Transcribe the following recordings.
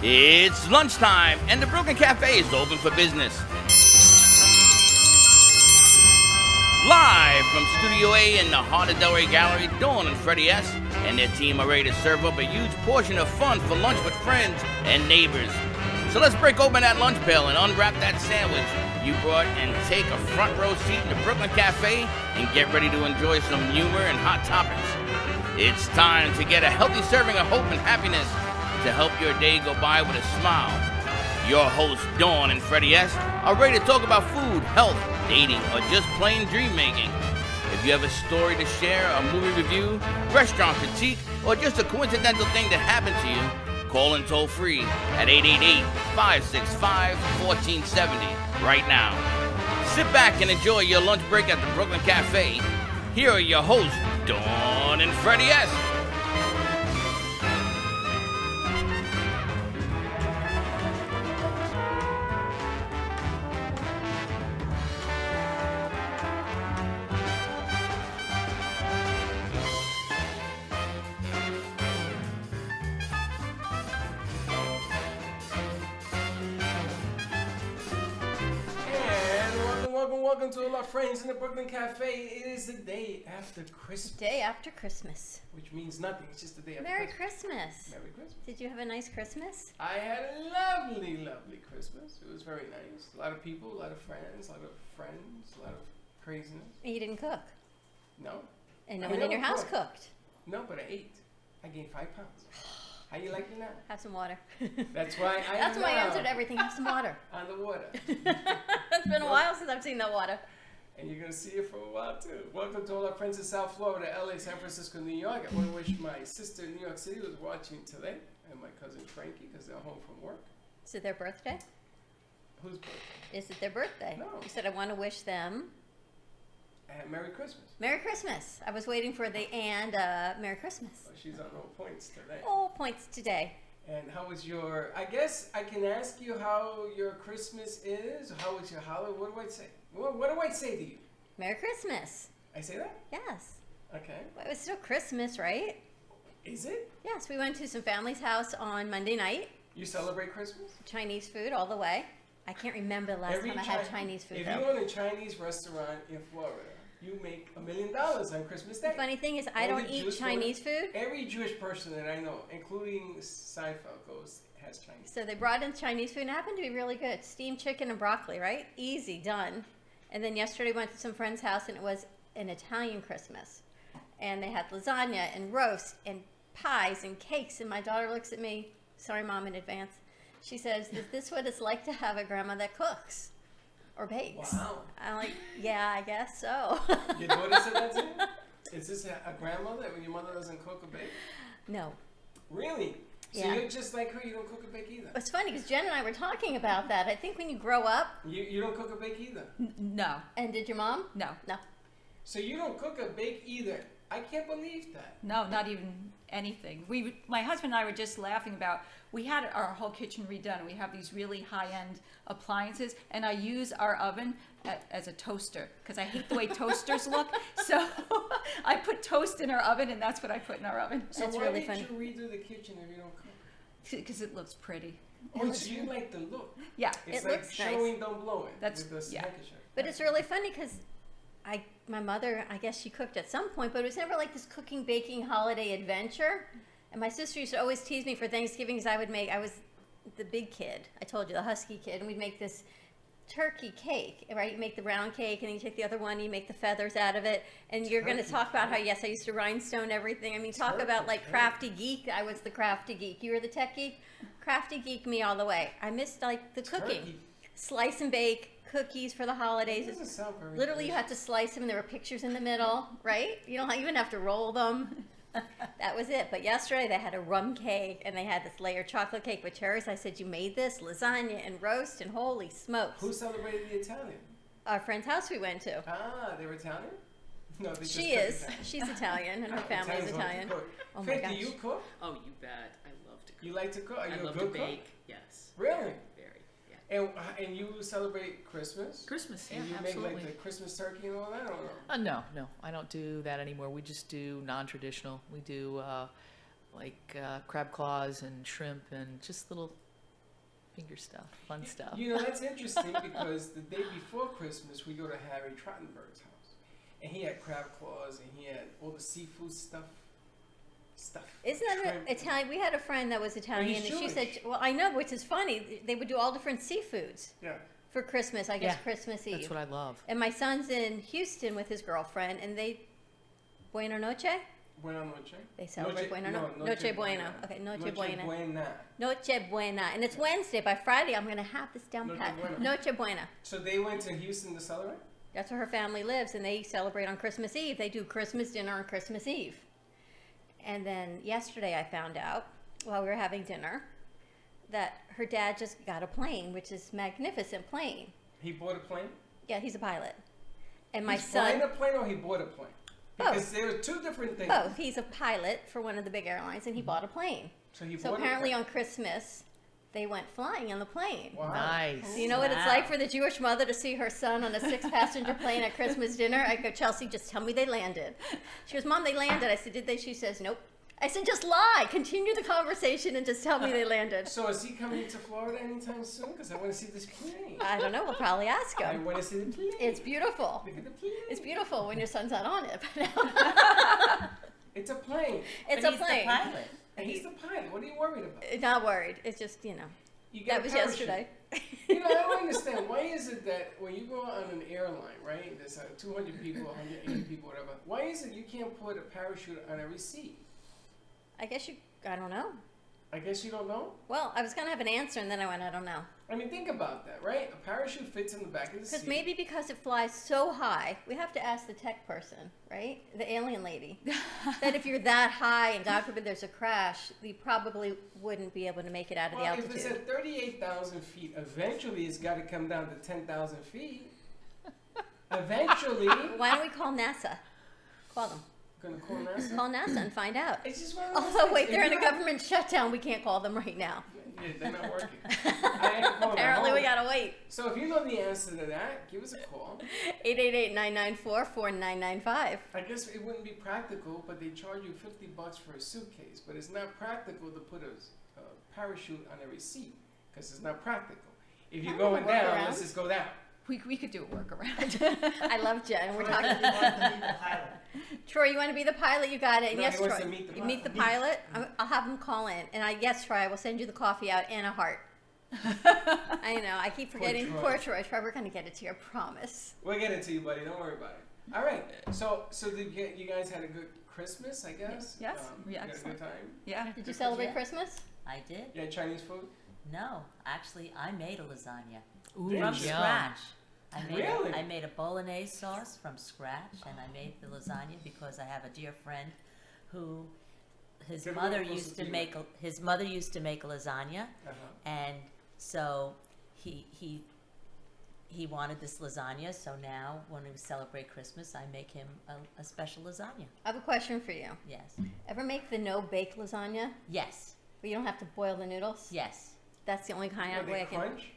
It's lunchtime, and the Brooklyn Cafe is open for business. Live from Studio A in the heart of Delray Gallery, Dawn and Freddie S. and their team are ready to serve up a huge portion of fun for lunch with friends and neighbors. So let's break open that lunch pail and unwrap that sandwich you brought and take a front row seat in the Brooklyn Cafe and get ready to enjoy some humor and hot topics. It's time to get a healthy serving of hope and happiness to help your day go by with a smile. Your hosts, Dawn and Freddie S., are ready to talk about food, health, dating, or just plain dream making. If you have a story to share, a movie review, restaurant critique, or just a coincidental thing that happened to you, call in toll free at 888-565-1470 right now. Sit back and enjoy your lunch break at the Brooklyn Cafe. Here are your hosts, Dawn and Freddie S. Welcome to all our friends in the Brooklyn Cafe. It is the day after Christmas. Day after Christmas. Which means nothing. It's just the day after Merry Christmas. Christmas. Merry Christmas. Did you have a nice Christmas? I had a lovely, lovely Christmas. It was very nice. A lot of people, a lot of friends, a lot of craziness. And you didn't cook? No. And no one in your house cooked? No, but I ate. I gained 5 pounds. How you like me now? Have some water. That's why That's my answer to everything. Have some water. On the water. It's been a while since I've seen that water. And you're going to see it for a while, too. Welcome to all our friends in South Florida, LA, San Francisco, New York. I want to wish my sister in New York City was watching today, and my cousin Frankie, because they're home from work. Is it their birthday? Whose birthday? Is it their birthday? No. You said I want to wish them... Merry Christmas. Merry Christmas. I was waiting for the Merry Christmas. Oh, she's on all points today. All points today. And how was your... I guess I can ask you how your Christmas is. How was your holiday? What do I say? What do I say to you? Merry Christmas. I say that? Yes. Okay. Well, it was still Christmas, right? Is it? Yes, we went to some family's house on Monday night. You celebrate Christmas? Chinese food all the way. I can't remember the last time I had Chinese food, if though. you go to a Chinese restaurant in Florida, you make $1 million on Christmas Day. The funny thing is, I don't eat Chinese food. Every Jewish person that I know, including Seinfeld, has Chinese. So they brought in Chinese food, and it happened to be really good. Steamed chicken and broccoli, right? Easy, done. And then yesterday went to some friend's house, and it was an Italian Christmas. And they had lasagna and roast and pies and cakes. And my daughter looks at me, sorry, Mom, in advance. She says, is this what it's like to have a grandma that cooks or bakes? Wow. I'm like, yeah, I guess so. Your daughter said that to you? Is this a grandmother when your mother doesn't cook or bake? No. Really? So Yeah. you're just like her, you don't cook or bake either? It's funny because Jen and I were talking about that. I think when you grow up. You don't cook or bake either? No. And did your mom? No. No. So you don't cook or bake either. I can't believe that. No, not even anything. My husband and I were just laughing about, we had our whole kitchen redone. We have these really high-end appliances, and I use our oven as a toaster because I hate the way toasters look. So I put toast in our oven, and that's what I put in our oven. So That's why really did funny. you redo the kitchen if you don't cook? Because it looks pretty. Oh, so you like the look. Yeah. It's It like looks nice. showing, don't blow it. That's- with the yeah. handkerchief. But it's really funny because my mother, I guess she cooked at some point, but it was never like this cooking, baking holiday adventure. And my sister used to always tease me for Thanksgiving because I was the big kid. I told you, the husky kid. And we'd make this turkey cake, right? You make the round cake and then you take the other one, you make the feathers out of it. And you're going to talk about how, yes, I used to rhinestone everything. I mean, talk about like crafty geek. I was the crafty geek. You were the tech geek. Crafty geek me all the way. I missed like the cooking. Turkey. Slice and bake. Cookies for the holidays. It doesn't sound very Literally, you had to slice them, and there were pictures in the middle, right? You don't even have to roll them. That was it. But yesterday, they had a rum cake, and they had this layered chocolate cake with cherries. I said, you made this? Lasagna and roast, and holy smokes. Who celebrated the Italian? Our friend's house we went to. Ah, they were Italian? No, they just She cook is. Italian. She's Italian, and her family is Italians love to Italian. cook. Oh my Faith, gosh. do you cook? Oh, you bet. I love to cook. You like to cook? Are you I a love good to cook? bake. Yes. Really? Very. Yeah. And you celebrate Christmas? Christmas. Yeah, And you absolutely. make like the Christmas turkey and all that, or no? No, I don't do that anymore. We just do non-traditional. We do crab claws and shrimp and just little Finger stuff, fun stuff. You know, that's interesting because the day before Christmas, we go to Harry Trottenberg's house. And he had crab claws and he had all the seafood stuff. Isn't that Shrimp. Italian? We had a friend that was Italian, he's and she said, Jewish. "Well, I know, which is funny. They would do all different seafoods Yeah. for Christmas. I guess Yeah, Christmas Eve. That's what I love. And my son's in Houston with his girlfriend, and they Buena Noche. Buena noche. They celebrate Buena Noche. no, Noche Buena. Okay, Noche Buena. Buena. Noche Buena, and it's Wednesday. By Friday, I'm gonna have this down Noche pat. Buena. Noche Buena. So they went to Houston to celebrate? That's where her family lives, and they celebrate on Christmas Eve. They do Christmas dinner on Christmas Eve. And then yesterday I found out, while we were having dinner, that her dad just got a plane, which is magnificent plane. He bought a plane? Yeah, he's a pilot. And my He's son, flying a plane or he bought a plane? Because there are two different things. both. He's a pilot for one of the big airlines, and he bought a plane. So he So bought apparently a on plane. Christmas, they went flying on the plane. Wow. Nice. Do you know what it's like for the Jewish mother to see her son on a 6-passenger plane at Christmas dinner? I go, Chelsea, just tell me they landed. She goes, Mom, they landed. I said, did they? She says, nope. I said, just lie. Continue the conversation and just tell me they landed. So is he coming to Florida anytime soon? Because I want to see this plane. I don't know. We'll probably ask I him. want to see the plane. It's beautiful. Look at the plane. It's beautiful when your son's not on it. It's a plane. It's But a he's the plane. pilot. And he's the pilot. What are you worried about? Not worried. It's just, You that got was a parachute. yesterday. You know, I don't understand. Why is it that when you go on an airline, right, there's 200 people, 180 people, whatever, why is it you can't put a parachute on every seat? I don't know. I guess you don't know? Well, I was going to have an answer, and then I went, I don't know. I mean, think about that, right? A parachute fits in the back of the Because seat. maybe because it flies so high, we have to ask the tech person, right? The alien lady. That if you're that high and God forbid there's a crash, you probably wouldn't be able to make it out of the Well, if it's altitude. at 38,000 feet, eventually it's got to come down to 10,000 feet. Eventually. Why don't we call NASA? Call them. Gonna call NASA? Call NASA and find out. It's just one of those Although, things. wait, If they're in you a don't- government shutdown. We can't call them right now. Yeah, they're not working. I have to call them Apparently, we home. gotta wait. So if you know the answer to that, give us a call. 888-994-4995. I guess it wouldn't be practical, but they charge you $50 for a suitcase. But it's not practical to put a parachute on every seat because it's not practical. If you're I going have a down, workaround. let's just go down. We could do a workaround. I love Jen. We're talking. He wants to meet the pilot. Troy, you want to be the pilot? You got it. And No, yes, he wants Troy. to meet the You meet the pilot. pilot. I'll have him call in. And yes, Troy, I will send you the coffee out and a heart. I know. I keep forgetting. Troy. Poor Troy. Troy, we're going to get it to you. I promise. We'll get it to you, buddy. Don't worry about it. All right. So you guys had a good Christmas, I guess? Yes, You had a excellent. good time? Yeah. Did you celebrate Yeah. Christmas? I did. You had Chinese food? No, actually, I made a lasagna Ooh, Did from you? scratch. Really? I made a bolognese sauce from scratch, and I made the lasagna because I have a dear friend who his Give mother me a used to closer make his mother used to make a lasagna, Uh-huh. and so he wanted this lasagna. So now when we celebrate Christmas, I make him a special lasagna. I have a question for you. Yes, Ever make the no-bake lasagna? yes, Where you don't have to boil the noodles? yes. That's the only kind Were of way they I can. crunch?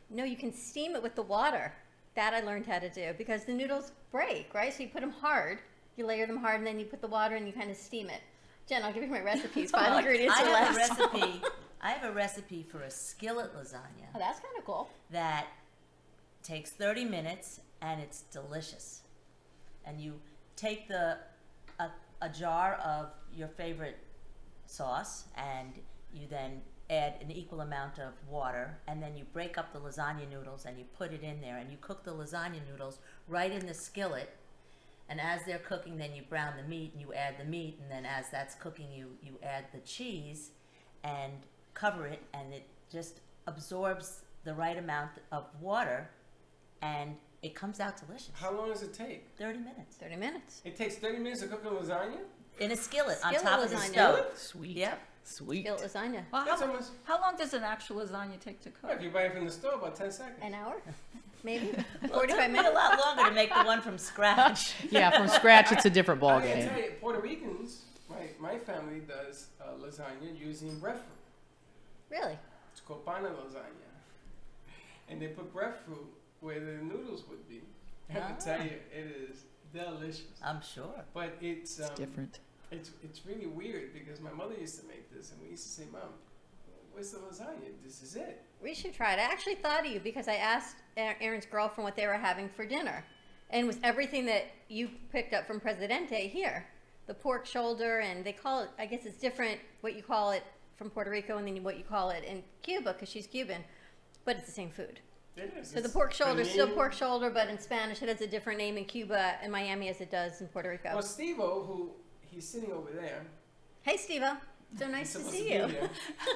No, you can steam it with the water. That I learned how to do because the noodles break, right? So you put them hard, you layer them hard, and then you put the water and you kind of steam it. Jen, I'll give you my recipes. 5 ingredients I or have less. a recipe. I have a recipe for a skillet lasagna Oh, that's kind of cool. that takes 30 minutes and it's delicious. And you take a jar of your favorite sauce and you then add an equal amount of water, and then you break up the lasagna noodles and you put it in there and you cook the lasagna noodles right in the skillet. And as they're cooking, then you brown the meat and you add the meat, and then as that's cooking, you add the cheese and cover it, and it just absorbs the right amount of water, and it comes out delicious. How long does it take? 30 minutes 30 minutes. It takes 30 minutes to cook a lasagna? in a skillet on Skillet top of the lasagna. stove. Sweet. Yep. Sweet. Skillet lasagna. Well, That's almost, how long does an actual lasagna take to cook? if you buy it from the store, about 10 seconds. An hour? Maybe? Well, it 45 took me a minutes? lot longer to make the one from scratch. Yeah, from scratch, it's a different I ball can game. tell you, Puerto Ricans, my family does lasagna using breadfruit. Really? It's called pana lasagna. And they put breadfruit where the noodles would be. I have to tell you, it is delicious. I'm sure. But it's It's different. It's really weird because my mother used to make this, and we used to say, "Mom, where's the lasagna? This is it. We should try it. I actually thought of you because I asked Aaron's girlfriend what they were having for dinner. And it was everything that you picked up from Presidente here. The pork shoulder, and they call it, I guess it's different what you call it from Puerto Rico and then what you call it in Cuba because she's Cuban. But it's the same food. It is. So the pork shoulder is still pork shoulder, but in Spanish it has a different name in Cuba and Miami as it does in Puerto Rico. Well, Steve-O, who he's sitting over there. Hey, Steve-O. So nice to see you.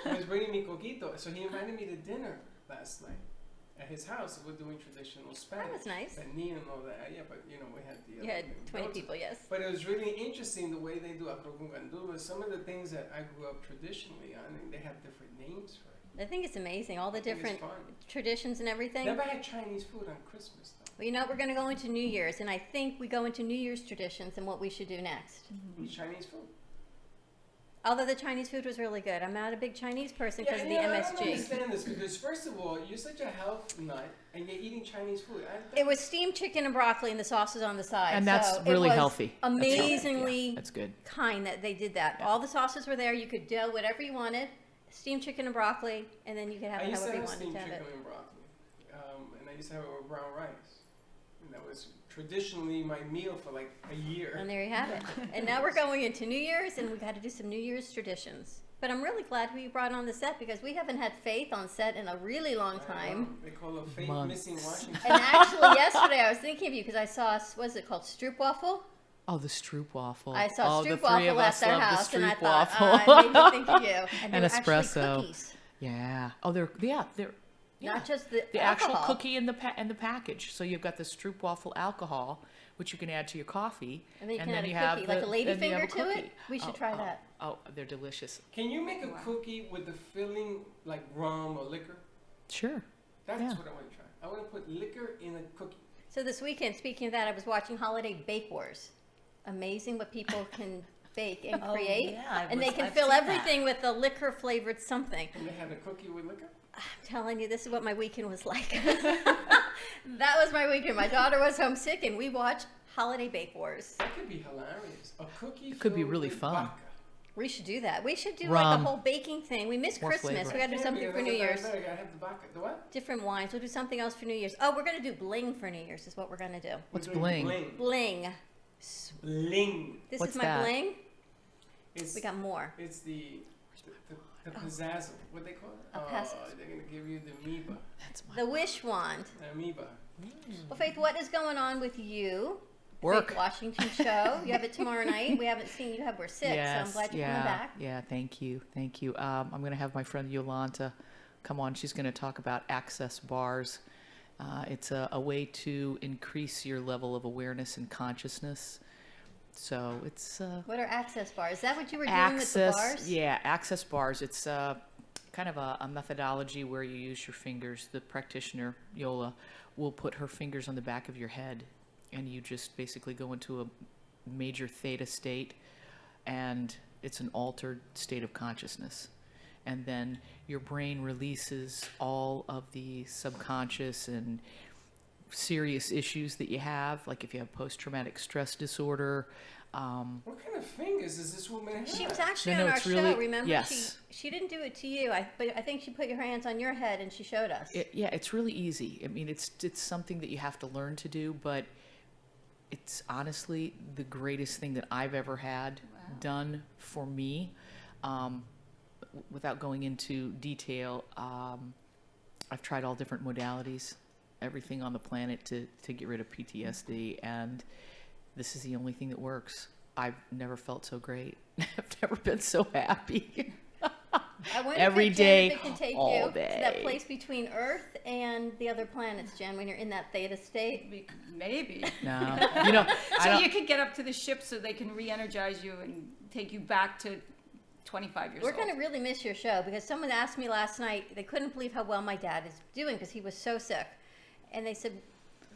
He was bringing me coquito, so he invited me to dinner last night at his house. We're doing traditional Spanish. That was nice. Panini and all that. Yeah, but you know we had the. You had 20 people, yes. But it was really interesting the way they do arroz con gandules. Some of the things that I grew up traditionally on, and they have different names for it. I think it's amazing, all the I think it's different fun. traditions and everything. Never had Chinese food on Christmas though. Well, you know, we're going to go into New Year's, and I think we go into New Year's traditions and what we should do next. Eat Chinese food. Although the Chinese food was really good. I'm not a big Chinese person because of the I don't MSG. understand this because first of all, you're such a health nut, and you're eating Chinese food. It was steamed chicken and broccoli, and the sauce was on the side. And that's so really it was healthy. That's healthy. Amazingly That's good. kind that they did that. All the sauces were there. You could do whatever you wanted. Steamed chicken and broccoli, and then you could have I it used to however you have wanted steamed to have chicken it. and broccoli, and I used to have it with brown rice. And that was traditionally my meal for like a year. And there you have it. And now we're going into New Year's, and we've got to do some New Year's traditions. But I'm really glad we brought on the set because we haven't had Faith on set in a really long I time. know. They call it Faith Months. Missing Washington. And actually, yesterday I was thinking of you because I saw, what's it called, stroopwafel? Oh, the stroopwafel. I saw oh, the three stroopwafel of at us their love house, the and I thought, stroopwafel. it made me think of you. And they And were actually espresso. cookies, Yeah. Oh, they're not just the actual alcohol. cookie in the package. So you've got the stroopwafel alcohol, which you can add to your coffee, And then you can then add a you cookie, have like a the- lady then you have finger a to it. cookie. We should Oh, try oh, that. Oh, they're delicious. Can you make a cookie with the filling like rum or liquor? Sure. That's Yeah. what I want to try. I want to put liquor in a cookie. So this weekend, speaking of that, I was watching Holiday Bake Wars. Amazing what people can bake and Oh, create. yeah, And they can I've fill seen everything with a liquor flavored something. And they had a cookie with liquor? I'm telling you, this is what my weekend was like. That was my weekend. My daughter was homesick, and we watched Holiday Bake Wars. That could be hilarious. A cookie It could be filled really with fun. vodka. We should do that. We should do like Rum. a whole baking thing. We missed More Christmas. flavor. We got to do something for New Year's. I gotta have the vodka. The what? Different wines. We'll do something else for New Year's. Oh, we're going to do bling for New Year's is what we're going to do. What's We're doing bling? Bling. Bling. Bling. This What's is my that? bling. It's, We got more. it's the pizzazzle. What they call it? A pass- They're gonna give you the amoeba. That's my The wish wand. The amoeba. Well, Faith, what is going on with you? work. Faith Washington show. You have it tomorrow night. We haven't seen you. We're sick, so I'm glad you're coming back. Yeah, thank you. I'm going to have my friend Yolanta come on. She's going to talk about access bars. It's a way to increase your level of awareness and consciousness. So it's What are access bars? Is that what you were doing access. with the bars? Yeah, access bars. It's kind of a methodology where you use your fingers. The practitioner, Yola, will put her fingers on the back of your head, and you just basically go into a major theta state, and it's an altered state of consciousness. And then your brain releases all of the subconscious and serious issues that you have, like if you have post-traumatic stress disorder. What kind of fingers is this woman have? She was actually No, on our it's show. really- Remember? yes. She didn't do it to you. But I think she put her hands on your head and she showed us. Yeah, it's really easy. I mean, it's something that you have to learn to do, but it's honestly the greatest thing that I've ever had done for me. Without going into detail, I've tried all different modalities, everything on the planet to get rid of PTSD, and this is the only thing that works. I've never felt so great. I've never been so happy. I wonder every if Jen, day, if it can take all you to that day. place between Earth and the other planets, Jen, when you're in that theta state. Maybe. No, you know, I So don't, you can get up to the ship so they can re-energize you and take you back to 25 years We're old. going to really miss your show because someone asked me last night, they couldn't believe how well my dad is doing because he was so sick. And they said,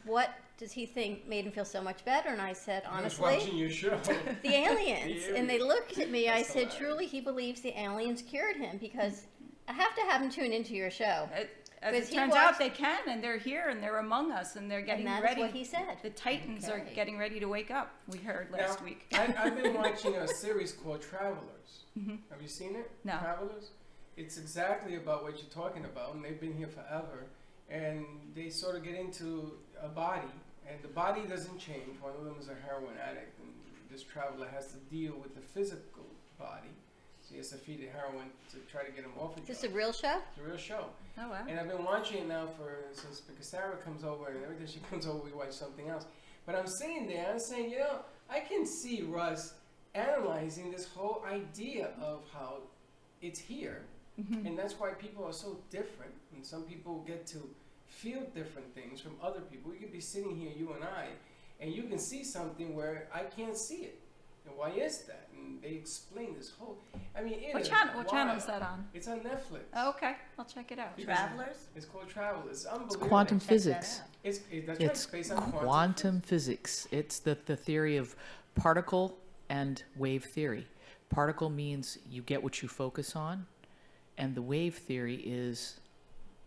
what does he think made him feel so much better? And I said, I was honestly, watching your show. the aliens. And they looked at me. I That's said, hilarious. truly, he believes the aliens cured him because I have to have him tune into your show. As Because it he turns watched- out, they can, and they're here, and they're among us, and they're getting And that is ready. what he said. The Titans are Okay. getting ready to wake up. We heard last week. I've been watching a series called Travelers. Have you seen it? No. Travelers? it's exactly about what you're talking about, and they've been here forever. And they sort of get into a body, and the body doesn't change. One of them is a heroin addict, and this traveler has to deal with the physical body. So he has to feed it heroin to try to get him off of Is this drugs. a real show? It's a real show. Oh, wow. And I've been watching it now since because Sarah comes over, and every time she comes over, we watch something else. But I'm sitting there, I'm saying, you know, I can see Russ analyzing this whole idea of how it's here, and that's why people are so different. And some people get to feel different things from other people. We could be sitting here, you and I, and you can see something where I can't see it. And why is that? And they explain this whole. I mean, it What is channel is wild. that on? It's on Netflix. Oh, okay, I'll check it out. Travelers? It's called Travelers. It's unbelievable. It's quantum Check that physics. out. That's right. It's It's based on quantum physics. It's the theory of particle and wave theory. Particle means you get what you focus on, and the wave theory is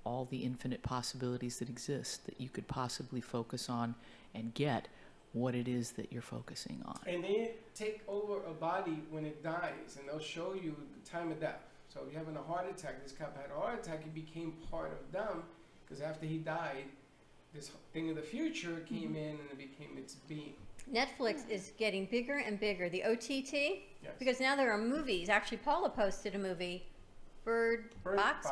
all the infinite possibilities that exist that you could possibly focus on and get what it is that you're focusing on. And they take over a body when it dies, and they'll show you the time of death. So if you're having a heart attack, this cop had a heart attack, he became part of them, because after he died, this thing of the future came in and it became its being. Netflix is getting bigger and bigger. The OTT, Yes. because now there are movies. Actually, Paula posted a movie, Bird Box.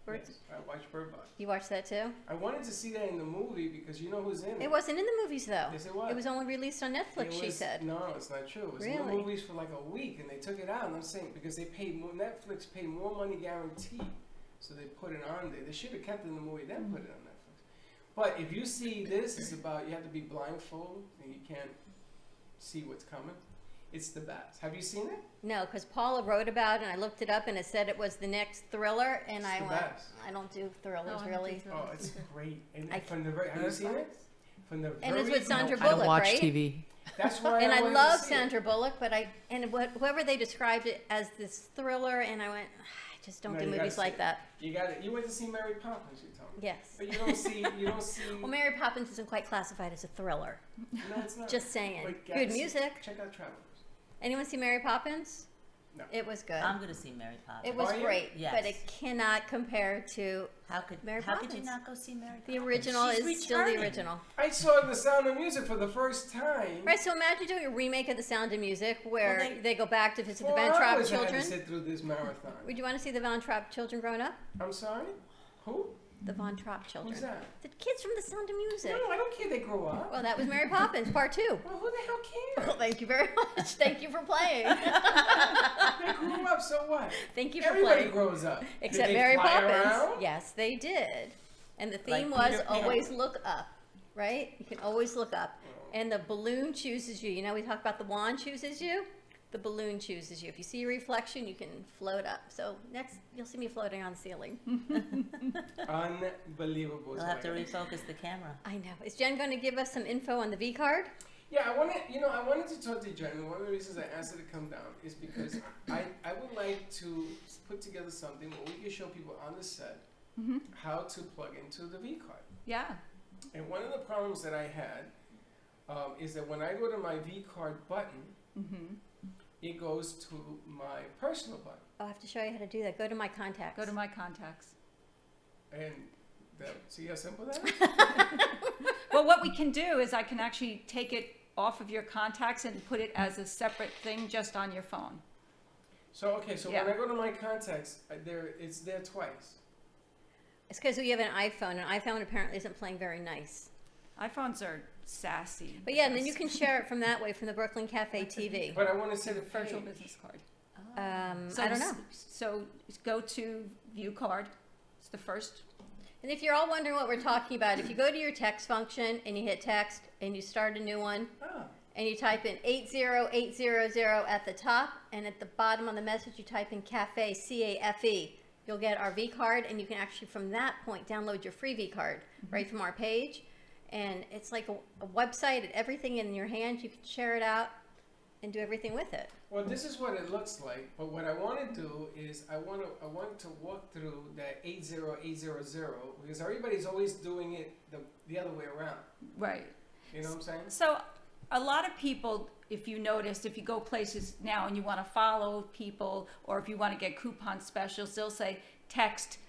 Yes, I watched Bird Box. You watched that too? I wanted to see that in the movie because you know who's in it. It wasn't in the movies though. Yes, it was. It was only released on Netflix. It She was- said. No, it's not true. It was in the Really? movies for like a week, and they took it out. And I'm saying because they paid more, Netflix paid more money guaranteed, so they put it on there. They should have kept it in the movie, then put it on Netflix. But if you see this, it's about you have to be blindfolded and you can't see what's coming. It's the best. Have you seen it? No, because Paula wrote about it, and I looked it up, and it said it was the next thriller, and It's I the went, best. I don't do thrillers No, I don't really. do thrillers. Oh, it's great. And I- from the very, have you seen it? From the And very it's with Sandra I don't Bullock, watch right? TV. That's why And I wanted love to see it. Sandra Bullock, but whoever they described it as this thriller, and I went, I just don't No, do you gotta movies see like it. that. You got it. You went to see Mary Poppins, you told me. Yes. But you don't see. You don't see. Well, Mary Poppins isn't quite classified as a thriller. No, it's not. Just saying. But you gotta Good see- music. Check out Travelers. Anyone see Mary Poppins? No. It was good. I'm gonna see Mary Poppins. It was Are you? great, Yes. but it cannot compare to How could Mary how could you Poppins. not go see Mary the Poppins? original. She's Is still the returning. original. I saw The Sound of Music for the first time. Right, so imagine doing a remake of The Sound of Music where Well, they go back to visit the 4 Von Trapp hours I had to children. sit through this marathon. Would you want to see the Von Trapp children growing up? I'm sorry? Who? The Von Trapp children. Who's that? The kids from The Sound of Music. No, I don't care they grow up. Well, that was Mary Poppins, part 2. Well, who the hell Well, cares? thank you very much. Thank you for playing. They grew up, so what? Thank you for Everybody playing. grows up. Did Except they Mary fly Poppins. around? Yes, they did. And the Like theme was Peter Pan. always look up, right? You can always look up. And the balloon chooses you. You know, we talk about the wand chooses you. The balloon chooses you. If you see your reflection, you can float up. So next, you'll see me floating on the ceiling. Unbelievable. is You'll what have to I got. refocus the camera. I know. Is Jen going to give us some info on the Vcard? Yeah, I wanted to talk to Jen, and one of the reasons I asked her to come down is because I would like to put together something where we can show people on the set how to plug into the Vcard. Yeah. And one of the problems that I had is that when I go to my Vcard button, it goes to my personal button. I'll have to show you how to do that. Go to my contacts. Go to my contacts. And see how simple that is? Well, what we can do is I can actually take it off of your contacts and put it as a separate thing just on your phone. So, okay, so Yeah. when I go to my contacts, it's there twice. It's because we have an iPhone, and iPhone apparently isn't playing very nice. iPhones are sassy. But yeah, and then you can share it from that way from the Brooklyn Cafe TV. But I want to see the Virtual page. business card. I don't know. So go to View Card. It's the first. And if you're all wondering what we're talking about, if you go to your text function and you hit text and you start a new one Ah, and you type in 80800 at the top, and at the bottom on the message you type in cafe, C-A-F-E, you'll get our V card, and you can actually from that point download your free V card right from our page. And it's like a website and everything in your hand. You can share it out and do everything with it. well, this is what it looks like. But what I want to do is I want to walk through that 80800 because everybody's always doing it the other way around. Right. You know what I'm saying? So a lot of people, if you notice, if you go places now and you want to follow people, or if you want to get coupon specials, they'll say text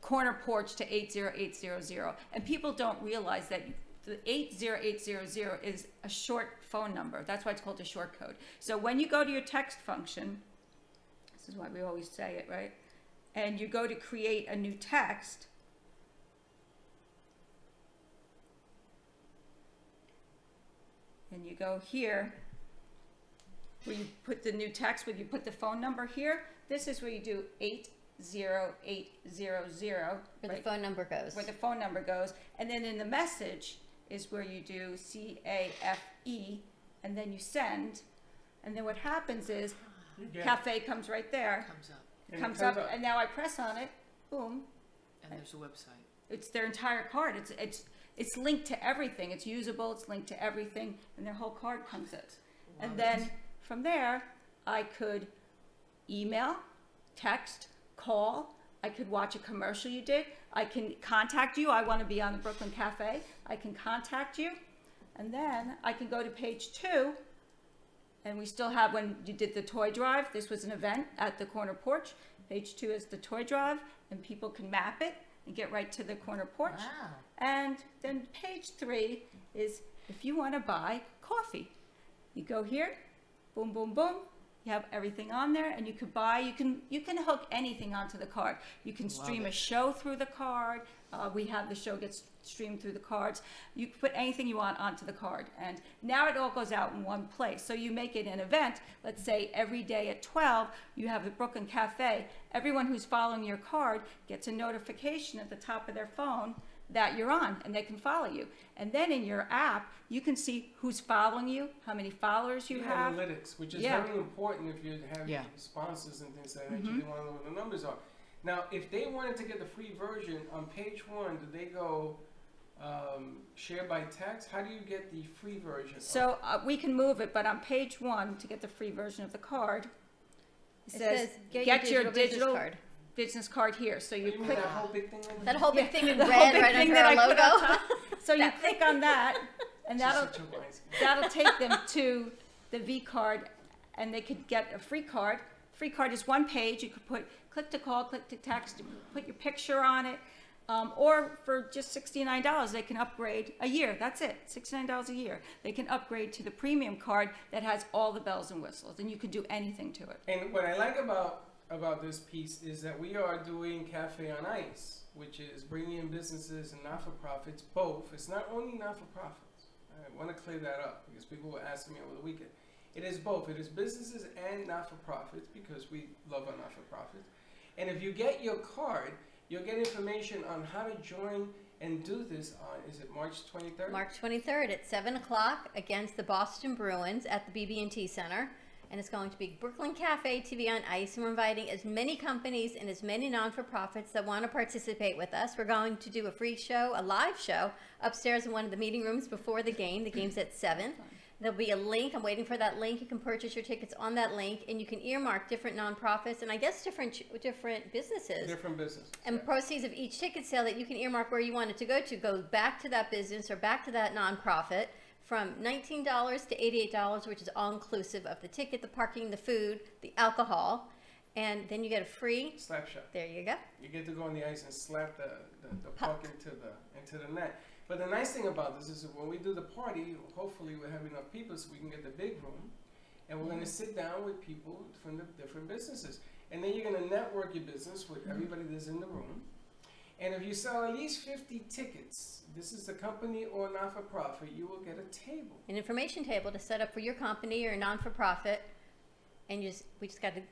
corner porch to 80800. And people don't realize that the 80800 is a short phone number. That's why it's called a short code. So when you go to your text function, this is why we always say it, right? And you go to create a new text, and you go here, where you put the new text, where you put the phone number here, this is where you do 80800. Where the phone number goes. Where the phone number goes. And then in the message is where you do CAFE, and then you send. And then what happens is, Cafe comes right there. Comes up, It comes up, and now I press on it, boom. and there's a website. It's their entire card. It's linked to everything. It's usable. It's linked to everything, and their whole card comes in. And then from there, I could email, text, call. I could watch a commercial you did. I can contact you. I want to be on the Brooklyn Cafe. I can contact you, and then I can go to page 2. And we still have, when you did the toy drive, this was an event at the corner porch. Page 2 is the toy drive, and people can map it and get right to the corner porch. Wow. And then page 3 is if you want to buy coffee. You go here, boom, boom, boom. You have everything on there, and you could buy. You can hook anything onto the card. You can stream a show through the card. We have the show gets streamed through the cards. You can put anything you want onto the card, and now it all goes out in one place. So you make it an event. Let's say every day at 12, you have the Brooklyn Cafe. Everyone who's following your card gets a notification at the top of their phone that you're on, and they can follow you. And then in your app, you can see who's following you, how many followers you have. Analytics, which is Yeah. very important if you have sponsors and things like that. You want to know what the numbers are. Now, if they wanted to get the free version on page 1, do they go share by text? How do you get the free version? So we can move it, but on page 1, to get the free version of the card, it says get your digital business card here. So you mean click that whole big thing? That whole big thing in the red whole big right thing under that our I put on logo. top. So you click on that, and that'll take them to the Vcard, and they could get a free card. Free card is one page. You could put click to call, click to text, put your picture on it, or for just $69, they can upgrade a year. That's it, $69 a year. They can upgrade to the premium card that has all the bells and whistles, and you can do anything to it. And what I like about this piece is that we are doing Cafe on Ice, which is bringing in businesses and not-for-profits both. It's not only not-for-profits. I want to clear that up because people were asking me over the weekend. It is both. It is businesses and not-for-profits because we love our not-for-profits. And if you get your card, you'll get information on how to join and do this on, is it March 23rd? March 23rd at 7 o'clock against the Boston Bruins at the BB&T Center. And it's going to be Brooklyn Cafe TV on Ice. And we're inviting as many companies and as many non-for-profits that want to participate with us. We're going to do a free show, a live show, upstairs in one of the meeting rooms before the game. The game's at 7. There'll be a link. I'm waiting for that link. You can purchase your tickets on that link, and you can earmark different nonprofits and I guess different businesses. Different businesses. And proceeds of each ticket sale that you can earmark where you want it to go back to that business or back to that nonprofit, from $19 to $88, which is all inclusive of the ticket, the parking, the food, the alcohol, and then you get a free slap shot. There you go. You get to go on the ice and slap the puck into the net. But the nice thing about this is that when we do the party, hopefully we'll have enough people so we can get the big room, and we're going to sit down with people from the different businesses, and then you're going to network your business with everybody that's in the room. And if you sell at least 50 tickets, this is a company or not-for-profit, you will get a table. An information table to set up for your company or non-for-profit, and we just got to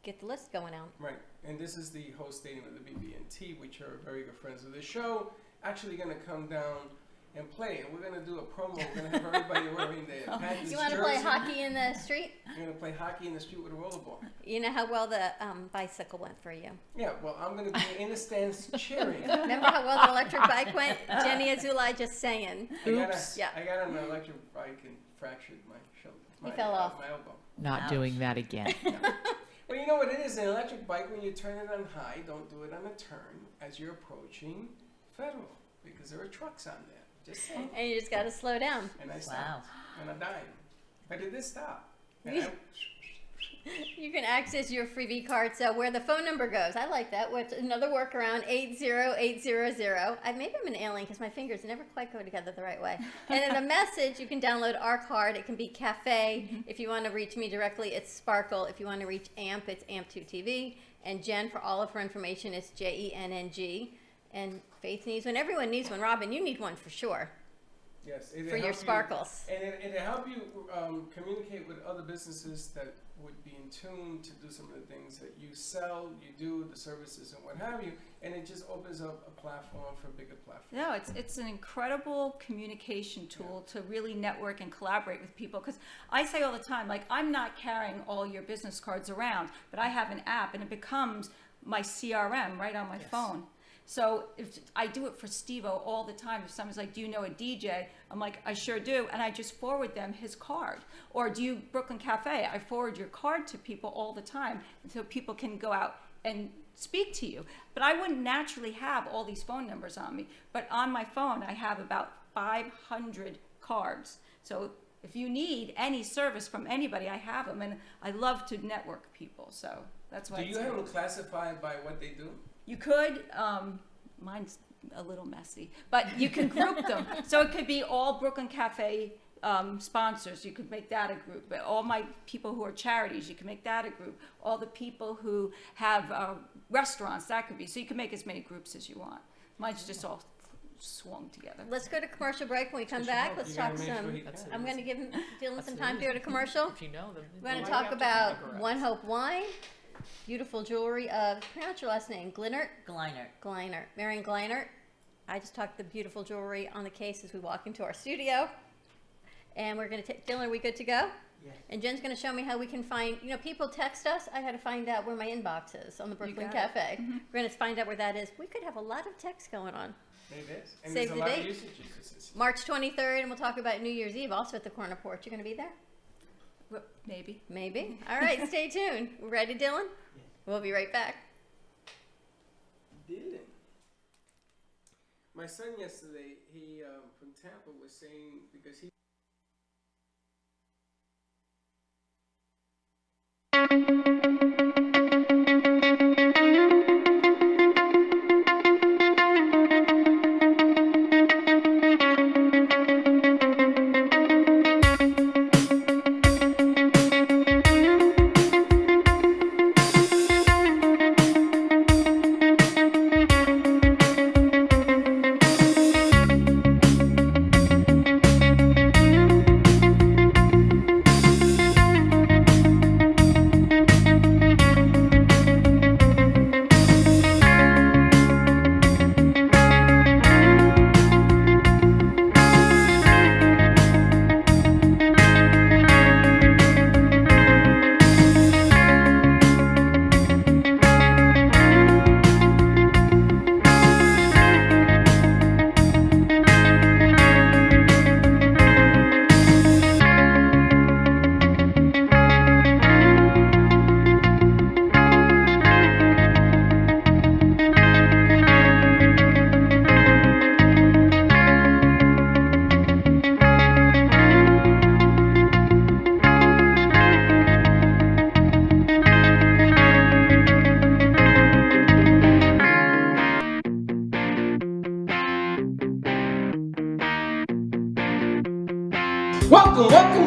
get the list going out. Right, and this is the host stadium of the BB&T, which are very good friends of the show, actually going to come down and play. And we're going to do a promo. We're going to have everybody wearing their Panthers You want to play hockey in the street? You're going to play hockey in the street with a rollerball. You know how well the bicycle went for you. Yeah, well, I'm going to be in the stands cheering. Remember how well the electric bike went? Jenny Azulai just saying. Oops. I got on an electric bike and fractured my shoulder. He fell off. My elbow. Not doing that again. No. Well, you know what it is? An electric bike, when you turn it on high, don't do it on a turn as you're approaching Federal, because there are trucks on there. Just saying. And you just got to slow down. And I stopped. Wow. And I died. But it did stop. And You can access your free Vcard, so where the phone number goes. I like that. What's another workaround? 80800. Maybe I'm an alien because my fingers never quite go together the right way. And in the message, you can download our card. It can be Cafe. If you want to reach me directly, it's Sparkle. If you want to reach AMP, it's AMP2TV. And Jen, for all of her information, it's JENNG. And Faith needs one. Everyone needs one. Robin, you need one for sure. yes, For your sparkles. And it'll help you communicate with other businesses that would be in tune to do some of the things that you sell, you do, the services and what have you. And it just opens up a platform for bigger platforms. No, it's an incredible communication tool to really network and collaborate with people. Because I say all the time, like, I'm not carrying all your business cards around, but I have an app and it becomes my CRM right on my phone. So if I do it for Steve-O all the time. If someone's like, do you know a DJ? I'm like, I sure do. And I just forward them his card. Or do you Brooklyn Cafe? I forward your card to people all the time so people can go out and speak to you. But I wouldn't naturally have all these phone numbers on me. But on my phone, I have about 500 cards. So if you need any service from anybody, I have them. And I love to network people. So that's why. Do you have them classified by what they do? You could, mine's a little messy, but you can group them. So it could be all Brooklyn Cafe sponsors. You could make that a group. But all my people who are charities, you can make that a group. All the people who have restaurants, that could be. So you can make as many groups as you want. Mine's just all swung together. Let's go to commercial break. When we come back, let's talk some. I'm going to give Dylan some time to go to commercial. If you know them. We're going why to do you talk have to about categorize? One Hope Wine, beautiful jewelry of, pronounce your last name, Gleinert? Gliner. Marion Gleinert. I just talked the beautiful jewelry on the case as we walk into our studio. And we're going to take, Dylan, are we good to go? Yeah. And Jen's going to show me how we can find, people text us. I had to find out where my inbox is on the Brooklyn got it. Cafe. We're going to find out where that is. We could have a lot of text going on. It is. And Save there's a the lot date. of usages. March 23rd, and we'll talk about New Year's Eve also at the Corner Porch. You're going to be there? Maybe. Maybe. All right, stay tuned. Ready, Dylan? We'll be right back. Dylan. My son yesterday, he from Tampa was saying, because he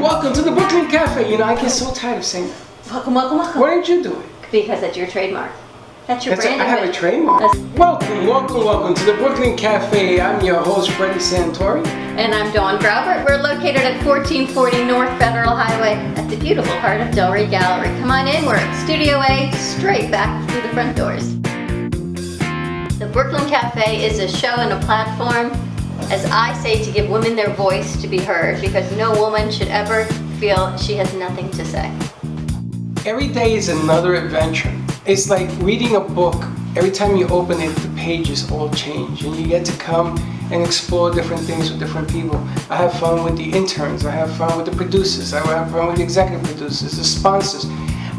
Welcome to the Brooklyn Cafe. I get so tired of saying, Welcome. why didn't you do it? Because that's your trademark. That's your brand. I have a trademark. Welcome to the Brooklyn Cafe. I'm your host, Freddie Santori. And I'm Dawn Graubert. We're located at 1440 North Federal Highway at the beautiful heart of Delray Gallery. Come on in. We're at Studio A, straight back through the front doors. The Brooklyn Cafe is a show and a platform, as I say, to give women their voice to be heard, because no woman should ever feel she has nothing to say. Every day is another adventure. It's like reading a book. Every time you open it, the pages all change, and you get to come and explore different things with different people. I have fun with the interns. I have fun with the producers. I have fun with the executive producers, the sponsors.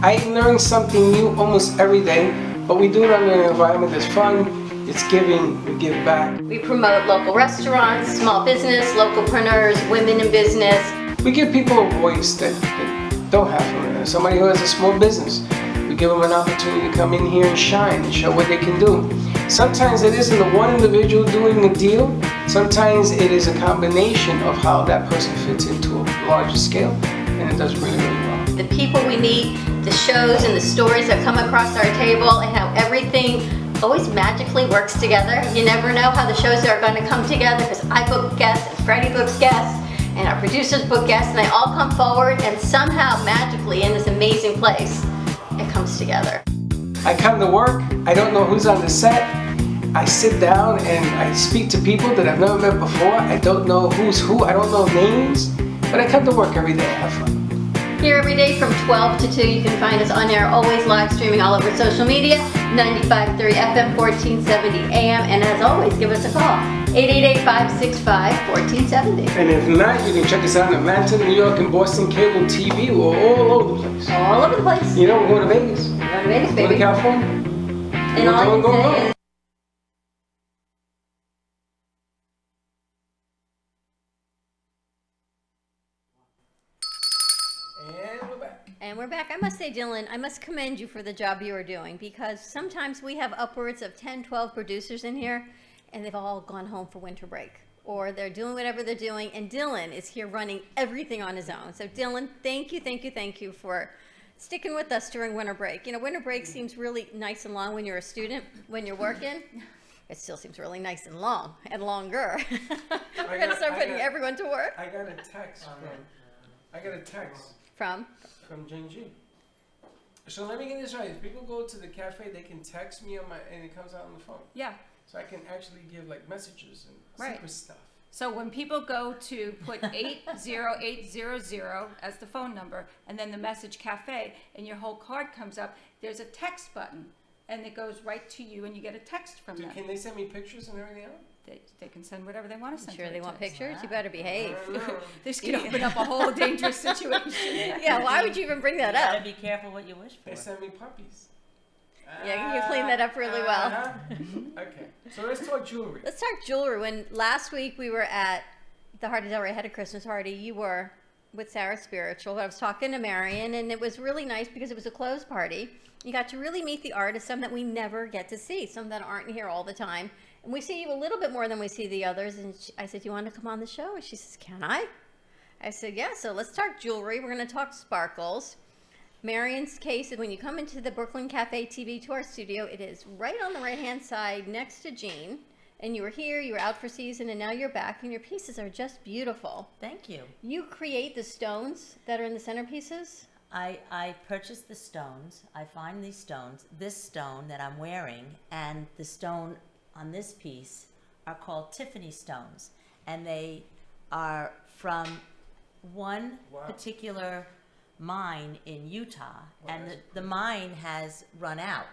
I learn something new almost every day, but we do it under an environment that's fun, It's giving, we give back. We promote local restaurants, small business, localpreneurs, women in business. We give people a voice that don't have one. Somebody who has a small business, we give them an opportunity to come in here and shine and show what they can do. Sometimes it isn't the one individual doing a deal. Sometimes it is a combination of how that person fits into a larger scale, and it does really, really well. The people we meet, the shows and the stories that come across our table, and how everything always magically works together. You never know how the shows are going to come together, because I book guests, and Freddie books guests, and our producers book guests, and they all come forward, and somehow magically in this amazing place, it comes together. I come to work, I don't know who's on the set. I sit down and I speak to people that I've never met before. I don't know who's who, I don't know names, but I come to work every day and have fun. Here every day from 12 to 2, you can find us on air, always live streaming all over social media, 95.3 FM, 1470 AM, and as always, give us a call, 888-565-1470. And if not, you can check us out in Atlanta, New York, and Boston cable TV. We're all over the place. All over the place. You know, we're going to Vegas. Go to Vegas, Go to baby. California. And all you Go. can say is, And we're back. and we're back. I must say, Dylan, I must commend you for the job you are doing, because sometimes we have upwards of 10, 12 producers in here, and they've all gone home for winter break, or they're doing whatever they're doing, and Dylan is here running everything on his own. So Dylan, thank you for sticking with us during winter break. You know, winter break seems really nice and long when you're a student, when you're working. It still seems really nice and long, and longer. We're going to start putting everyone to work. I got a text From? from Jen G. So let me get this right. If people go to the cafe, they can text me on my, and it comes out on the phone. Yeah. So I can actually give like messages and Right. secret stuff. So when people go to put 80800 as the phone number, and then the message cafe, and your whole card comes up, there's a text button, and it goes right to you, and you get a text from them. Can they send me pictures and everything else? They can send whatever they want to send. Sure, to they a want text. pictures? You better behave. I don't know. This could open up a whole dangerous situation. Yeah, why would you even bring that You gotta up? be careful what you wish for. They send me puppies. Yeah, you clean that up really well. Okay, so let's talk jewelry. Let's talk jewelry. When last week we were at the Heart of Delray had a Christmas party, you were with Sarah Spiritual. I was talking to Marion, and it was really nice because it was a closed party. You got to really meet the artists, some that we never get to see, some that aren't here all the time. And we see you a little bit more than we see the others. And I said, "You want to come on the show?" And she says, "Can I?" I said, "Yeah." So let's talk jewelry. We're going to talk sparkles. Marion's case, when you come into the Brooklyn Cafe TV to our studio, it is right on the right-hand side next to Jean. And you were here, you were out for season, and now you're back, and your pieces are just beautiful. Thank you. You create the stones that are in the centerpieces? I purchased the stones. I find these stones. This stone that I'm wearing and the stone on this piece are called Tiffany stones. And they are from one particular mine in Utah. And the mine has run out.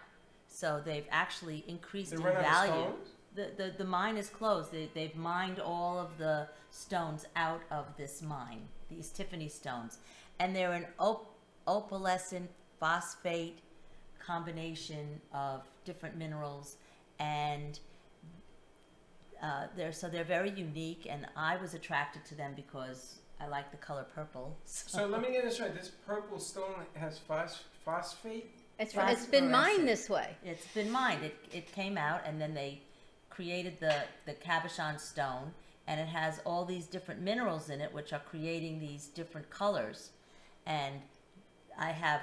So they've actually increased in value. The mine is closed. They've mined all of the stones out of this mine, these Tiffany stones. And they're an opalescent phosphate combination of different minerals, and they're very unique, and I was attracted to them because I like the color purple. So let me get this right. This purple stone has phosphate? It's been mined this way. It's been mined. It came out, and then they created the cabochon stone, and it has all these different minerals in it, which are creating these different colors. And I have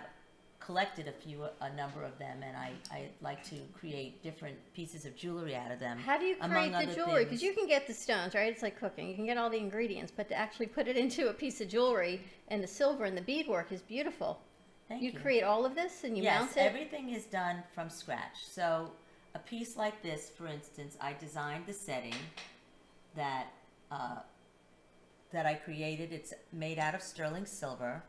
collected a number of them, and I like to create different pieces of jewelry out of them. How do you create the jewelry? Because you can get the stones, right? It's like cooking. You can get all the ingredients, but to actually put it into a piece of jewelry, and the silver and the beadwork is beautiful. Thank you. You create all of this and you mount it? Yes, everything is done from scratch. So a piece like this, for instance, I designed the setting that I created. It's made out of sterling silver.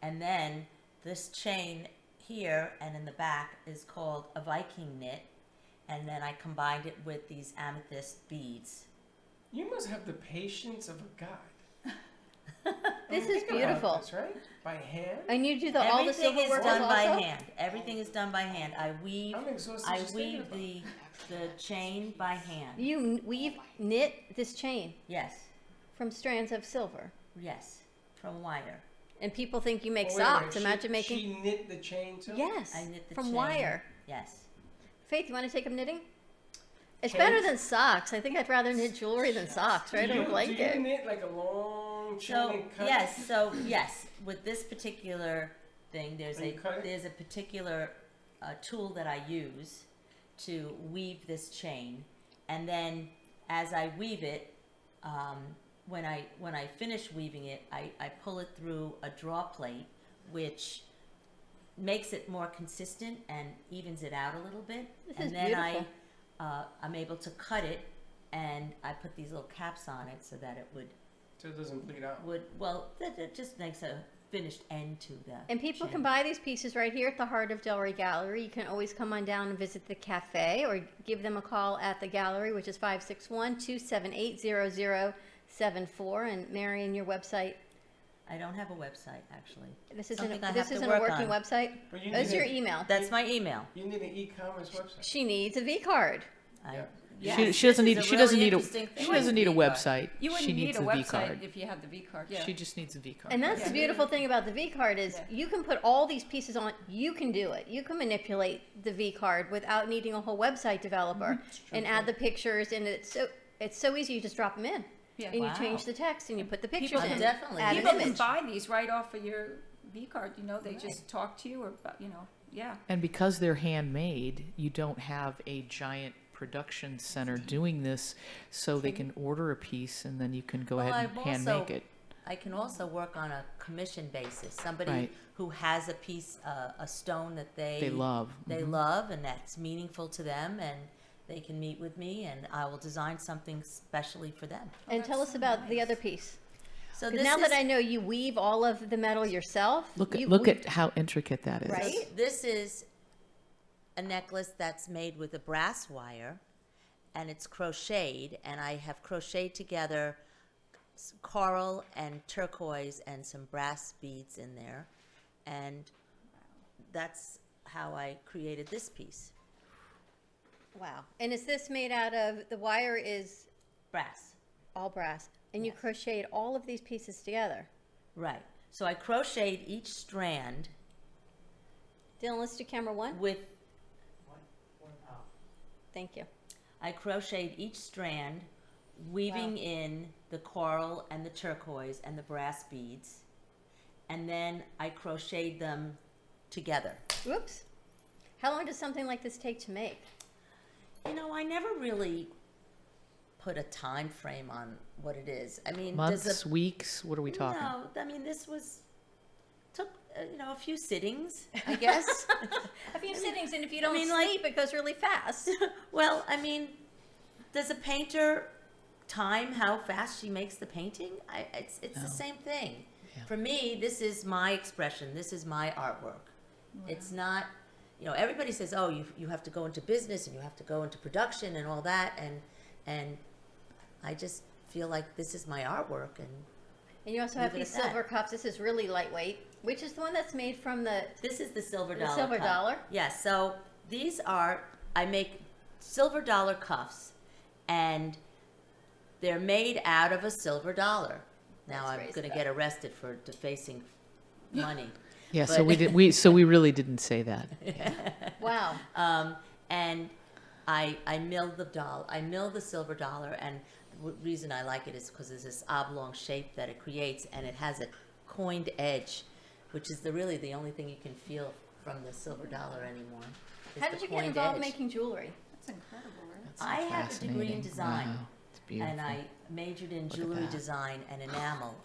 And then this chain here and in the back is called a Viking knit. And then I combined it with these amethyst beads. You must have the patience of a god. This I'm is thinking about beautiful. this, right? By hand. And you do all the Everything silver is work done by also? hand. Everything is done by hand. I weave. I'm exhausted I just thinking weave about the chain by hand. You weave, knit this chain Yes, from strands of silver. yes, from wire. And people think you make Oh, wait a minute, socks. Imagine making. She knit the chain too. Yes, I knit the from chain. wire. Yes. Faith, you want to take up knitting? It's Chains? better than socks. I think I'd rather knit jewelry than socks, right? Do Or a you blanket. knit like a long chain So and cut? yes, with this particular thing, there's And you cut it? a particular tool that I use to weave this chain, and then as I weave it, when I finish weaving it, I pull it through a draw plate, which makes it more consistent and evens it out a little bit. This and is then beautiful. I'm able to cut it, and I put these little caps on it so that it So it doesn't bleed out. that just makes a finished end to the And people chain. can buy these pieces right here at the heart of Delray Gallery. You can always come on down and visit the cafe or give them a call at the gallery, which is 561-278-0074. And Marion, your website. I don't have a website actually. This isn't Something I this have to isn't a work working on. website. But you That's need your a- email. That's my email. You need an e-commerce website. She needs a Vcard. Yeah. She doesn't need. This is She doesn't really need a. interesting thing. She doesn't need a V-card. website. You wouldn't She need needs a the V website card. if you had the V card. Yeah. She just needs a V card. And that's Yeah. the beautiful thing about the V-Card is Yeah. you can put all these pieces on. You can do it. You can manipulate the V-Card without needing a whole website developer and add the pictures. And it's so easy. You just drop them in, Yeah. and you Wow. change the text, and you put the pictures People in. can definitely add do an People can image. buy these right off of your V card. You know, they just talk to you or yeah. And because they're handmade, you don't have a giant production center doing this, so they can order a piece and then you can go Well, ahead and I've hand also- make it. I can also work on a commission basis. Somebody Right. who has a piece, a stone that They love. they Mhm. love, and that's meaningful to them, and they can meet with me, and I will design something specially for them. And tell us about the other piece. So 'Cause this now is, that I know you weave all of the metal yourself, Look you at weave- how intricate that is. Right? This is a necklace that's made with a brass wire, and it's crocheted, and I have crocheted together coral and turquoise and some brass beads in there, and that's how I created this piece. Wow. And is this made out of the wire is Brass. all brass, and you Yes. crocheted all of these pieces together. Right. So I crocheted each strand Dylan, let's do camera one. with Thank you. I crocheted each strand, weaving in the coral and the turquoise and the brass beads, and then I crocheted them together. Whoops. How long does something like this take to make? You know, I never really put a time frame on what it is. I mean, Months, weeks. What are we talking? No, I mean this took a few sittings, I guess. A few sittings, and if you don't mean, like- sleep, it goes really fast. Well, I mean, does a painter time how fast she makes the painting? It's No. the same thing. Yeah. For me, this is my expression. This is my artwork. It's not, everybody says, oh, you have to go into business and you have to go into production and all that, and I just feel like this is my artwork, and And you also have Leave it these at that. silver cups. This is really lightweight. Which is the one that's made from the this is the silver The dollar. silver cup. dollar? Yes. So I make silver dollar cuffs, and they're made out of a silver dollar. Now Let's I'm raise going it to get arrested for defacing money. Yeah. But- So we really didn't say that. wow. And I mill the dollar. I mill the silver dollar, and the reason I like it is because there's this oblong shape that it creates, and it has a coined edge, which is really the only thing you can feel from the silver dollar anymore. is How the did you get coined involved edge. making jewelry? That's incredible, right? That's I have a degree in fascinating. design, Wow. It's beautiful. and I majored in Look at jewelry that. design and enamel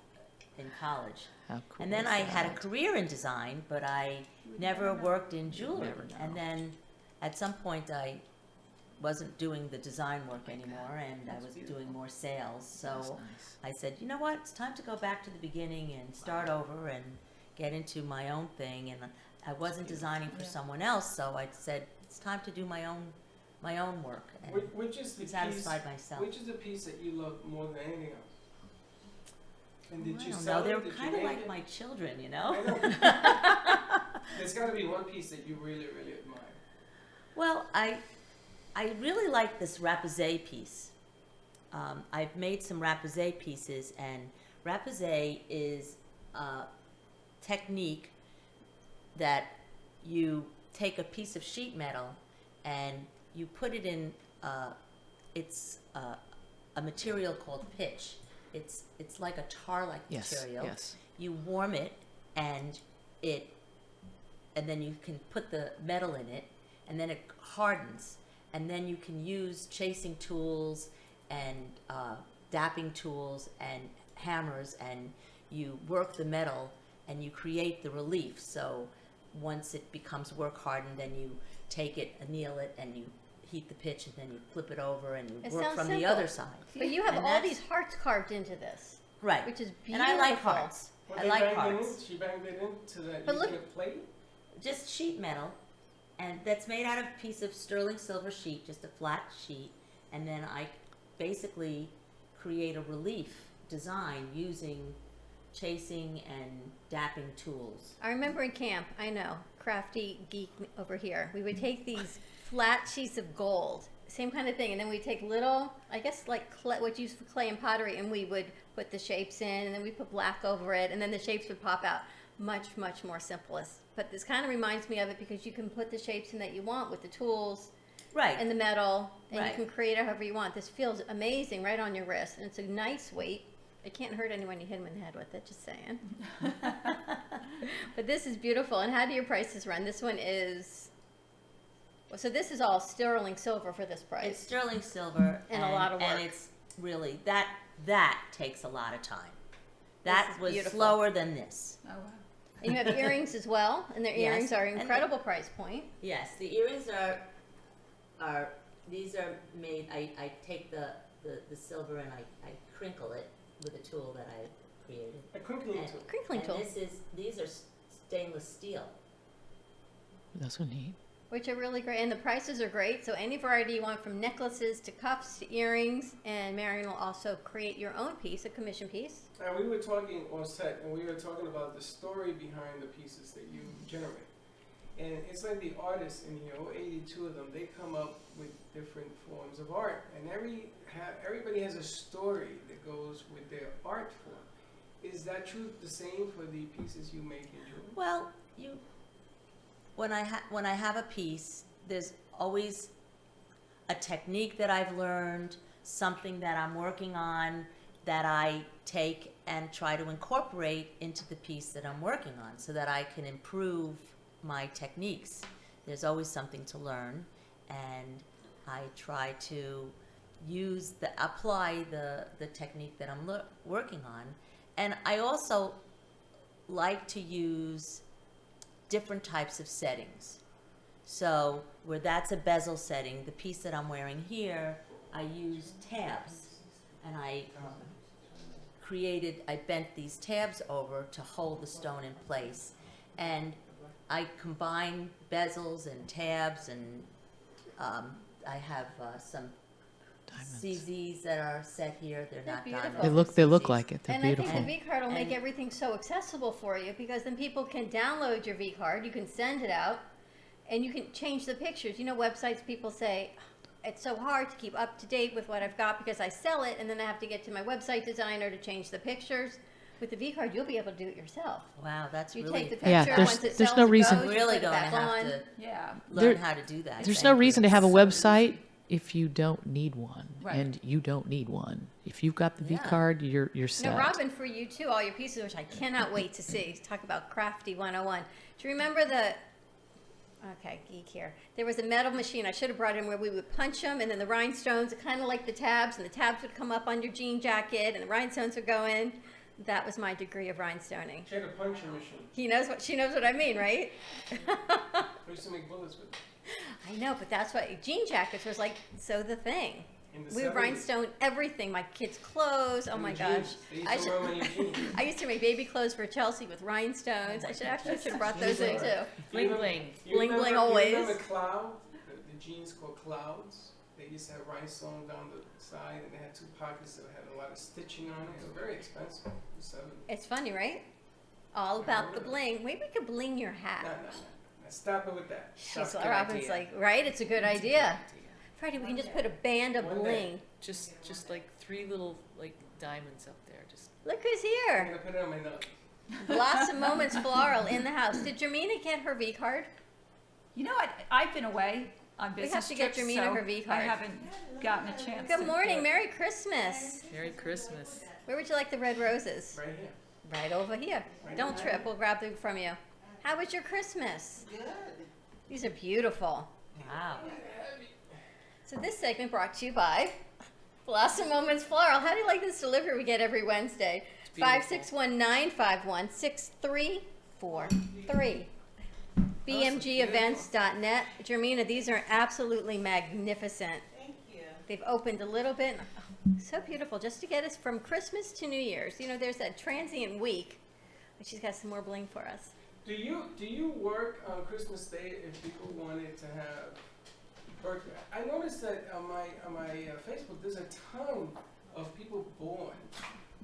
in college. How cool And then is I had a that? career in design, but I never worked in jewelry. Never know. And then at some point I wasn't doing the design work anymore, and I was doing more sales. That's So nice. I said, you know what, it's time to go back to the beginning and start over and get into my own thing. And I wasn't designing for someone else, so I said, it's time to do my own work and Which is the satisfy piece? myself. Which is the piece that you love more than anything else? And did I you don't sell know. it? They're Did you kind of make like it? my children, you I know. know. There's got to be one piece that you really, really admire. Well, I really like this rapizé piece. I've made some rapizé pieces, and rapizé is a technique that you take a piece of sheet metal and you put it in. It's a material called pitch. It's like a tar-like Yes, material. yes. You warm it, and then you can put the metal in it, and then it hardens, and then you can use chasing tools and dapping tools and hammers, and you work the metal and you create the relief. So once it becomes work hardened, then you take it, anneal it, and you heat the pitch, and then you flip it over and you It work sounds from the simple. other side. But you have And all that's- these hearts carved into this, Right. which is And beautiful. I like hearts. Well, I they like banged it hearts. in. She banged it into that But using look- a plate. Just sheet metal, and that's made out of a piece of sterling silver sheet, just a flat sheet, and then I basically create a relief design using chasing and dapping tools. I remember in camp, I know, crafty geek over here, we would take these flat sheets of gold, same kind of thing, and then we'd take little, I guess like clay, what you use for clay and pottery, and we would put the shapes in, and then we put black over it, and then the shapes would pop out. Much, much more simplest. But this kind of reminds me of it because you can put the shapes in that you want with the tools Right. and the metal, and Right. you can create it however you want. This feels amazing right on your wrist, and it's a nice weight. It can't hurt anyone you hit them in the head with it, just saying. But this is beautiful. And how do your prices run? This one is, so this is all sterling silver for this price. It's sterling silver And a lot of and work. it's really that takes a lot of time. This That is was beautiful. slower than this. Oh, wow. And you have earrings as well, and their Yes, earrings are and incredible price point. Yes, the earrings are these are made. I take the silver and I crinkle it with a tool that I created. A crinkling And- tool. Crinkling and tool, these are stainless steel. That's so neat. which are really great, and the prices are great. So any variety you want, from necklaces to cuffs to earrings, and Marion will also create your own piece, a commission piece. And we were talking on set, and we were talking about the story behind the pieces that you generate. And it's like the artists in here, 82 of them, they come up with different forms of art. And everybody has a story that goes with their art form. Is that true the same for the pieces you make in jewelry? Well, when I have a piece, there's always a technique that I've learned, something that I'm working on that I take and try to incorporate into the piece that I'm working on so that I can improve my techniques. There's always something to learn, and I try to apply the technique that I'm working on. And I also like to use different types of settings. So where that's a bezel setting, the piece that I'm wearing here, I used tabs, and I bent these tabs over to hold the stone in place. And I combine bezels and tabs, and I have some Diamonds. CZs that are set here. They're not beautiful. diamonds. They look CZs. like it. They're And beautiful. I think the V-Card will make And- everything so accessible for you, because then people can download your V-Card, you can send it out, and you can change the pictures. You know, websites, people say, it's so hard to keep up to date with what I've got because I sell it, and then I have to get to my website designer to change the pictures. With the V-Card, you'll be able to do it yourself. Wow, that's You really take the picture, Yeah, there's- once it there's sells, no it reason- goes, you really put it going to back have on. to Yeah. learn There- how to do that. There's Thank no you. reason to have a So website if you don't need one, Right. and you don't need one. If you've got the Yeah. V-Card, you're set. No, Robin, for you too, all your pieces, which I cannot wait to see. Talk about Crafty 101. Do you remember okay, geek here. There was a metal machine, I should have brought in, where we would punch them, and then the rhinestones, kind of like the tabs, and the tabs would come up on your jean jacket, and the rhinestones would go in. That was my degree of rhinestoning. She had a puncher machine. She knows what I mean, right? We used to make bullets with it. I know, but that's what jean jackets was like. So the thing, In the we would 70s. rhinestone everything. My kids' clothes. Oh And my the gosh! jeans. They used I to should- wear 'em on your jeans. I used to make baby clothes for Chelsea with rhinestones. I should have brought those in too. Bling bling. You Bling, remember, bling you always. remember Cloud? The jeans called Clouds? They used to have rhinestone down the side, and they had 2 pockets that had a lot of stitching on it. It was very expensive. So, It's funny, right? All about the bling. Maybe we could bling your hat. no. Stop it with that. She's Robin's like, right? It's a good idea. Freddie, we can just put a band of One day. bling. Just like 3 little like diamonds up there. Just Look who's I'm here. gonna put it on my nose. Blossom Moments Floral in the house. Did Jermina get her V card? You know what? I've been away on We have business to get trips, Jermina so her V I card. haven't gotten a chance. Good to morning. do it. Merry Christmas. Merry Christmas. Where would you like the red roses? Right here. Right over here. Right Don't here. trip. We'll grab them from you. How was your Christmas? Good. These are beautiful. Wow. So this segment brought to you by Blossom Moments Floral. How do you like this delivery we get every Wednesday? beautiful. 561-951-6343. BMGevents.net. Jermina, these are absolutely magnificent. Thank you. They've opened a little bit. So beautiful, just to get us from Christmas to New Year's. You know, there's that transient week, but she's got some more bling for us. Do you work on Christmas Day if people wanted to have birthday? I noticed that on my Facebook, there's a ton of people born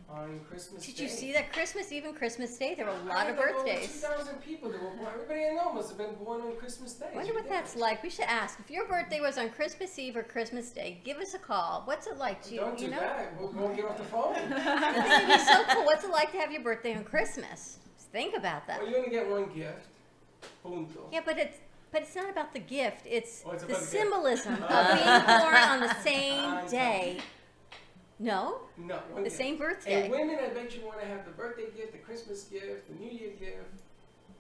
on Christmas Day. Did you see that even Christmas Day, there were a lot of I had over birthdays. 2,000 people that were born. Everybody I know must have been born on Christmas Day. I wonder what that's like. We should ask. If your birthday was on Christmas Eve or Christmas Day, give us a call. What's it like? Don't do you know? that. We'll go get off the phone. I think it'd be so cool. What's it like to have your birthday on Christmas? Just think about that. Well, you only get one gift. Punto. Yeah, but it's not about the gift. It's Oh, it's the about the gift. symbolism of being born on the same I'm day. No, No, one the gift. same birthday. And women, I bet you want to have the birthday gift, the Christmas gift, the New Year gift,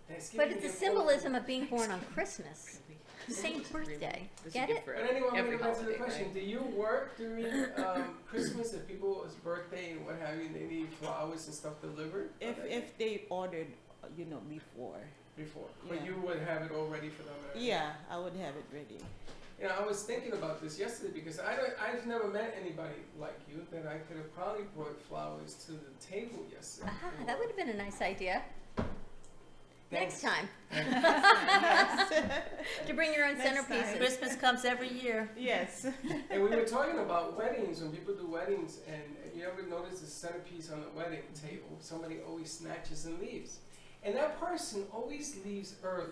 Thanksgiving But it's the gift, symbolism of being born on Christmas. The same This is really- birthday. this is Get good it? for But anyway, I'm every going to answer the holiday, question. right? Do you work during Christmas if people's birthday and what have you, they need flowers and stuff delivered? If they ordered, before. Before. But Yeah. you would have it all ready for them. Yeah, I would have it ready. You know, I was thinking about this yesterday because I've never met anybody like you that I could have probably brought flowers to the table yesterday. Ah, that would have been a nice idea. Next Thanks. time. To bring your own Next time. centerpieces. Christmas comes every year. Yes. And we were talking about weddings, when people do weddings, and you ever notice the centerpiece on the wedding table, somebody always snatches and leaves. And that person always leaves early.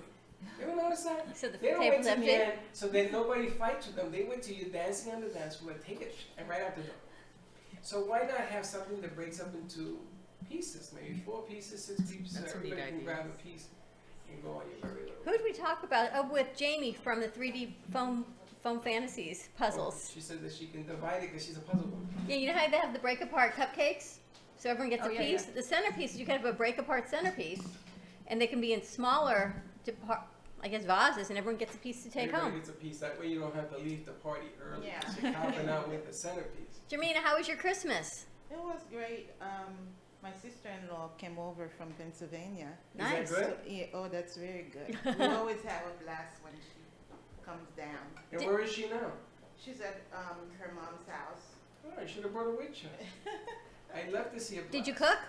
You ever notice that? So the They don't table's wait till empty? the end so that nobody fights with them. They wait till you're dancing on the dance floor and take it and right out the door. So why not have something that breaks up into pieces, maybe 4 pieces, 6 pieces, so That's a neat everybody can idea. grab a piece and go on your very little. Who did we talk about? Oh, with Jamie from the 3D Foam Fantasies puzzles. She said that she can divide it because she's a puzzle woman. Yeah, you know how they have the break apart cupcakes? So everyone gets Oh, a yeah, piece. yeah. The centerpiece, you can have a break apart centerpiece, and they can be in smaller, vases, and everyone gets a piece to take Everybody home. gets a piece. That way you don't have to leave the party early. Yeah. So you're helping out with the centerpiece. Jermina, how was your Christmas? It was great. My sister-in-law came over from Pennsylvania. Nice. Is that good? So, yeah, oh, that's very good. We always have a blast when she comes down. And where is she now? She's at her mom's house. Oh, I should have brought her with you. I'd love to see a Did you blast. cook?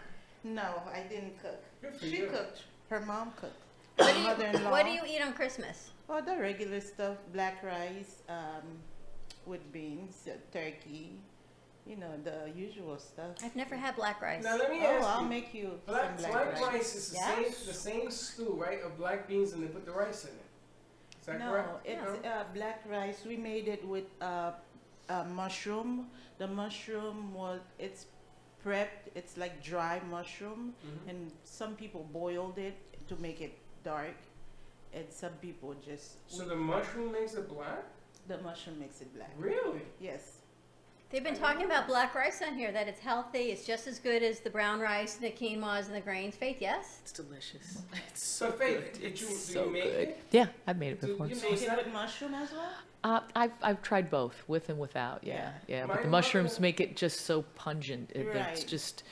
No, I didn't cook. Good for She you. cooked. Her mom cooked. What My mother-in-law. what do you eat on Christmas? Oh, the regular stuff: black rice with beans, turkey. You know, the usual stuff. I've never had black rice. Now let me Oh, ask I'll you. make you Black some black rice. is the Yeah? same stew, right? Of black beans and they put the rice in it. Is that No, correct? it's black rice. We made it with mushroom. The mushroom it's prepped. It's like dry mushroom, Mhm. and some people boiled it to make it dark, and some people just So the mushroom makes it black? the mushroom makes it black. Really? Yes. They've been talking about black rice on here, that it's healthy, it's just as good as the brown rice, the quinoas, and the grains. Faith, yes? It's delicious. It's So so Faith, good. did It's you so make good. it? Yeah, I've made it Do before. you Make make it that? with mushroom as well. I've tried both, with and without. Yeah, yeah. My But the mother- mushrooms make it just so pungent. It's Right. just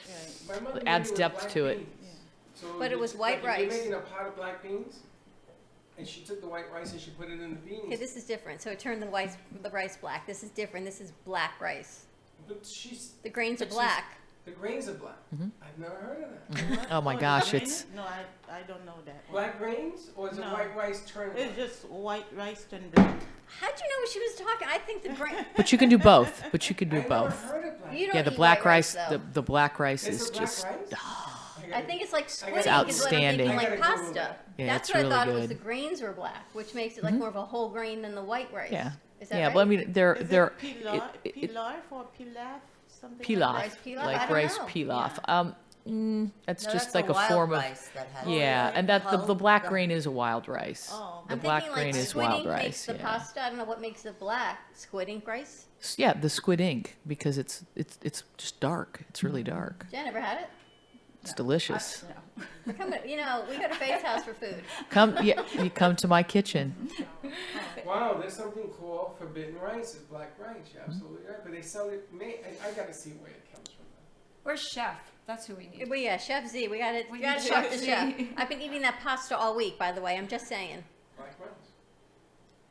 Right. My mother adds made it with depth black to it. beans. Yeah. So But it was it's white like if rice. You're making a pot of black beans, and she took the white rice and she put it in the beans. Okay, this is different. So it turned the rice black. This is different. This is black rice. But she's The grains are But she's- black. The grains are black. Mhm. I've never heard of that. Oh my the gosh, grain? it's No, I don't know that one. Black grains, or is it No. white rice turned black? It's just white rice and black. How'd you know what she was talking? I think the grain. but you can do both. But you can do I never both. heard of black. You don't Yeah, the eat black white rice, though. the black rice It's is a black just rice? I think it's like squid It's ink is what I'm outstanding. thinking, I like gotta Google pasta. that. Yeah, That's it's what really I thought it was. good. The grains were black, which makes it like more of a whole grain than the white rice. Yeah. Is that Yeah, right? but I mean, Is they're it pilaf, it- pilaf or pilaf? Something pilaf, Rice pilaf? I like don't rice know. pilaf. That's No, just that's like a wild form of rice that has yeah, and that the hull- black the- grain is a wild rice. Oh, The I'm black thinking grain like is squid wild ink rice. makes the Yeah. pasta. I don't know what makes it black. Squid ink rice. Yeah, the squid ink because it's just dark. It's really dark. Jen, ever had it? It's delicious. No. We're coming. You know, we go to Faith's house for food. You come to my kitchen. Wow, there's something called forbidden rice. It's black rice. You're absolutely right. But they sell it. I gotta see where it comes from. Where's Chef? That's who we need. Well, yeah, Chef Z. We got to We talk need to Chef Chef. Z. I've been eating that pasta all week, by the way. I'm just saying. Black rice.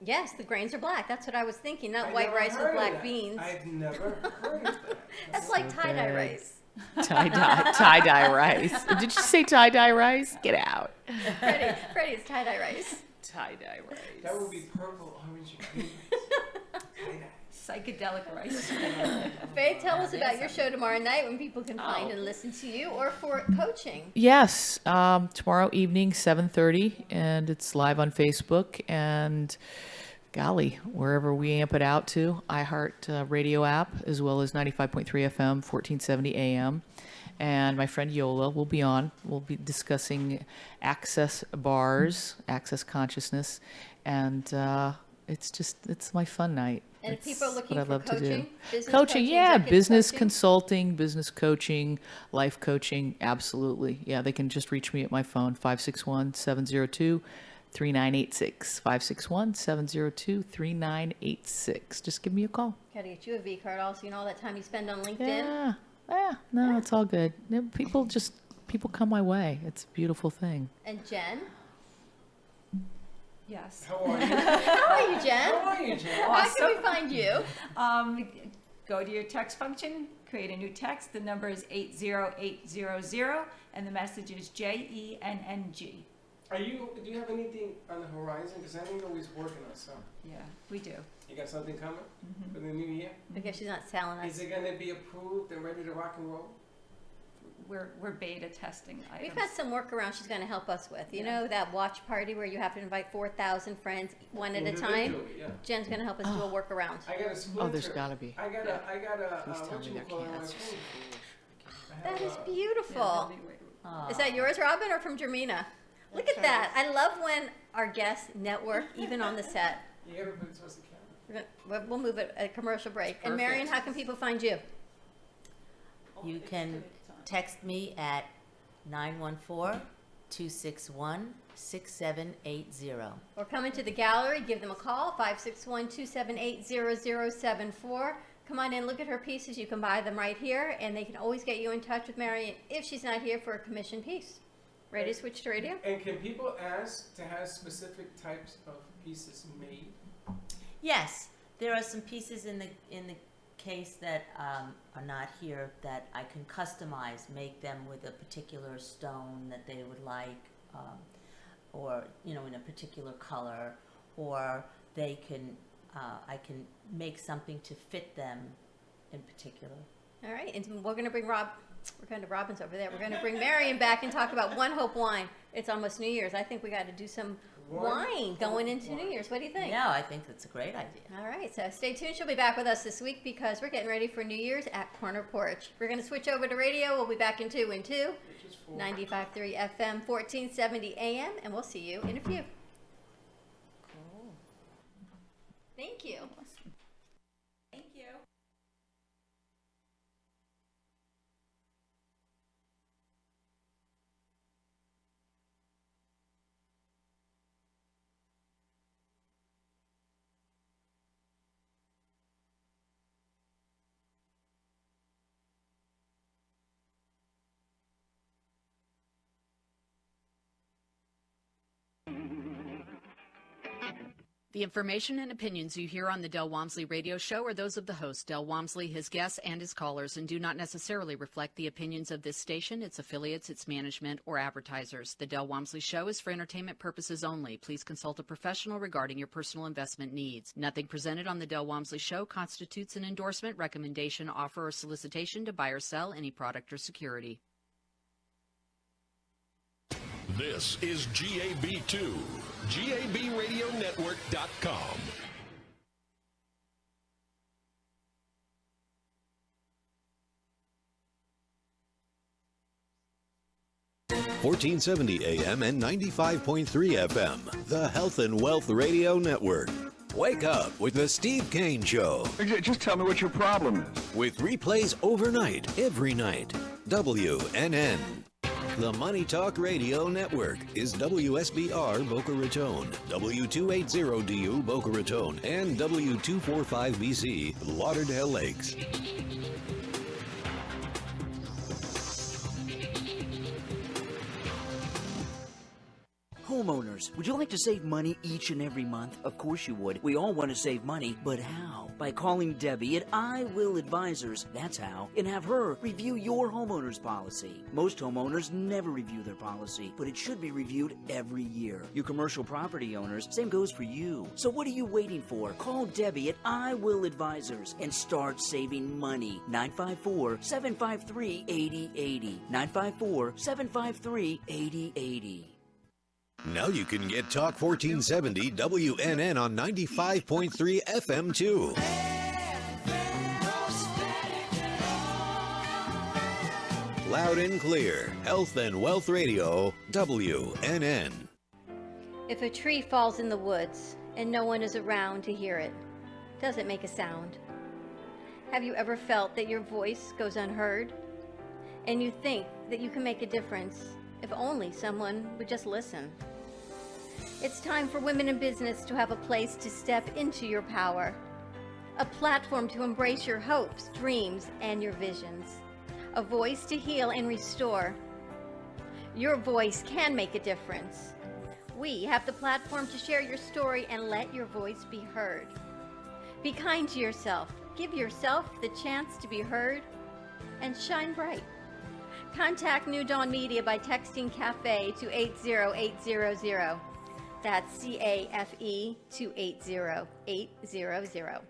Yes, the grains are black. That's what I was thinking. Not I white never rice heard with of black that. beans. I've never heard of that. That's like tie dye good. rice. Tie dye rice. Did you say tie dye rice? Get out. Freddie, it's tie dye rice. Tie dye rice. That would be purple, orange, and green rice. Psychedelic rice. Faith, tell us about your show tomorrow night when people can find and listen to you or for coaching. Yes, tomorrow evening, 7:30, and it's live on Facebook and golly, wherever we amp it out to, iHeart radio app, as well as 95.3 FM, 1470 AM. And my friend Yola will be on. We'll be discussing access bars, access consciousness, and it's my fun night. And if It's people are looking what I for love to do. coaching, business Coaching, yeah, executive business coaching? consulting, business coaching, life coaching, absolutely. Yeah, they can just reach me at my phone, 561-702-3986. 561-702-3986. Just give me a call. Gotta get you a Vcard also. You know all that time you spend on LinkedIn? No, it's all good. People come my way. It's a beautiful thing. And Jen? Yes. How are you? How are you, Jen? How are you, Jen? How can we find you? Go to your text function, create a new text. The number is 80800, and the message is JENNG. Do you have anything on the horizon? Because I know you're always working on something. Yeah, we do. You got something coming for the new year? Because she's not telling us. Is it going to be approved and ready to rock and roll? We're beta testing items. We've got some workarounds she's going to help us with. You know that watch party where you have to invite 4,000 friends one at a time? Individually, yeah. Jen's going to help us do a workaround. I got a splinter. Oh, there's gotta be. I got a Please tell me there whatchamacallit on my can't. phone. I That have is a- beautiful. Is that yours, Robin, or from Jermina? Look at that. I love when our guests network, even on the set. You got to put it towards the camera. We'll move it at a commercial break. And Marion, how can people find you? You can text me at 914-261-6780. Or come into the gallery, give them a call, 561-278-0074. Come on in, look at her pieces. You can buy them right here, and they can always get you in touch with Marion if she's not here for a commission piece. Ready to switch to radio? And can people ask to have specific types of pieces made? Yes, there are some pieces in the case that are not here that I can customize, make them with a particular stone that they would like, or in a particular color, or they can I can make something to fit them in particular. All right, and we're going to bring we're going to Robin's over there. We're going to bring Marion back and talk about One Hope Wine. It's almost New Year's. I think we got to do some wine going into New Year's. What do you think? Yeah, I think that's a great idea. All right, so stay tuned. She'll be back with us this week because we're getting ready for New Year's at Corner Porch. We're going to switch over to radio. We'll be back in 2 and 2, Which is for 95.3 FM, 1470 AM, and we'll see you in a few. Cool. Thank you. Thank you. The information and opinions you hear on the Del Walmsley Radio Show are those of the host, Del Walmsley, his guests, and his callers, and do not necessarily reflect the opinions of this station, its affiliates, its management, or advertisers. The Del Walmsley Show is for entertainment purposes only. Please consult a professional regarding your personal investment needs. Nothing presented on the Del Walmsley Show constitutes an endorsement, recommendation, offer, or solicitation to buy or sell any product or security. This is GAB2, GABRadioNetwork.com. (1470 AM and 95.3 FM), the Health and Wealth Radio Network. Wake up with the Steve Kane Show. Just tell me what your problem is. With replays overnight, every night. WNN. The Money Talk Radio Network is WSBR Boca Raton, W280DU Boca Raton, and W245BC Lauderdale Lakes. Homeowners, would you like to save money each and every month? Of course you would. We all want to save money, but how? By calling Debbie at I Will Advisors, that's how, and have her review your homeowner's policy. Most homeowners never review their policy, but it should be reviewed every year. You commercial property owners, same goes for you. So what are you waiting for? Call Debbie at I Will Advisors and start saving money. 954-753-8080. 954-753-8080. Now you can get Talk 1470 WNN on 95.3 FM too. Loud and clear, Health and Wealth Radio, WNN. If a tree falls in the woods and no one is around to hear it, does it make a sound? Have you ever felt that your voice goes unheard? And you think that you can make a difference if only someone would just listen? It's time for women in business to have a place to step into your power, a platform to embrace your hopes, dreams, and your visions, a voice to heal and restore. Your voice can make a difference. We have the platform to share your story and let your voice be heard. Be kind to yourself. Give yourself the chance to be heard and shine bright. Contact New Dawn Media by texting CAFE to 80800. That's CAFE to 80800.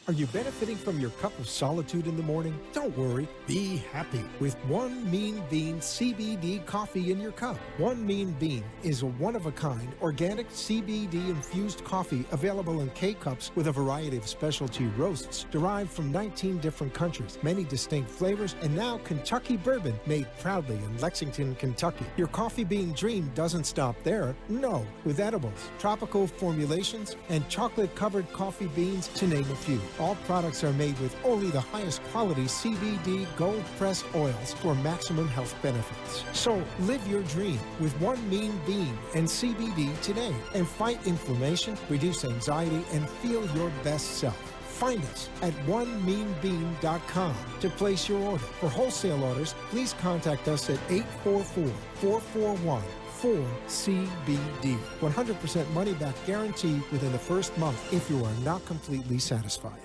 Are you benefiting from your cup of solitude in the morning? Don't worry, be happy with One Mean Bean CBD coffee in your cup. One Mean Bean is a one-of-a-kind organic CBD-infused coffee available in K-cups with a variety of specialty roasts derived from 19 different countries, many distinct flavors, and now Kentucky bourbon made proudly in Lexington, Kentucky. Your coffee bean dream doesn't stop there. No, with edibles, tropical formulations, and chocolate-covered coffee beans, to name a few. All products are made with only the highest quality CBD gold-pressed oils for maximum health benefits. So live your dream with One Mean Bean and CBD today and fight inflammation, reduce anxiety, and feel your best self. Find us at onemeanbean.com to place your order. For wholesale orders, please contact us at 844-441-4CBD. 100% money back guarantee within the first month if you are not completely satisfied.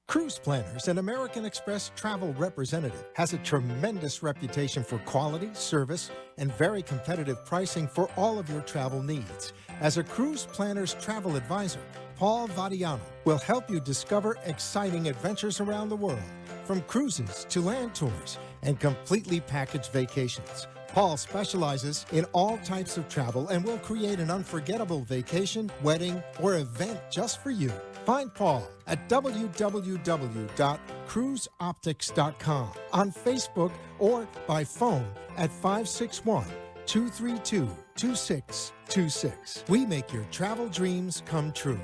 Cruise Planners, an American Express travel representative, has a tremendous reputation for quality, service, and very competitive pricing for all of your travel needs. As a Cruise Planners travel advisor, Paul Vadiano will help you discover exciting adventures around the world, from cruises to land tours and completely packaged vacations. Paul specializes in all types of travel and will create an unforgettable vacation, wedding, or event just for you. Find Paul at www.cruiseoptics.com, on Facebook, or by phone at 561-232-2626. We make your travel dreams come true.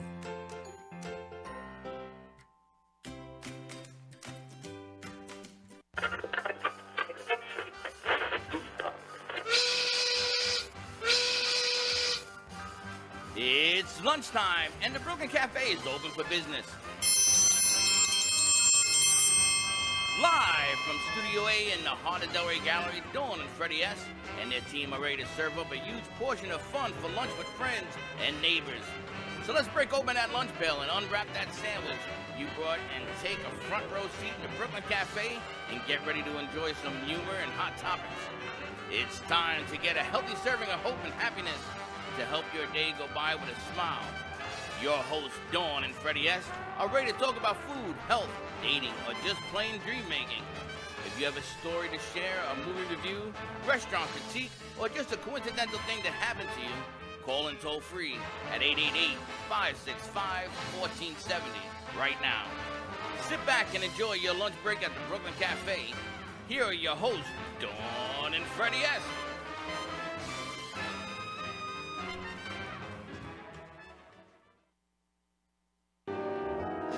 It's lunchtime, and the Brooklyn Cafe is open for business. Live from Studio A in the heart of Delray Gallery, Dawn and Freddie S. and their team are ready to serve up a huge portion of fun for lunch with friends and neighbors. So let's break open that lunch pail and unwrap that sandwich you brought and take a front row seat in the Brooklyn Cafe and get ready to enjoy some humor and hot topics. It's time to get a healthy serving of hope and happiness to help your day go by with a smile. Your hosts, Dawn and Freddie S., are ready to talk about food, health, dating, or just plain dream making. If you have a story to share, a movie review, restaurant critique, or just a coincidental thing that happened to you, call in toll free at 888-565-1470 right now. Sit back and enjoy your lunch break at the Brooklyn Cafe. Here are your hosts, Dawn and Freddie S.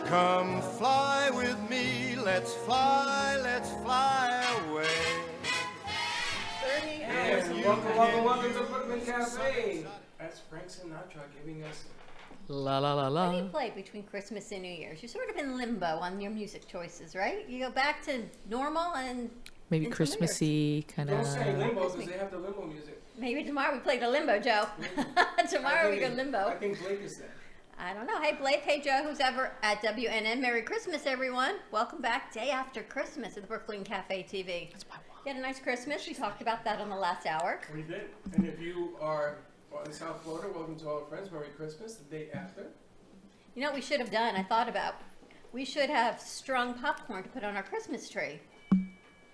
Come fly with me, let's fly away. Yes, welcome to Brooklyn Cafe. That's Frank Sinatra giving us. La la la la. What do you play between Christmas and New Year's? You're sort of in limbo on your music choices, right? You go back to normal and Maybe into Christmassy kind Don't of. say limbo because they have the limbo music. Maybe tomorrow we play the limbo, Joe. Tomorrow we go limbo. I think Blake is that. I don't know. Hey, Blake. Hey, Joe. Who's ever at WNN? Merry Christmas, everyone. Welcome back. Day after Christmas at the Brooklyn Cafe TV. You had a nice Christmas. We talked about that on the last hour. We did. And if you are in South Florida, welcome to all our friends. Merry Christmas. The day after. You know what we should have done? I thought about. We should have strung popcorn to put on our Christmas tree.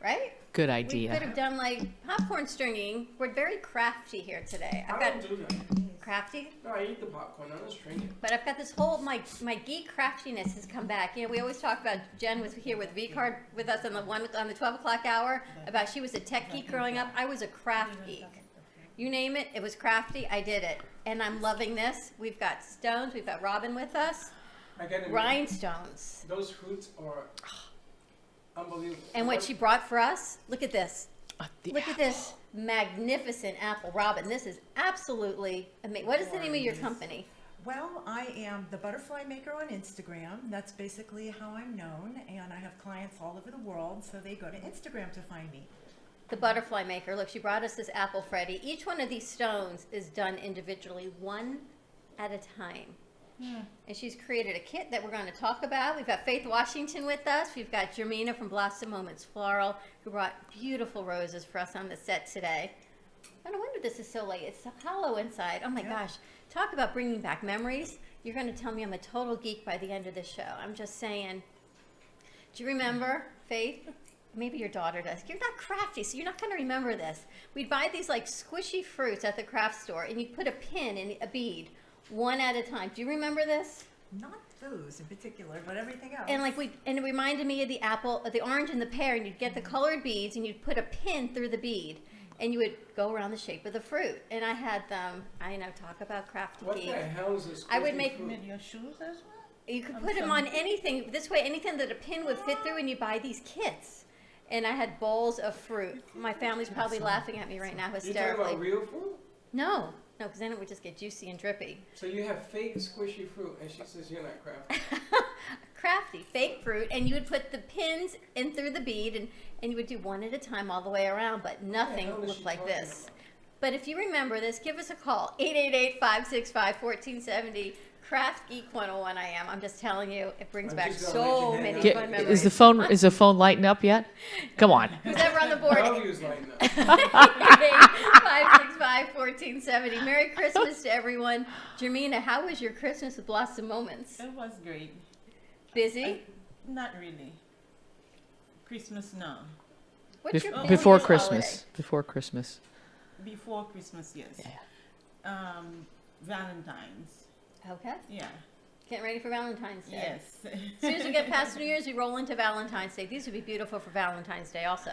Right? Good idea. We could have done like popcorn stringing. We're very crafty here today. I don't do that. Crafty? No, I eat the popcorn. I don't string it. But I've got this whole, my geek craftiness has come back. You know, we always talk about, Jen was here with Vcard with us on the 12 o'clock hour, about she was a tech geek growing up. I was a craft geek. You name it, it was crafty, I did it. And I'm loving this. We've got stones, we've got Robin with us. I got Rhinestones. Those fruits are unbelievable. And what she brought for us, look at this. Look at this magnificent apple. Robin, this is absolutely amazing. What is the name of your company? Well, I am the butterfly maker on Instagram. That's basically how I'm known, and I have clients all over the world, so they go to Instagram to find me. The butterfly maker. Look, she brought us this apple, Freddie. Each one of these stones is done individually, one at a time. And she's created a kit that we're going to talk about. We've got Faith Washington with us. We've got Jermina from Blossom Moments Floral, who brought beautiful roses for us on the set today. I no wonder this is so late. It's so hollow inside. Oh my gosh. Talk about bringing back memories. You're going to tell me I'm a total geek by the end of this show. I'm just saying. Do you remember, Faith? Maybe your daughter does. You're not crafty, so you're not going to remember this. We'd buy these like squishy fruits at the craft store, and you'd put a pin in a bead, one at a time. Do you remember this? Not those in particular, but everything else. And and it reminded me of the apple, of the orange and the pear, and you'd get the colored beads, and you'd put a pin through the bead, and you would go around the shape of the fruit. And I had them. I know, talk about crafty What geek. the hell is this? I would make. Your shoes as well? You could put them on anything. This way, anything that a pin would fit through, and you buy these kits. And I had bowls of fruit. My family's probably laughing at me right now hysterically. You talking about real fruit? No, because then it would just get juicy and drippy. So you have fake squishy fruit, and she says you're not crafty. Crafty, fake fruit, and you would put the pins in through the bead, and you would do one at a time all the way around, but nothing looked like this. But if you remember this, give us a call, 888-565-1470. Craft Geek 101 I am. I'm just telling you, it brings back so many fun memories. Is the phone lighting up yet? Come on. Who's ever on the board? 888-565-1470. Merry Christmas to everyone. Jermina, how was your Christmas with Blossom Moments? It was great. Busy? Not really. Christmas, no. What's your before busiest Christmas. holiday? Before Christmas. Before Christmas, yes. Yeah. Valentine's. Okay. Yeah. Getting ready for Valentine's Day. Yes. As soon as we get past New Year's, we roll into Valentine's Day. These would be beautiful for Valentine's Day also.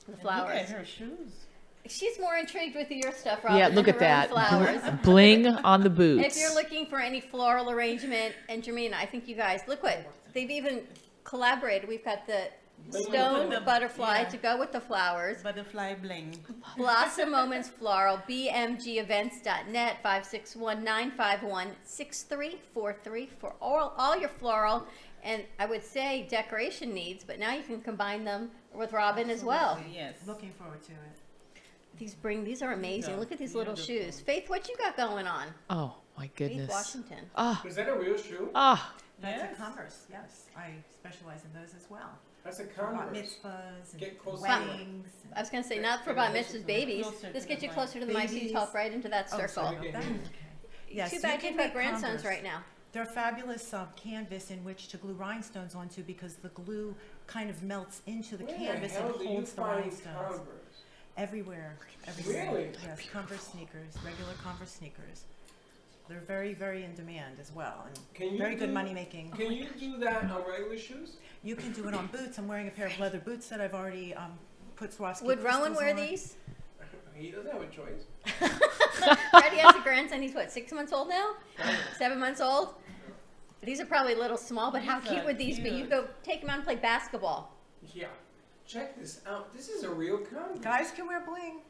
The flowers. Look at her shoes. She's more intrigued with your stuff, Robin. Yeah, look than at her own that. Flowers. Bling on the boots. If you're looking for any floral arrangement, and Jermina, I think you guys, look what, they've even collaborated. We've got the stone butterfly to go with the flowers. Butterfly bling. Blossom Moments Floral, bmgevents.net, 561-951-6343 for all your floral, and I would say decoration needs, but now you can combine them with Robin as well. Yes. Looking forward to it. These are amazing. Look at these little shoes. Faith, what you got going on? Oh my goodness. Faith Washington. Ah. Is that a real shoe? Ah. That's Yes. a Converse, yes. I specialize in those as well. That's a For bat Converse. mitzvahs and Get closer. weddings. I was going to say, not for bat mitzvahs, babies. This gets you closer to the mic so you Babies. talk right into that Oh, circle. sorry about that. Okay. Yes, Too you bad can you've got make grandsons Converse. right now. They're fabulous canvas in which to glue rhinestones onto because the glue kind of melts into the Where the canvas hell and do you holds the find rhinestones. Converse? Everywhere. Everywhere. Really? Yes, Converse sneakers, regular Converse sneakers. They're very, very in demand as well, Can and you very good do- money making. Can you do that on regular shoes? You can do it on boots. I'm wearing a pair of leather boots that I've already put Swarovski Would Rowan crystals wear on. these? He doesn't have a choice. Freddie has a grandson. He's what, 6 months old now? 7 months old? These are probably a little small, but how These cute are would these be? You cute. go take them out and play basketball. Yeah. Check this out. This is a real Converse. Guys can wear bling.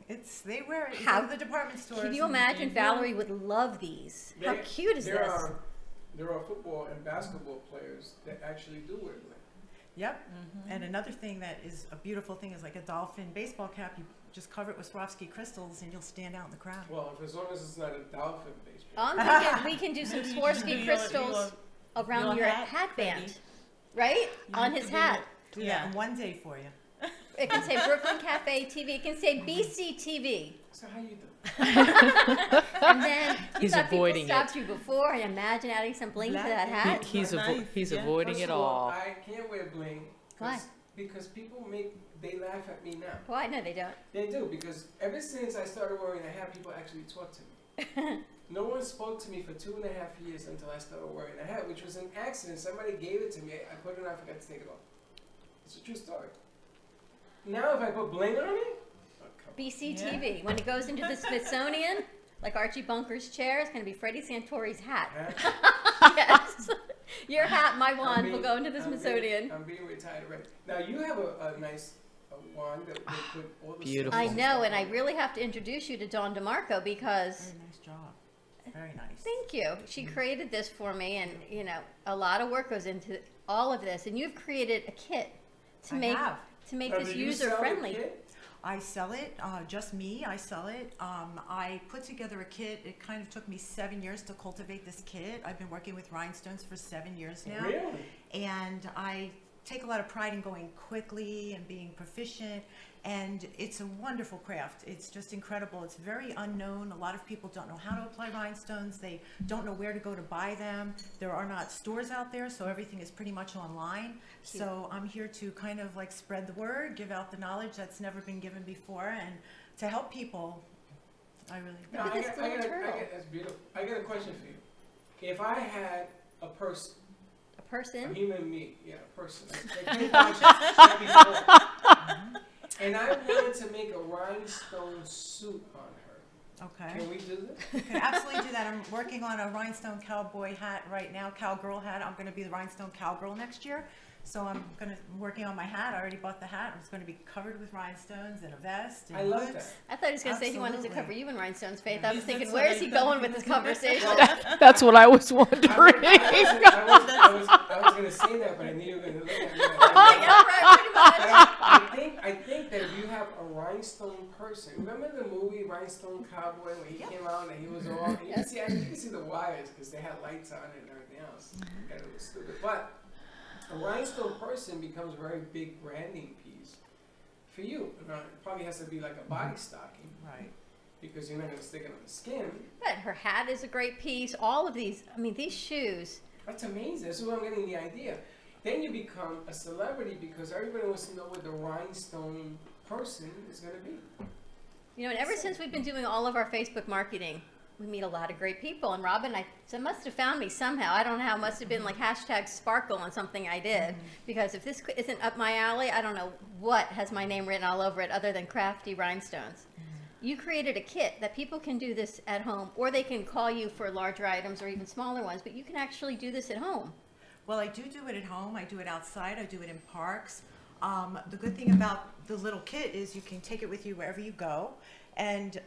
They wear it. You How- go to the department stores. Can you and- imagine and- Valerie would love these? How There- cute is there this? There are football and basketball players that actually do wear bling. Yep. And another thing that is a beautiful thing is like a dolphin baseball cap. You just cover it with Swarovski crystals and you'll stand out in the crowd. Well, if as long as it's not a dolphin baseball. I'm thinking we can do some Maybe you Swarovski can do crystals around your hat, hat band, Freddie. right? On his hat. Do that in one day for you. It can say Brooklyn Cafe TV. It can say BCTV. So how you do? And then you He's thought avoiding people stopped you before, and imagine adding some bling to that hat. He's Nice, yeah. avoiding First it of all. I can't wear bling. Why? Because people they laugh at me now. Why? No, they don't. They do, because ever since I started wearing a hat, people actually talk to me. No one spoke to me for 2.5 years until I started wearing a hat, which was an accident. Somebody gave it to me. I put it on, I forgot to take it off. It's a true story. Now if I put bling on it, BCTV. When it goes into the Smithsonian, like Archie Bunker's chair, it's going to be Freddie Santori's hat. Yes. Your hat, my wand, will go into the Smithsonian. I'm being retired already. Now you have a nice wand that they put all the Beautiful. I symbols know, on. and I really have to introduce you to Dawn DeMarco because Very nice job. Very nice. thank you. She created this for me, and you know, a lot of work goes into all of this. And you've created a kit to I make have. Now, this do you user sell the friendly. kit? I sell it, just me, I sell it. I put together a kit. It kind of took me 7 years to cultivate this kit. I've been working with rhinestones for 7 years now. Really? And I take a lot of pride in going quickly and being proficient. And it's a wonderful craft. It's just incredible. It's very unknown. A lot of people don't know how to apply rhinestones. They don't know where to go to buy them. There are not stores out there, so everything is pretty much online. So I'm here to kind of like spread the word, give out the knowledge that's never been given before, and to help people. I really No, Look at this little turtle. that's beautiful. I got a question for you. If I had a person, A person. a human being, a person, like Kate Blanchett before, and I wanted to make a rhinestone suit on her. Okay. Can we do this? You can absolutely do that. I'm working on a rhinestone cowboy hat right now, cowgirl hat. I'm going to be the rhinestone cowgirl next year. So I'm working on my hat. I already bought the hat. It's going to be covered with rhinestones and a vest and I love boots. that. I thought he was going to say he wanted to Absolutely. cover you in rhinestones, Faith. I was That's thinking, what where I is he thought. going with this conversation? That's what I was wondering. I was going to say that, but I knew you were going to look at me. Yeah, right, pretty much. I think that if you have a rhinestone person, remember the movie Rhinestone Cowboy when he came out and he was all, you can see the wires because they had lights on it and everything else. Got a little stupid. But a rhinestone person becomes a very big branding piece for you. Now, it probably has to be like a body stocking. Right. Because you're not going to stick it on the skin. But her hat is a great piece. All of these, I mean, these shoes. That's amazing. That's where I'm getting the idea. Then you become a celebrity because everybody wants to know what the rhinestone person is going to be. You know, and ever since we've been doing all of our Facebook marketing, we meet a lot of great people. And Robin, must have found me somehow. I don't know how. It must have been like #sparkle on something I did. Because if this isn't up my alley, I don't know what has my name written all over it other than crafty rhinestones. You created a kit that people can do this at home, or they can call you for larger items or even smaller ones, but you can actually do this at home. Well, I do it at home. I do it outside. I do it in parks. The good thing about the little kit is you can take it with you wherever you go. And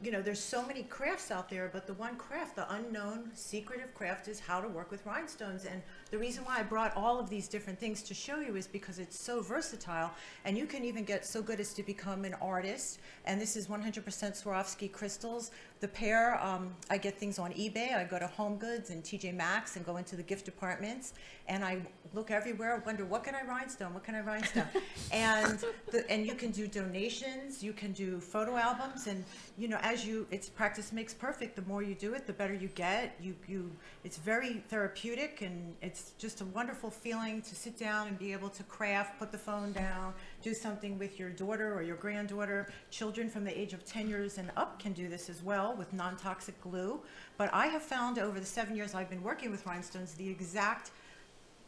there's so many crafts out there, but the one craft, the unknown secretive craft, is how to work with rhinestones. And the reason why I brought all of these different things to show you is because it's so versatile, and you can even get so good as to become an artist. And this is 100% Swarovski crystals. The pair, I get things on eBay. I go to Home Goods and TJ Maxx and go into the gift departments, and I look everywhere, wonder, what can I rhinestone? What can I rhinestone? and you can do donations, you can do photo albums, and it's practice makes perfect. The more you do it, the better you get. It's very therapeutic, and it's just a wonderful feeling to sit down and be able to craft, put the phone down, do something with your daughter or your granddaughter. Children from the age of 10 years and up can do this as well with non-toxic glue. But I have found over the 7 years I've been working with rhinestones the exact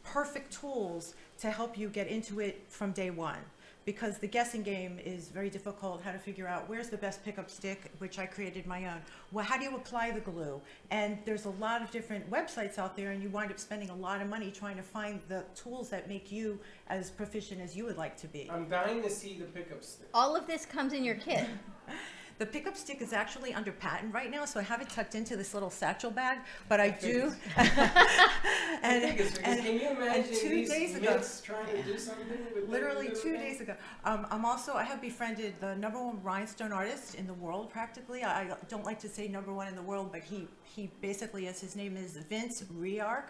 perfect tools to help you get into it from day one, because the guessing game is very difficult, how to figure out where's the best pickup stick, which I created my own. Well, how do you apply the glue? And there's a lot of different websites out there, and you wind up spending a lot of money trying to find the tools that make you as proficient as you would like to be. I'm dying to see the pickup stick. All of this comes in your kit. The pickup stick is actually under patent right now, so I have it tucked into this little satchel bag, but I do. and can you imagine 2 days ago, trying to do something with literally 2 days ago, I have befriended the number 1 rhinestone artist in the world, practically. I don't like to say number 1 in the world, but he basically, as his name is Vince Ryuk,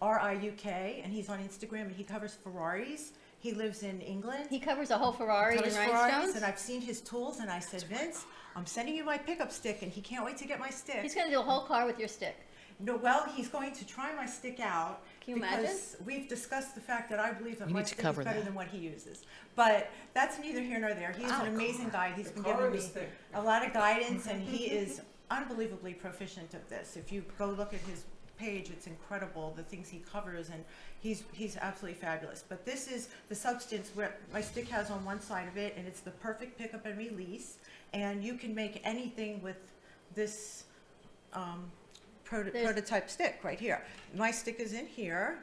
R-I-U-K, and he's on Instagram, and he covers Ferraris. He lives in England. He covers a whole Ferrari in rhinestones. And I've seen his tools, and I said, Vince, I'm sending you my pickup stick, and he can't wait to get my stick. He's going to do a whole car with your stick. No, well, he's going to try my stick out. Can you imagine? Because we've discussed the fact that I believe that You my need to stick is cover better that. than what he uses. But that's neither here nor there. He's an amazing guy. He's been giving me a lot of guidance, and he is unbelievably proficient at this. If you go look at his page, it's incredible, the things he covers, and he's absolutely fabulous. But this is the substance where my stick has on one side of it, and it's the perfect pickup and release, and you can make anything with this prototype stick right here. My stick is in here,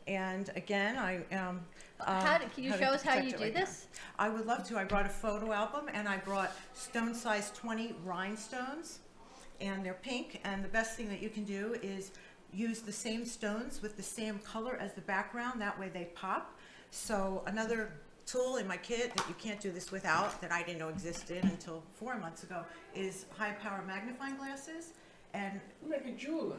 and again, I am can you show us how you do this? I would love to. I brought a photo album, and I brought stone size 20 rhinestones, and they're pink, and the best thing that you can do is use the same stones with the same color as the background. That way they pop. So another tool in my kit that you can't do this without, that I didn't know existed until 4 months ago, is high power magnifying glasses. And you make a jeweler.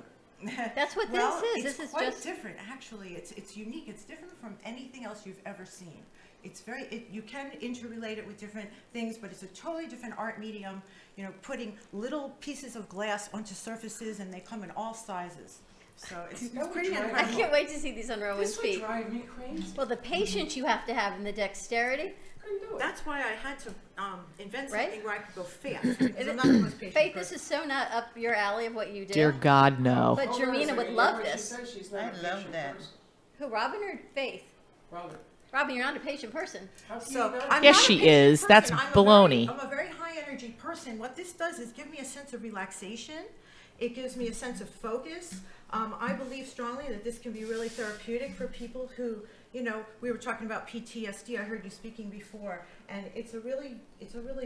That's what well, this is. It's this is quite just different, actually. It's unique. It's different from anything else you've ever seen. It's you can interrelate it with different things, but it's a totally different art medium. Putting little pieces of glass onto surfaces, and they come in all sizes. So it's pretty incredible. I can't wait to see these on Rowan's feet. This would drive me crazy. Well, the patience you have to have and the dexterity. That's why I had to invent Right? something where I could go fast. Because I'm not the most patient Faith, person. this is so not up your alley of what you do. Dear God, no. But Jermina would love this. I love that. Who, Robin or Faith? Robin. Robin, you're not a patient person. So I'm Yes, not a she patient is. That's person. baloney. I'm a very high energy person. What this does is give me a sense of relaxation. It gives me a sense of focus. I believe strongly that this can be really therapeutic for people who, we were talking about PTSD. I heard you speaking before, and it's a really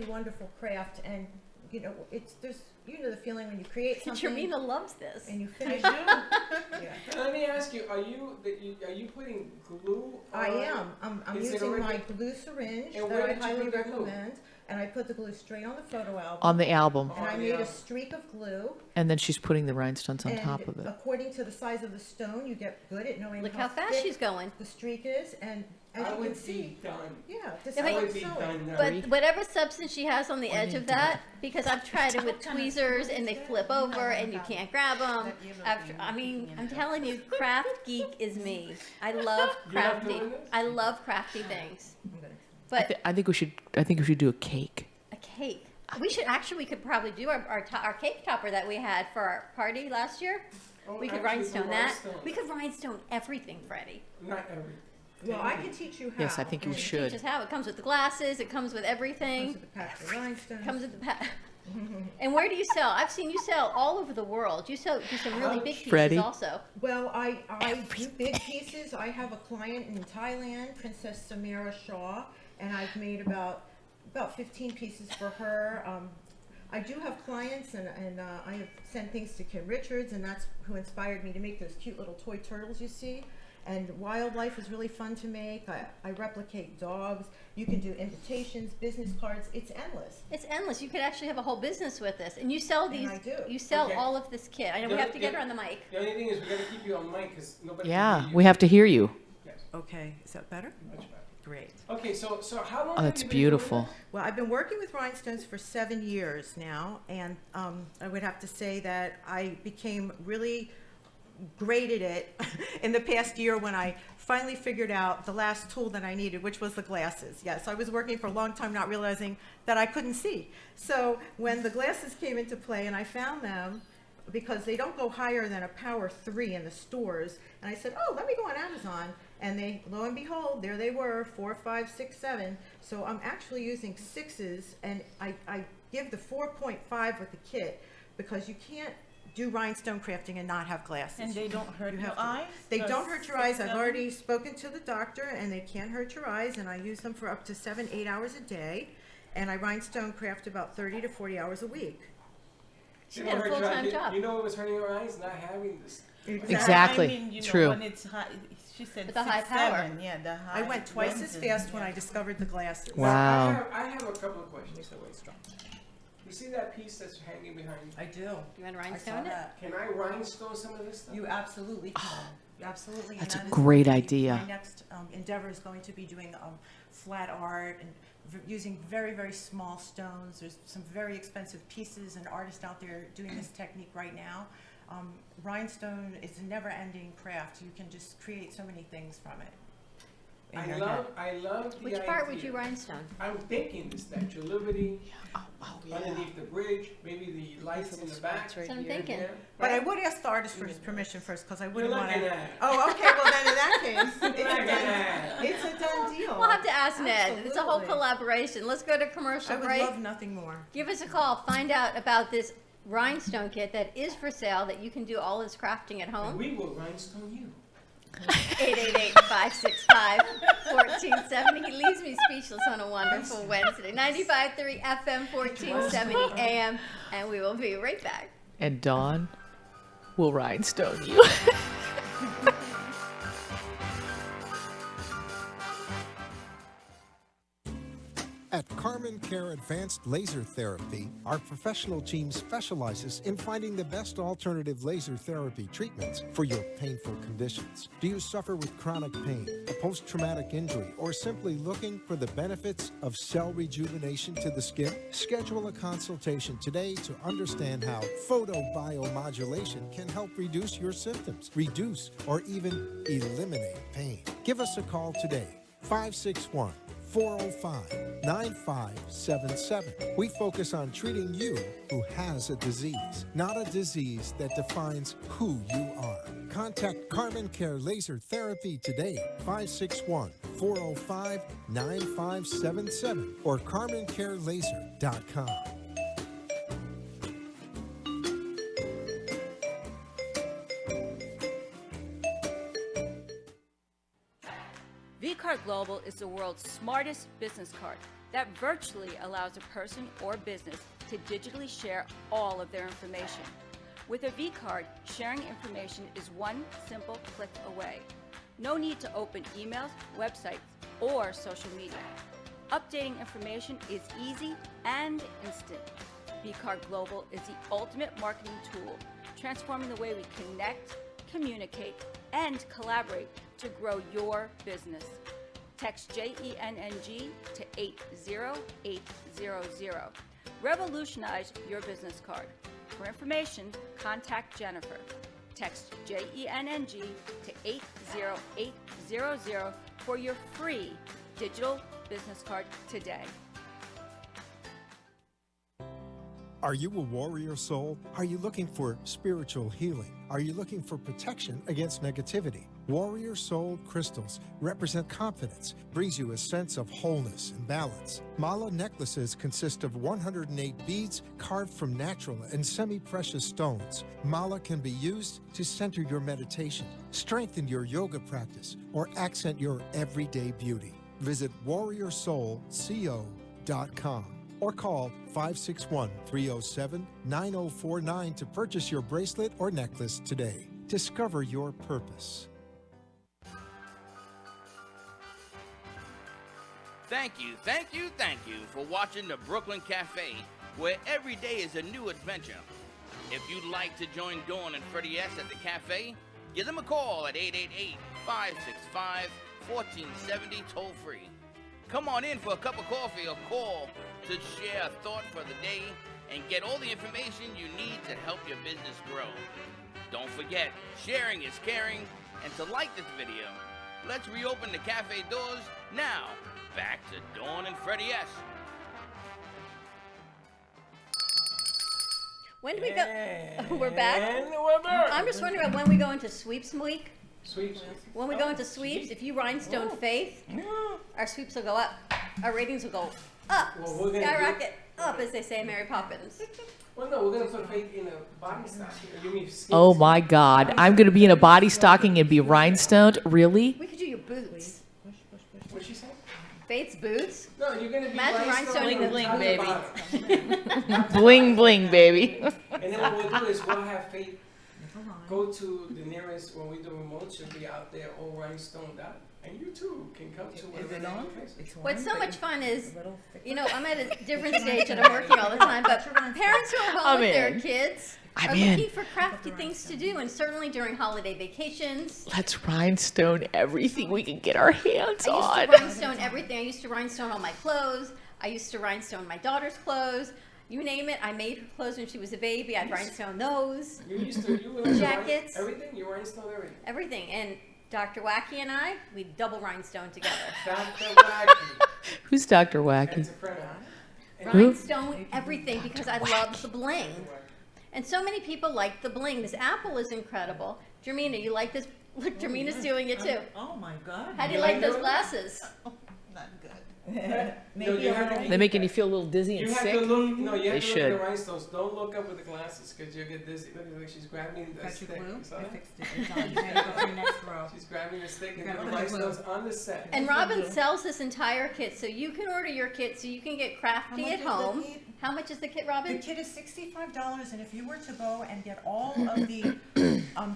wonderful craft. And there's the feeling when you create something. Jermina loves this. And you finish it. Yeah. Let me ask you: Are you putting glue? I am. I'm using my glue syringe And that where I did you highly put the glue? recommend, and I put the glue straight on the photo album. On the album. And I made a streak of glue. And then she's putting the rhinestones on and top of it. According to the size of the stone, you get good at knowing Look how fast thick she's going. the streak is, and as I you would can see, be done. yeah, this Yeah, is but- like would be sewing. done now. But whatever substance she has on the edge of that, because I've tried it with tweezers and they flip over and you can't grab them. I'm telling you, craft geek is me. I love crafty. I love crafty things. But I think we should do a cake. a cake. We could probably do our cake topper that we had for our party last year. Oh, We could actually, rhinestone the that. rhinestone. We could rhinestone everything, Freddie. Not every. Well, I can teach you how. Yes, I think you and should. Teach us how. It comes with the glasses. It comes with everything. Comes with the pack of rhinestones. Comes with the pack. And where do you sell? I've seen you sell all over the world. You do some really big pieces Freddie. also. Well, I do big pieces. I have a client in Thailand, Princess Samira Shaw, and I've made about 15 pieces for her. I do have clients, and I have sent things to Kim Richards, and that's who inspired me to make those cute little toy turtles you see. And wildlife is really fun to make. I replicate dogs. You can do invitations, business cards. It's endless. It's endless. You could actually have a whole business with this, and you sell these. And I do. You sell Okay. all of this kit. I know we have to get her on the mic. The only thing is we got to keep you on mic because nobody. Yeah, can hear you. we have to hear you. Yes. Okay, is that better? Much better. Great. Okay, so how long? Oh, have that's you been doing beautiful. this? Well, I've been working with rhinestones for 7 years now, and I would have to say that I became really great at it in the past year when I finally figured out the last tool that I needed, which was the glasses. Yes, I was working for a long time not realizing that I couldn't see. So when the glasses came into play and I found them, because they don't go higher than a power 3 in the stores, and I said, oh, let me go on Amazon, and they, lo and behold, there they were, 4, 5, 6, 7. So I'm actually using 6s, and I give the 4.5 with the kit because you can't do rhinestone crafting and not have glasses. And they don't hurt You your have to. eyes? They Those don't hurt your 6, eyes. I've 7? already spoken to the doctor, and they can't hurt your eyes, and I use them for up to 7, 8 hours a day, and I rhinestone craft about 30 to 40 hours a week. She got a full-time job. You know what was hurting her eyes? Not having this. Exactly. I mean, you know, True. when it's high, she said With the 6, high power. 7. Yeah, the high. I went twice as lenses, fast when yeah. I discovered the glasses. Wow. I have a couple of questions. You see that piece that's hanging behind you? I do. You want to I saw rhinestone it? that. Can I rhinestone some of this stuff? You absolutely can. You absolutely. That's and a that is great going to be- idea. My next endeavor is going to be doing flat art and using very, very small stones. There's some very expensive pieces and artists out there doing this technique right now. Rhinestone is a never-ending craft. You can just create so many things from it. in your head. I love the Which idea. part would you rhinestone? I'm thinking the Statue of Liberty, underneath the bridge, maybe the lights in the back. That's what I'm thinking. Yeah. But I would ask the artist for his permission first, because I wouldn't You're want looking to. at it. Oh, okay. Well, then in that case, You're looking at it. it's a done deal. We'll have to ask Ned. It's a whole Absolutely. collaboration. Let's go to commercial I would break. love nothing more. Give us a call. Find out about this rhinestone kit that is for sale that you can do all this crafting at And home. we will rhinestone you. 888-565-1470. He leaves me speechless on a wonderful Wednesday. 95.3 FM, 1470 AM, and we will be right back. And Dawn will rhinestone you. At Carmen Care Advanced Laser Therapy, our professional team specializes in finding the best alternative laser therapy treatments for your painful conditions. Do you suffer with chronic pain, a post-traumatic injury, or simply looking for the benefits of cell rejuvenation to the skin? Schedule a consultation today to understand how photobiomodulation can help reduce your symptoms, reduce or even eliminate pain. Give us a call today, 561-405-9577. We focus on treating you who has a disease, not a disease that defines who you are. Contact Carmen Care Laser Therapy today, 561-405-9577 or carmencarelaser.com. Vcard Global is the world's smartest business card that virtually allows a person or business to digitally share all of their information. With a Vcard, sharing information is one simple click away. No need to open emails, websites, or social media. Updating information is easy and instant. Vcard Global is the ultimate marketing tool, transforming the way we connect, communicate, and collaborate to grow your business. Text JENNG to 80800. Revolutionize your business card. For information, contact Jennifer. Text JENNG to 80800 for your free digital business card today. Are you a warrior soul? Are you looking for spiritual healing? Are you looking for protection against negativity? Warrior Soul crystals represent confidence, brings you a sense of wholeness and balance. Mala necklaces consist of 108 beads carved from natural and semi-precious stones. Mala can be used to center your meditation, strengthen your yoga practice, or accent your everyday beauty. Visit warriorsoulco.com. or call 561-307-9049 to purchase your bracelet or necklace today. Discover your purpose. Thank you for watching the Brooklyn Cafe, where every day is a new adventure. If you'd like to join Dawn and Freddie S. at the cafe, give them a call at 888-565-1470 toll-free. Come on in for a cup of coffee or call to share a thought for the day and get all the information you need to help your business grow. Don't forget, sharing is caring, and to like this video. Let's reopen the cafe doors now. Back to Dawn and Freddie S. When do we go? We're back? And we're back. I'm just wondering about when we go into sweeps week. Sweeps. When we go into sweeps, if you rhinestone Faith, our sweeps will go up. Our ratings will go up. Well, we're gonna skyrocket up, as they say in Mary Poppins. Well, no, we're going to put Faith in a body stocking. You mean skin? Oh my God, I'm going to be in a body stocking and be rhinestoned? Really? We could do your boots. What'd she say? Faith's boots? No, you're going to be Imagine rhinestone Bling, from bling, top to baby. bottom. Bling, bling, baby. And then what we'll do is we'll have Faith go to the nearest, when we do remote, she'll be out there all rhinestoned out. And you too can come to whatever place. What's so much fun is, you know, I'm at a different stage and I'm working all the time, but parents who are home I'm with their in. kids I'm are in. looking for crafty things to do, and certainly during holiday vacations. Let's rhinestone everything we can get our hands I on. used to rhinestone everything. I used to rhinestone all my clothes. I used to rhinestone my daughter's clothes. You name it. I made her clothes when she was a baby. I'd rhinestone those. You were like Jackets. Everything? You rhinestone everything? Everything. And Dr. Wacky and I, we double rhinestone together. Dr. Wacky. Who's Dr. Wacky? That's a friend. Rhinestone everything because I love the bling. And so many people like the bling. This apple is incredible. Jermina, you like this? Look, Jermina's doing it too. Oh my God. How do you like those glasses? Not good. They're making you feel a little dizzy and You have sick. to look. No, you have They to should. look at the rhinestones. Don't look up with the glasses because you'll get dizzy. Look at her, she's grabbing the Got your stick. glue? Saw I that? fixed it. It's on. You gotta go to the next row. She's grabbing the stick and You gotta the put the glue. rhinestones on the set. And Robin sells this entire kit, so you can order your kit so you can get crafty How much at is the home. kit? How much is the kit, The Robin? kit is $65, and if you were to go and get all of the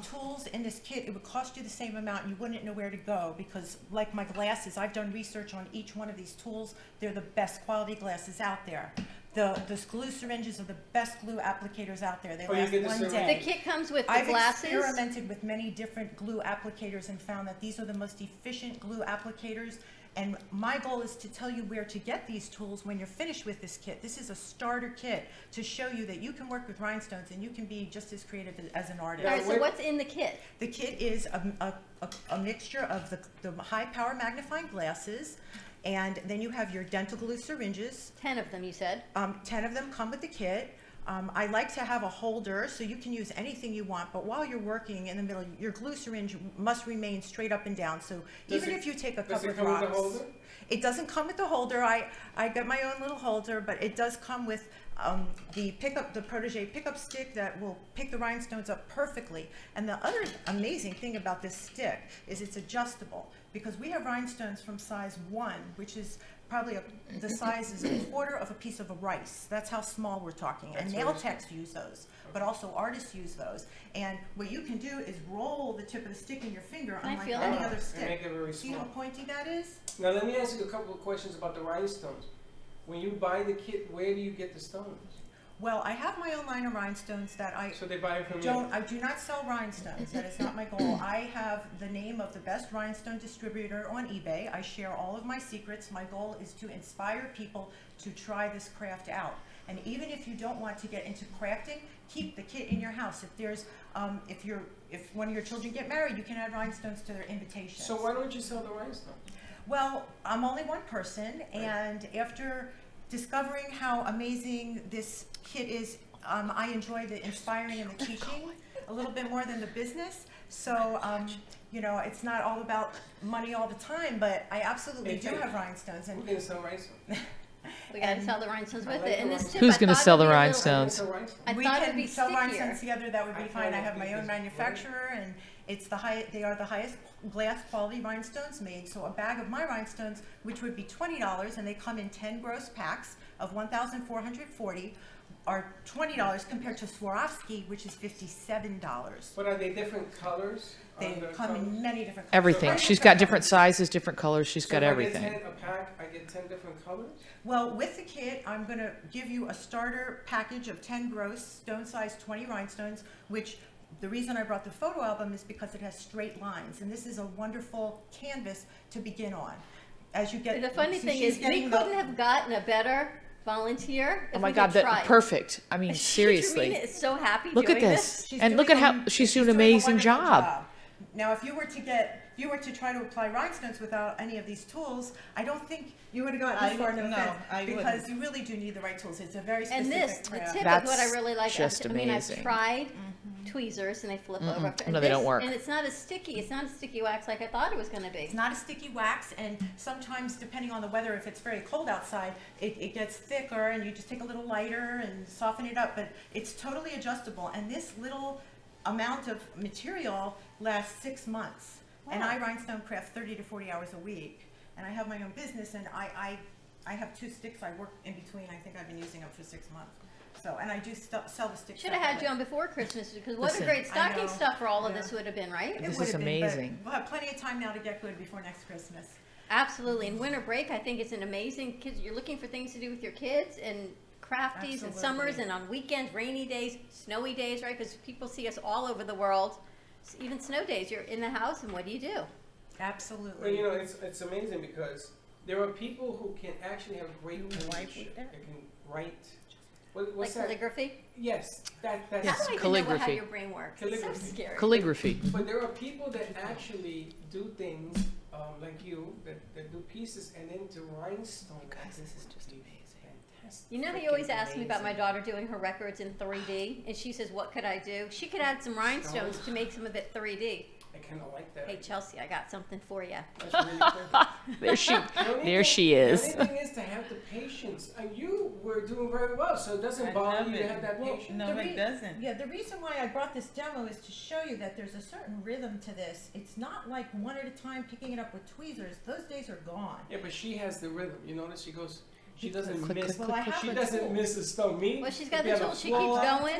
tools in this kit, it would cost you the same amount, and you wouldn't know where to go, because like my glasses, I've done research on each one of these tools. They're the best quality glasses out there. The glue syringes are the best glue applicators out there. They Oh, you last get the one syringe. day. The kit comes with the I've glasses. experimented with many different glue applicators and found that these are the most efficient glue applicators. And my goal is to tell you where to get these tools when you're finished with this kit. This is a starter kit to show you that you can work with rhinestones and you can be just as creative as an artist. All right, so what's in the kit? The kit is a mixture of the high power magnifying glasses, and then you have your dental glue syringes. 10 of them, you said. 10 of them come with the kit. I like to have a holder so you can use anything you want, but while you're working in the middle, your glue syringe must remain straight up and down. So even if you take a couple of drops, Does it come with a holder? it doesn't come with the holder. I got my own little holder, but it does come with the protege pickup stick that will pick the rhinestones up perfectly. And the other amazing thing about this stick is it's adjustable, because we have rhinestones from size 1, which is probably the size is a quarter of a piece of a rice. That's how small we're talking. And nail techs use those, but also artists use those. And what you can do is roll the tip of the stick in your finger, Can I unlike feel any it? other And stick. make it very See how small. pointy that is? Now let me ask you a couple of questions about the rhinestones. When you buy the kit, where do you get the stones? Well, I have my own line of rhinestones that I So they buy it from you? I do not sell rhinestones. That is not my goal. I have the name of the best rhinestone distributor on eBay. I share all of my secrets. My goal is to inspire people to try this craft out. And even if you don't want to get into crafting, keep the kit in your house. If there's, if one of your children get married, you can add rhinestones to their invitations. So why don't you sell the rhinestones? Well, I'm only one person, and after discovering how amazing this kit is, I enjoy the inspiring and the teaching a little bit more than the business. So, you know, it's not all about money all the time, but I absolutely do have rhinestones. Who And can sell rhinestones? We gotta sell the rhinestones with like it. And the this tip, Who's I gonna thought sell would the be a little- rhinestones? I We thought can it'd be sell stickier. rhinestones together. That would be I fine. I thought have it'd my be own just manufacturer, and they are the highest glass quality rhinestones made. So a bag of my rhinestones, which would be $20, and they come in 10 gross packs of 1,440, are $20 compared to Swarovski, which is $57. But are they different colors? They come in many different colors. Everything. She's got different sizes, different colors. She's So got if everything. I get 10 a pack, I get 10 different colors? Well, with the kit, I'm going to give you a starter package of 10 gross stone size 20 rhinestones, which the reason I brought the photo album is because it has straight lines, and this is a wonderful canvas to begin on. As you get, The funny so thing she's is, we getting couldn't have gotten a better volunteer if Oh my we God, had that tried. perfect. I mean, Trina seriously. is so happy Look at doing this. She's And look doing at how she's doing an a amazing wonderful job. Now, if you were to try to apply rhinestones without any of these tools, I don't think you would have gotten this far in the fence, because you really do need the right tools. It's a very specific And this, the craft. tip That's is what I really like. just I mean, I've amazing. tried tweezers and they flip over. And No, they don't this- work. And it's not as sticky. It's not a sticky wax like I thought it was going to be. It's not a sticky wax, and sometimes, depending on the weather, if it's very cold outside, it gets thicker, and you just take a little lighter and soften it up. But it's totally adjustable, and this little amount of material lasts 6 months. And I rhinestone craft 30 to 40 hours a week, and I have my own business, and I have 2 sticks I work in between. I think I've been using them for 6 months. So, and I do sell the sticks. Should have had you on before Christmas because what Listen, a great I stocking know. stuff for all of Yeah. this would have been, right? It This would is have been, but amazing. we'll have plenty of time now to get good before next Christmas. Absolutely. And winter break, I think it's an amazing kids. You're looking for things to do with your kids and crafties and summers Absolutely. and on weekends, rainy days, snowy days, right? Because people see us all over the world. Even snow days, you're in the house, and what do you do? Absolutely. Well, you know, it's amazing because there are people who can actually have great penmanship. They can write. What's Like that? calligraphy? That's How do I even know how calligraphy. your brain works? It's so Calligraphy. scary. Calligraphy. But there are people that actually do things like you that do pieces and into rhinestone. guys, this is just amazing. Fantastic. You know how you always ask me about my daughter doing her records in 3D, and she says, "What could I do?" She could add some rhinestones to make some of it 3D. I kind of like that. Hey Chelsea, I got something for you. That's really cool. There she, The only there thing- she is. The only thing is to have the patience. And you were doing very well, so it doesn't bother you to have that patience. doesn't. Yeah, the reason why I brought this demo is to show you that there's a certain rhythm to this. It's not like one at a time picking it up with tweezers. Those days are gone. Yeah, but she has the rhythm. You notice she goes. She doesn't Click, miss. click, Well, I have She the doesn't tools. miss a stone. Me. Well, she's got if the you have a tools. She floor- keeps All going.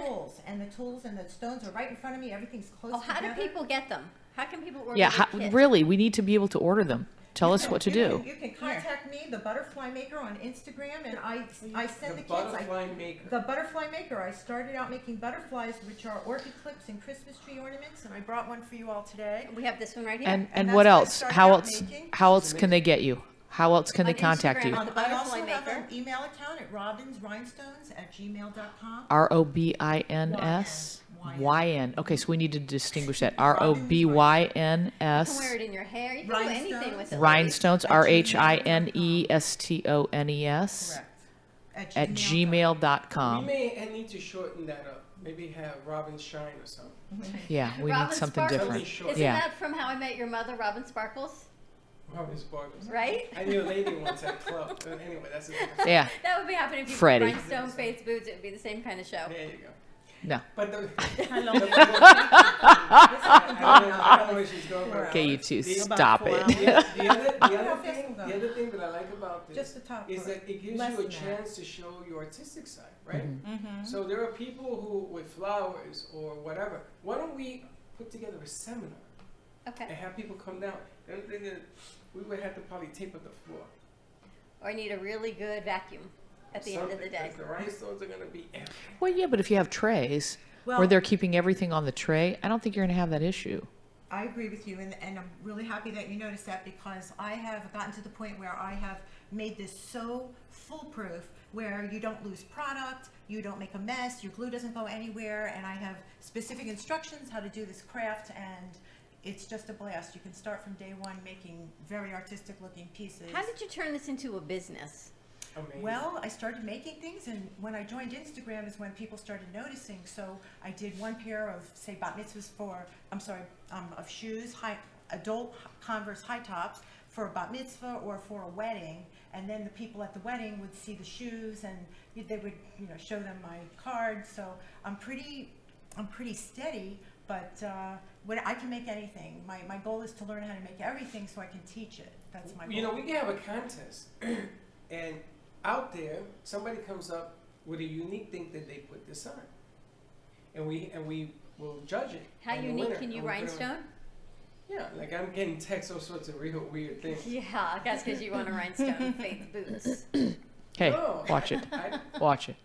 the tools and the stones are right in front of me. Everything's close Oh, how do together. people get them? How can people order Yeah, the kit? really, we need to be able to order them. Tell us what to do. You can contact me, the Butterfly Maker, on Instagram, and I send The the kids. butterfly maker. The Butterfly Maker. I started out making butterflies, which are orchid clips and Christmas tree ornaments, and I brought one for you all today. We have this one right here. And And what that's what I else? started How out else? making. How else can they get you? How else can they On contact Instagram, you? on the I also Butterfly have Maker. an email account at robinsrhinestones@gmail.com. ROBINS YN. Okay, so we need to distinguish that. ROBYNS. You can wear it in your hair. You can do anything with it. Rhinestones. RHINESTONES. Correct. At We gmail.com. may need to shorten that up. Maybe have Robin Shine or something. Yeah, we Robin need something Sparkles. different. Something Isn't Yeah. that from How I Met Your Mother, Robin Sparkles? Robin Sparkles. Right? I knew a lady once at a club. But anyway, that's a different Yeah. That would be happening if you Freddie. put rhinestone face boots. It would be the same kind of show. There you go. No. But the, How long? I don't know where she's going. but- Okay, you two, The- stop about 4 it. The How fast thing, will go? the other thing that I like about this Just the top is part. that it gives Less you a than that. chance to show your artistic side, right? Mm-hmm. So there are people who, with flowers or whatever, why don't we put together a seminar and Okay. have people come down? The only thing is, we would have to probably tape up the floor. Or need a really good vacuum at the end of the Something, day. 'cause the rhinestones are going to be everywhere. Well, yeah, but if you have trays Well- where they're keeping everything on the tray, I don't think you're going to have that issue. I agree with you, and I'm really happy that you noticed that, because I have gotten to the point where I have made this so foolproof where you don't lose product, you don't make a mess, your glue doesn't go anywhere, and I have specific instructions how to do this craft, and it's just a blast. You can start from day one making very artistic looking pieces. How did you turn this into a business? Amazing. Well, I started making things, and when I joined Instagram is when people started noticing. So I did one pair of, say, bat mitzvahs of shoes, adult Converse high tops for a bat mitzvah or for a wedding, and then the people at the wedding would see the shoes, and they would, show them my card. So I'm pretty steady, but when I can make anything. My goal is to learn how to make everything so I can teach it. That's my goal. We can have a contest, and out there, somebody comes up with a unique thing that they put this on, and we will judge it. How And the unique winner- can you and we're gonna- rhinestone? Yeah, like I'm getting texts, all sorts of real weird things. Yeah, that's because you want a rhinestone Faith boots. Hey, No, watch it. I- Watch it.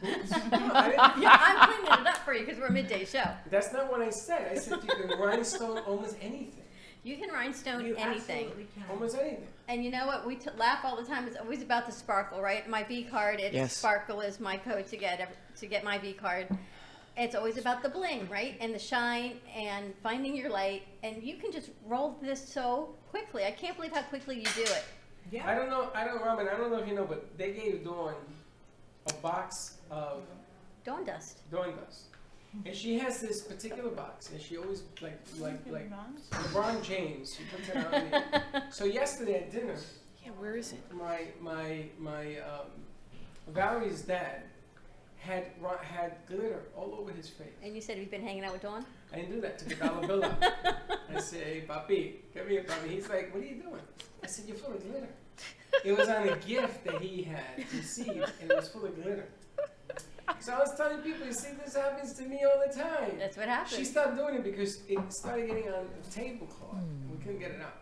No, I didn't- Yeah, I'm cleaning it up for you because we're a midday show. That's not what I said. I said you can rhinestone almost anything. You can rhinestone You anything. absolutely can. Almost anything. And you know what? We laugh all the time. It's always about the sparkle, right? My V card, Yes. sparkle is my code to get my V card. It's always about the bling, right? And the shine and finding your light. And you can just roll this so quickly. I can't believe how quickly you do it. Yeah. I don't know, Robin, I don't know if you know, but they gave Dawn a box of Dawn dust. Dawn dust. And she has this particular box, and she always, like LeBron James, she puts it on me. So yesterday at dinner, Yeah, where is it? my Valerie's dad had glitter all over his face. And you said you've been hanging out with Dawn? I didn't do that. Took a dollar bill out. I said, "Hey, papi, come here, papi." He's like, "What are you doing?" I said, "You're full of glitter." It was on a gift that he had received, and it was full of glitter. So I was telling people, you see, this happens to me all the time. That's what happens. She stopped doing it because it started getting on the tablecloth. We couldn't get it out.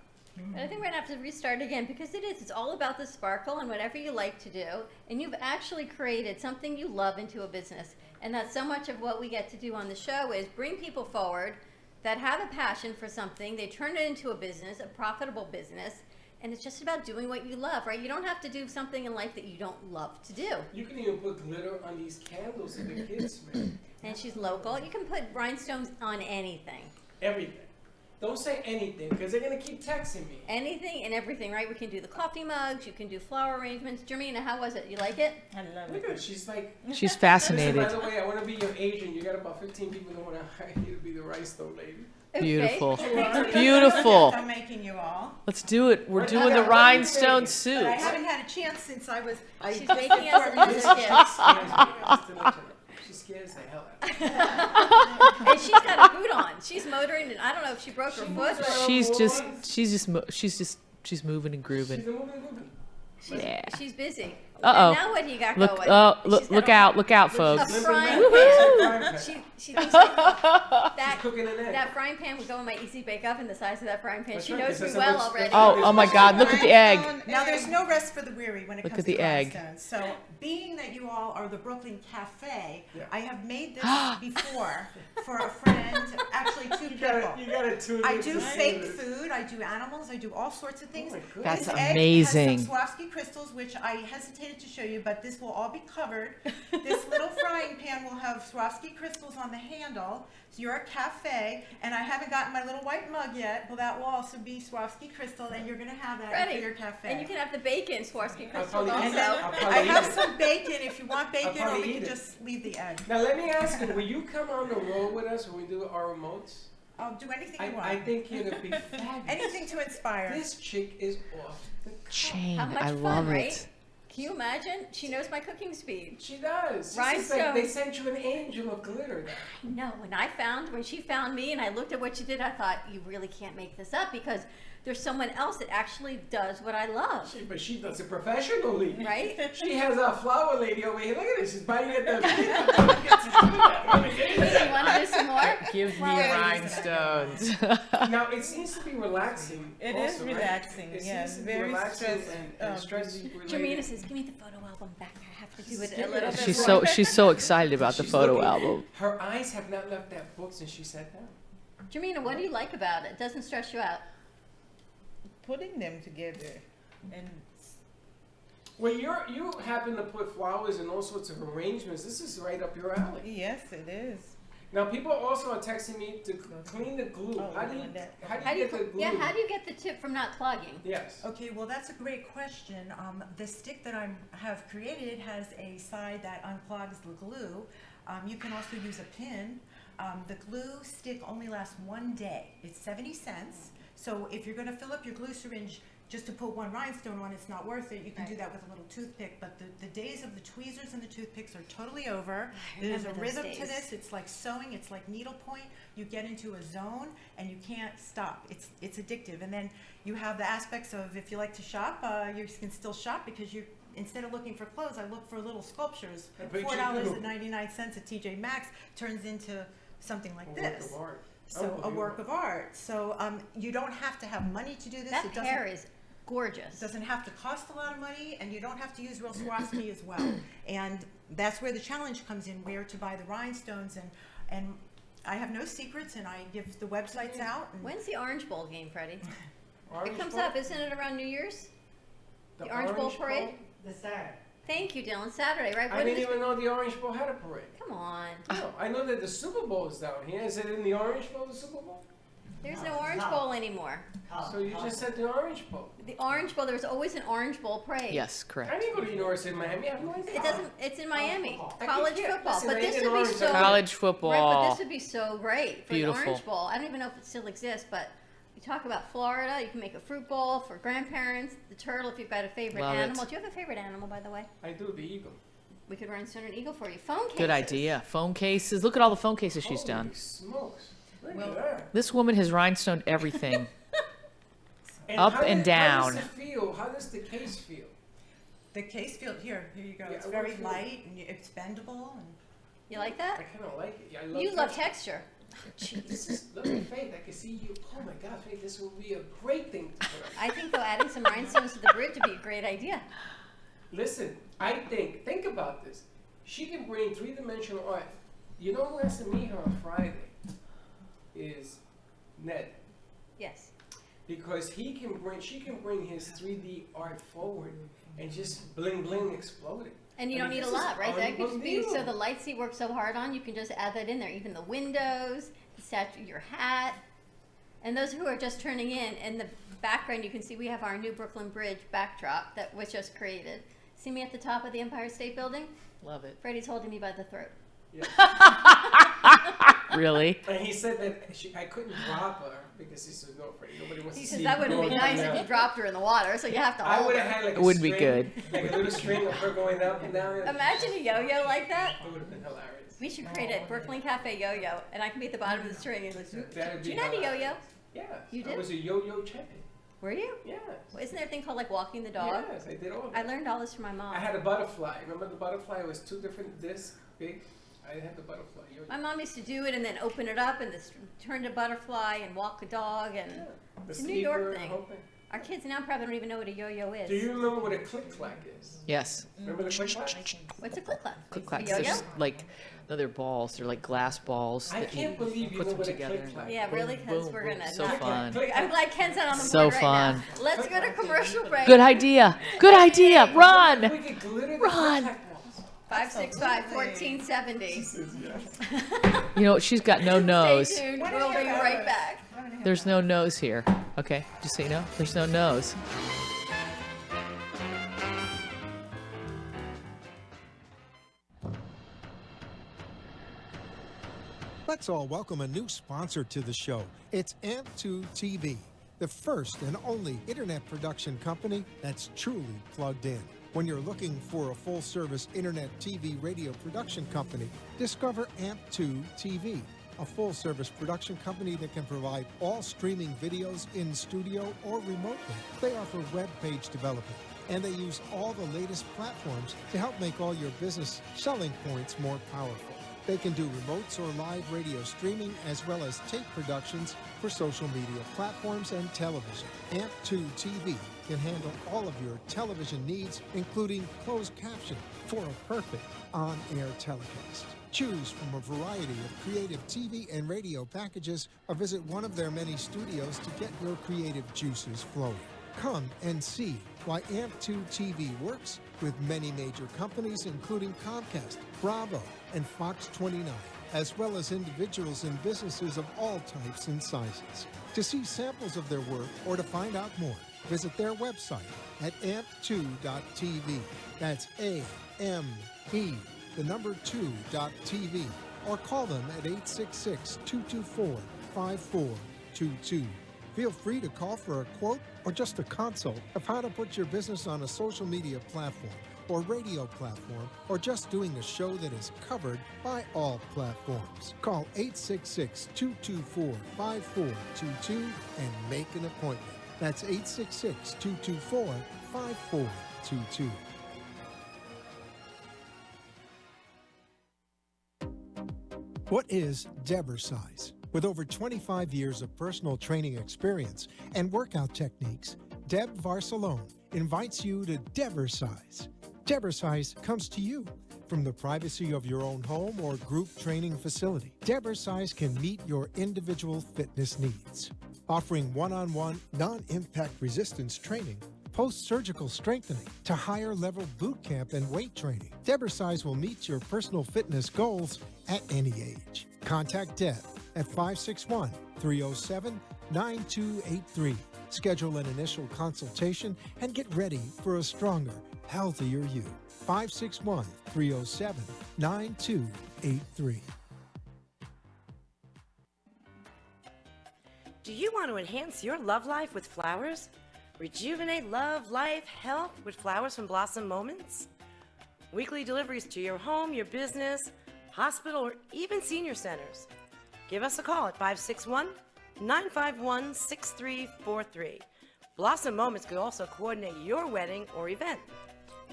But I think we're gonna have to restart again because it is. It's all about the sparkle and whatever you like to do. And you've actually created something you love into a business. And that's so much of what we get to do on the show is bring people forward that have a passion for something. They turn it into a business, a profitable business. And it's just about doing what you love, right? You don't have to do something in life that you don't love to do. You can even put glitter on these candles that the kids make. And she's local. You can put rhinestones on anything. Everything. Don't say anything, because they're going to keep texting me. Anything and everything, right? We can do the coffee mugs. You can do flower arrangements. Jermina, how was it? You like it? I love Look it. at her. She's like... She's fascinated. Listen, by the way, I want to be your agent. You got about 15 people that want to hire you to be the rhinestone lady. Beautiful. Okay. Beautiful. I'm making you all. Let's do it. We're What doing you the got? rhinestone But I suits. haven't had a chance since I was. She's making us a list of gifts. She scares the hell out of me. And she's got a boot on. She's motoring, and I don't know if she broke her foot. She's moving and grooving. She's a moving woman. Yeah. She's busy. Uh-oh. And now what do you got Look! going? Oh, She's look got out! Look out, a folks! frying Woohoo! pan. She thinks that cooking an egg. that frying pan would go in my easy bake oven. The size of that frying pan. That's She right, knows 'cause me that's well how much- already. Oh my God! Look at the egg. Now there's no rest for the weary when it Look comes at the to egg. rhinestones. So being that you all are the Brooklyn Cafe, Yeah. I have made this before for a friend, actually two people. You gotta tune I into do this. fake food, I do animals, I do all sorts of things. my goodness. That's This egg amazing. has some Swarovski crystals, which I hesitated to show you, but this will all be covered. This little frying pan will have Swarovski crystals on the handle. So you're a cafe, and I haven't gotten my little white mug yet. Well, that will also be Swarovski crystal, and you're gonna have that Freddie, for your cafe. and you can have the bacon Swarovski crystals probably eat And it. also. then I'll I probably have eat it. some bacon if you want bacon, or probably we eat can it. just leave the egg. Now let me ask you, will you come on the road with us when we do our remotes? I'll do anything you want. I think it'll be fabulous. Anything to inspire. This chick is off the cuff. Shane, How much I fun, love right? it. Can you imagine? She knows my cooking speed. She does. It's like Rhinestones. they sent you an angel of glitter there. No, when she found me and I looked at what she did, I thought, you really can't make this up because there's someone else that actually does what I love. But she does it professionally. Right? She has a flower lady over here. Look at this. She's biting at the. You want to do some more? Give me rhinestones. Now it seems to be relaxing. It also, is right? relaxing, It yes, seems to be very relaxing stress, and stress Jermina related. says, give me the photo album back. I have to do it Give a me little that. bit more. She's so excited about the She's photo looking. album. Her eyes have not left that book since she sat down. Jermina, what do you like about it? It doesn't stress you out. Putting them together and Well, you happen to put flowers and all sorts of arrangements. This is right up your alley. yes, it is. Now, people also are texting me to clean the glue. Oh, How do you doing that. how do you get the glue? Yeah, how do you get the tip from not clogging? Yes. Okay, well, that's a great question. The stick that I have created has a side that unclogs the glue. You can also use a pin. The glue stick only lasts 1 day. It's 70 cents. So if you're going to fill up your glue syringe just to put one rhinestone on, it's not worth it. You can do that with a little toothpick, but the days of the tweezers and the toothpicks are totally over. There's a remember those rhythm to days. this. It's like sewing. It's like needlepoint. You get into a zone and you can't stop. It's addictive. And then you have the aspects of, if you like to shop, you can still shop because you, instead of looking for clothes, I look for little sculptures. $4.99 at TJ Maxx turns into something like this. Work of art. So a work of art. So you don't have to have money to do this. That hair is gorgeous. Doesn't have to cost a lot of money, and you don't have to use real Swarovski as well. And that's where the challenge comes in, where to buy the rhinestones. And I have no secrets, and I give the websites out. And When's the Orange Bowl game, Freddie? Orange It comes Bowl? up, isn't it around New Year's? The Orange Bowl parade? The Saturday. Thank you, Dylan. Saturday, right? I When didn't is- even know the Orange Bowl had a parade. Come on. No, I know that the Super Bowl is down here. Is it in the Orange Bowl, the Super Bowl? There's no Orange Bowl anymore. So you just said the Orange Bowl. The Orange Bowl, there was always an Orange Bowl parade. Yes, I correct. didn't go to the University of Miami. I have no idea. It doesn't, it's in Miami. I College can't- football. listen, But I this ain't would be orange, so. College Right, football. but this would be so great for Beautiful. the Orange Bowl. I don't even know if it still exists, but you talk about Florida, you can make a fruit bowl for grandparents, the turtle if you've got a favorite Love it. animal. Do you have a favorite animal, by the way? I do, the eagle. We could rhinestone an eagle for you. Phone cases. Good idea. Phone cases. Look at all the phone cases she's done. Holy smokes. Look at that. This woman has rhinestoned everything. And Up how and How down. does it feel? How does the case feel? the case field, here you go. Yeah, It's I very wanna feel- light, and it's bendable. And You like that? I kind of like it. Yeah, I love You love texture. This is, look at Faith. I can see you. Oh my God, Faith, this will be a great thing to put on. I think, though, adding some rhinestones to the bridge would be a great idea. Listen, I think about this. She can bring three-dimensional art. You know who has to meet her on Friday? Is Ned. Yes. Because she can bring his 3D art forward and just bling bling exploding. And you I don't mean, need a this is lot, right? That could just be, so unbelievable. the lights you work so hard on, you can just add that in there. Even the windows, the statue, your hat. And those who are just turning in the background, you can see we have our new Brooklyn Bridge backdrop that was just created. See me at the top of the Empire State Building? Love it. Freddie's holding me by the throat. Yeah. Really? And he said that I couldn't drop her because he said, no, Freddie, nobody wants He to says see that you wouldn't be going nice down. if you dropped her in the water, so you have to I hold would her. have had like It a wouldn't be string, good. like a little string of her going up and down. Imagine a yo-yo like that. It would have been hilarious. We should create a Brooklyn Cafe yo-yo, and I can be at the bottom of the string. And That'd do be you know how to yo-yo? hilarious. Yeah. You I did? was a yo-yo champion. Were you? Yes. Well, isn't there a thing called like walking the dog? Yes, I did all I that. learned all this from my mom. I had a butterfly. Remember the butterfly? It was two different discs, big. I had the butterfly. My mom used to do it and then open it up and turn to butterfly and walk the dog and The it's a New sleeper, York the thing. whole thing. Our kids now probably don't even know what a yo-yo is. Do you remember what a click-clack is? Yes. Remember the click-clack? What's a click-clack? Click clacks. A They're yo-yo? just like, no, they're balls. They're like glass balls. I that can't believe you put know them what a together. click-clack Yeah, Boom, really, because boom, we're boom. gonna. So not- fun. I'm glad Ken's not on the So board right fun. now. Let's go to commercial break. Good idea. Good idea. Run. We could glitter the Run. click-clack balls. 565-1470. You know, she's got no nose. Stay tuned. We'll be right back. There's no nose here. Okay, just so you know, there's no nose. Let's all welcome a new sponsor to the show. It's AMP2 TV, the first and only internet production company that's truly plugged in. When you're looking for a full-service internet TV radio production company, discover AMP2 TV, a full-service production company that can provide all streaming videos in studio or remotely. They offer web page development, and they use all the latest platforms to help make all your business selling points more powerful. They can do remotes or live radio streaming as well as tape productions for social media platforms and television. AMP2 TV can handle all of your television needs, including closed caption for a perfect on-air telecast. Choose from a variety of creative TV and radio packages or visit one of their many studios to get your creative juices flowing. Come and see why AMP2 TV works with many major companies including Comcast, Bravo, and Fox 29, as well as individuals and businesses of all types and sizes. To see samples of their work or to find out more, visit their website at amp2.tv. That's A-M-P, the number 2.tv, or call them at 866-224-5422. Feel free to call for a quote or just a consult of how to put your business on a social media platform or radio platform, or just doing a show that is covered by all platforms. Call 866-224-5422 and make an appointment. That's 866-224-5422. What is Debersize? With over 25 years of personal training experience and workout techniques, Deb Varsalone invites you to Debersize. Debersize comes to you from the privacy of your own home or group training facility. Debersize can meet your individual fitness needs, offering one-on-one, non-impact resistance training, post-surgical strengthening to higher level boot camp and weight training. Debersize will meet your personal fitness goals at any age. Contact Deb at 561-307-9283. Schedule an initial consultation and get ready for a stronger, healthier you. 561-307-9283. Do you want to enhance your love life with flowers? Rejuvenate love, life, health with flowers from Blossom Moments? Weekly deliveries to your home, your business, hospital, or even senior centers. Give us a call at 561-951-6343. Blossom Moments could also coordinate your wedding or event.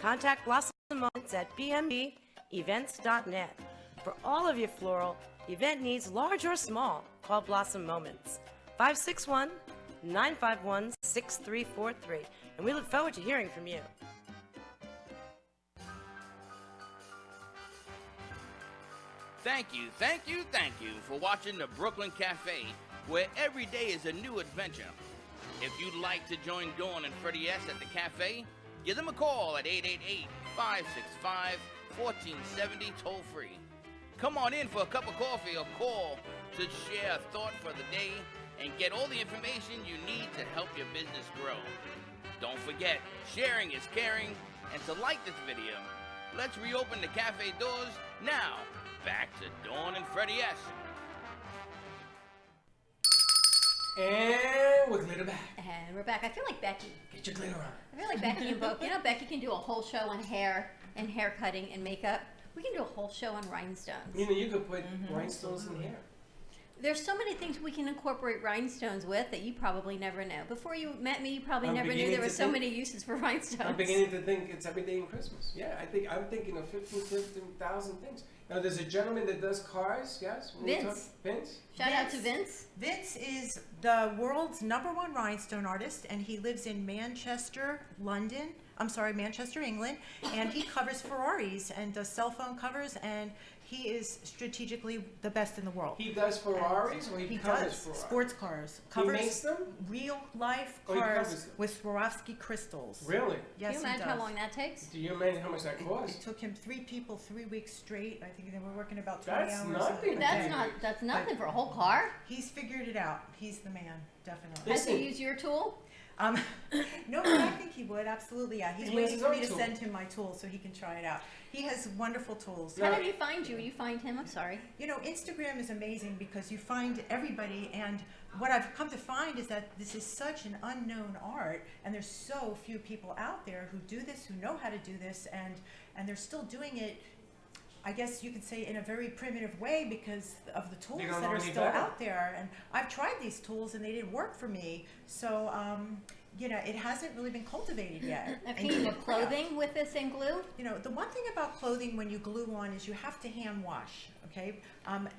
Contact Blossom Moments at bmbevents.net. For all of your floral event needs, large or small, call Blossom Moments. 561-951-6343. And we look forward to hearing from you. Thank you for watching the Brooklyn Cafe, where every day is a new adventure. If you'd like to join Dawn and Freddie S. at the cafe, give them a call at 888-565-1470 toll-free. Come on in for a cup of coffee or call to share a thought for the day and get all the information you need to help your business grow. Don't forget, sharing is caring, and to like this video. Let's reopen the cafe doors now. Back to Dawn and Freddie S. And we're glitter back. And we're back. I feel like Becky. Get your glitter on. I feel like Becky and Bo. You know, Becky can do a whole show on hair and hair cutting and makeup. We can do a whole show on rhinestones. You know, you could put rhinestones in hair. There's so many things we can incorporate rhinestones with that you probably never know. Before you met me, you probably never knew there were so many uses for rhinestones. I'm beginning to think it's every day in Christmas. Yeah, I'm thinking of 15,000 things. Now, there's a gentleman that does cars, yes? Vince. Vince? Shout out to Vince. Vince is the world's #1 rhinestone artist, and he lives in Manchester, England, and he covers Ferraris and does cell phone covers, and he is strategically the best in the world. He does Ferraris, or he covers does Ferraris? sports cars. He makes them? Real life Oh, he cars covers them. with Swarovski crystals. Really? Yes, Can you imagine how long that takes? Do you imagine how much that costs? It took him 3 people 3 weeks straight. I think they were working about 20 That's hours. nothing. That's nothing for a whole car. He's figured it out. He's the man, definitely. Has he used your tool? No, but I think he would, absolutely, yeah. He's He waiting uses for me our to tool. send him my tool so he can try it out. He has wonderful tools. How did he find you? You find him? I'm sorry. You know, Instagram is amazing because you find everybody, and what I've come to find is that this is such an unknown art, and there's so few people out there who do this, who know how to do this, and they're still doing it, I guess you could say, in a very primitive way because of the tools that are still out there. And I've tried these tools and they didn't work for me. So, you know, it hasn't really been cultivated yet. Can you do clothing with this and glue? You know, the one thing about clothing when you glue on is you have to hand wash, okay?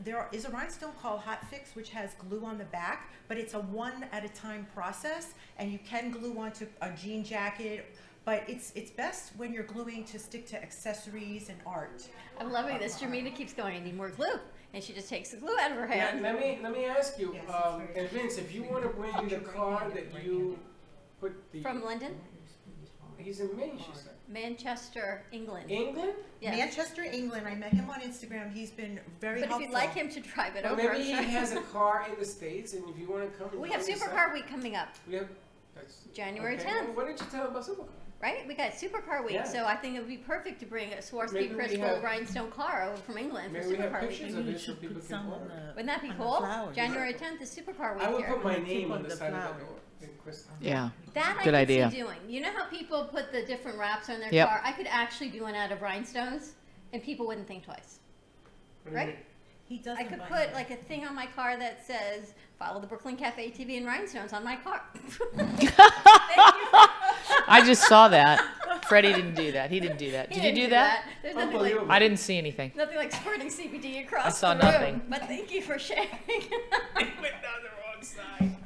There is a rhinestone called Hot Fix, which has glue on the back, but it's a one-at-a-time process, and you can glue onto a jean jacket, but it's best when you're gluing to stick to accessories and art. I'm loving this. Jermina keeps going, I need more glue. And she just takes the glue out of her hand. Let me ask you, and Vince, if you want to bring the car that you put the... From London? He's in Manchester. Manchester, England. England? Yes. Manchester, England. I met him on Instagram. He's been very helpful. But if you'd like him to drive it well, over... maybe he has a car in the States, and if you want to come... We have Supercar Week coming up. We have... January 10th. Well, why didn't you tell him about Supercar? Right? We got Supercar Week, Yeah. so I think it would be perfect to bring a Swarovski Maybe we crystal have- rhinestone car over from England for Maybe we have Supercar pictures Week. of it so people can order. Wouldn't that be on the cool? flowers. January 10th is Supercar Week I would here. put my Keep name on on the the side of flower. the door. In crystal. Yeah. That I Good could idea. see doing. You know how people put the different wraps on their Yep. car? I could actually do one out of rhinestones, and people wouldn't think twice. What do you Right? mean? He doesn't I could buy put them. like a thing on my car that says "Follow the Brooklyn Cafe TV and rhinestones" on my car. I just saw that. Freddie didn't do that. He didn't do that. He Did you didn't do that? There's nothing like I didn't see anything. nothing like squirting CBD across I saw the room. nothing. But thank you for sharing.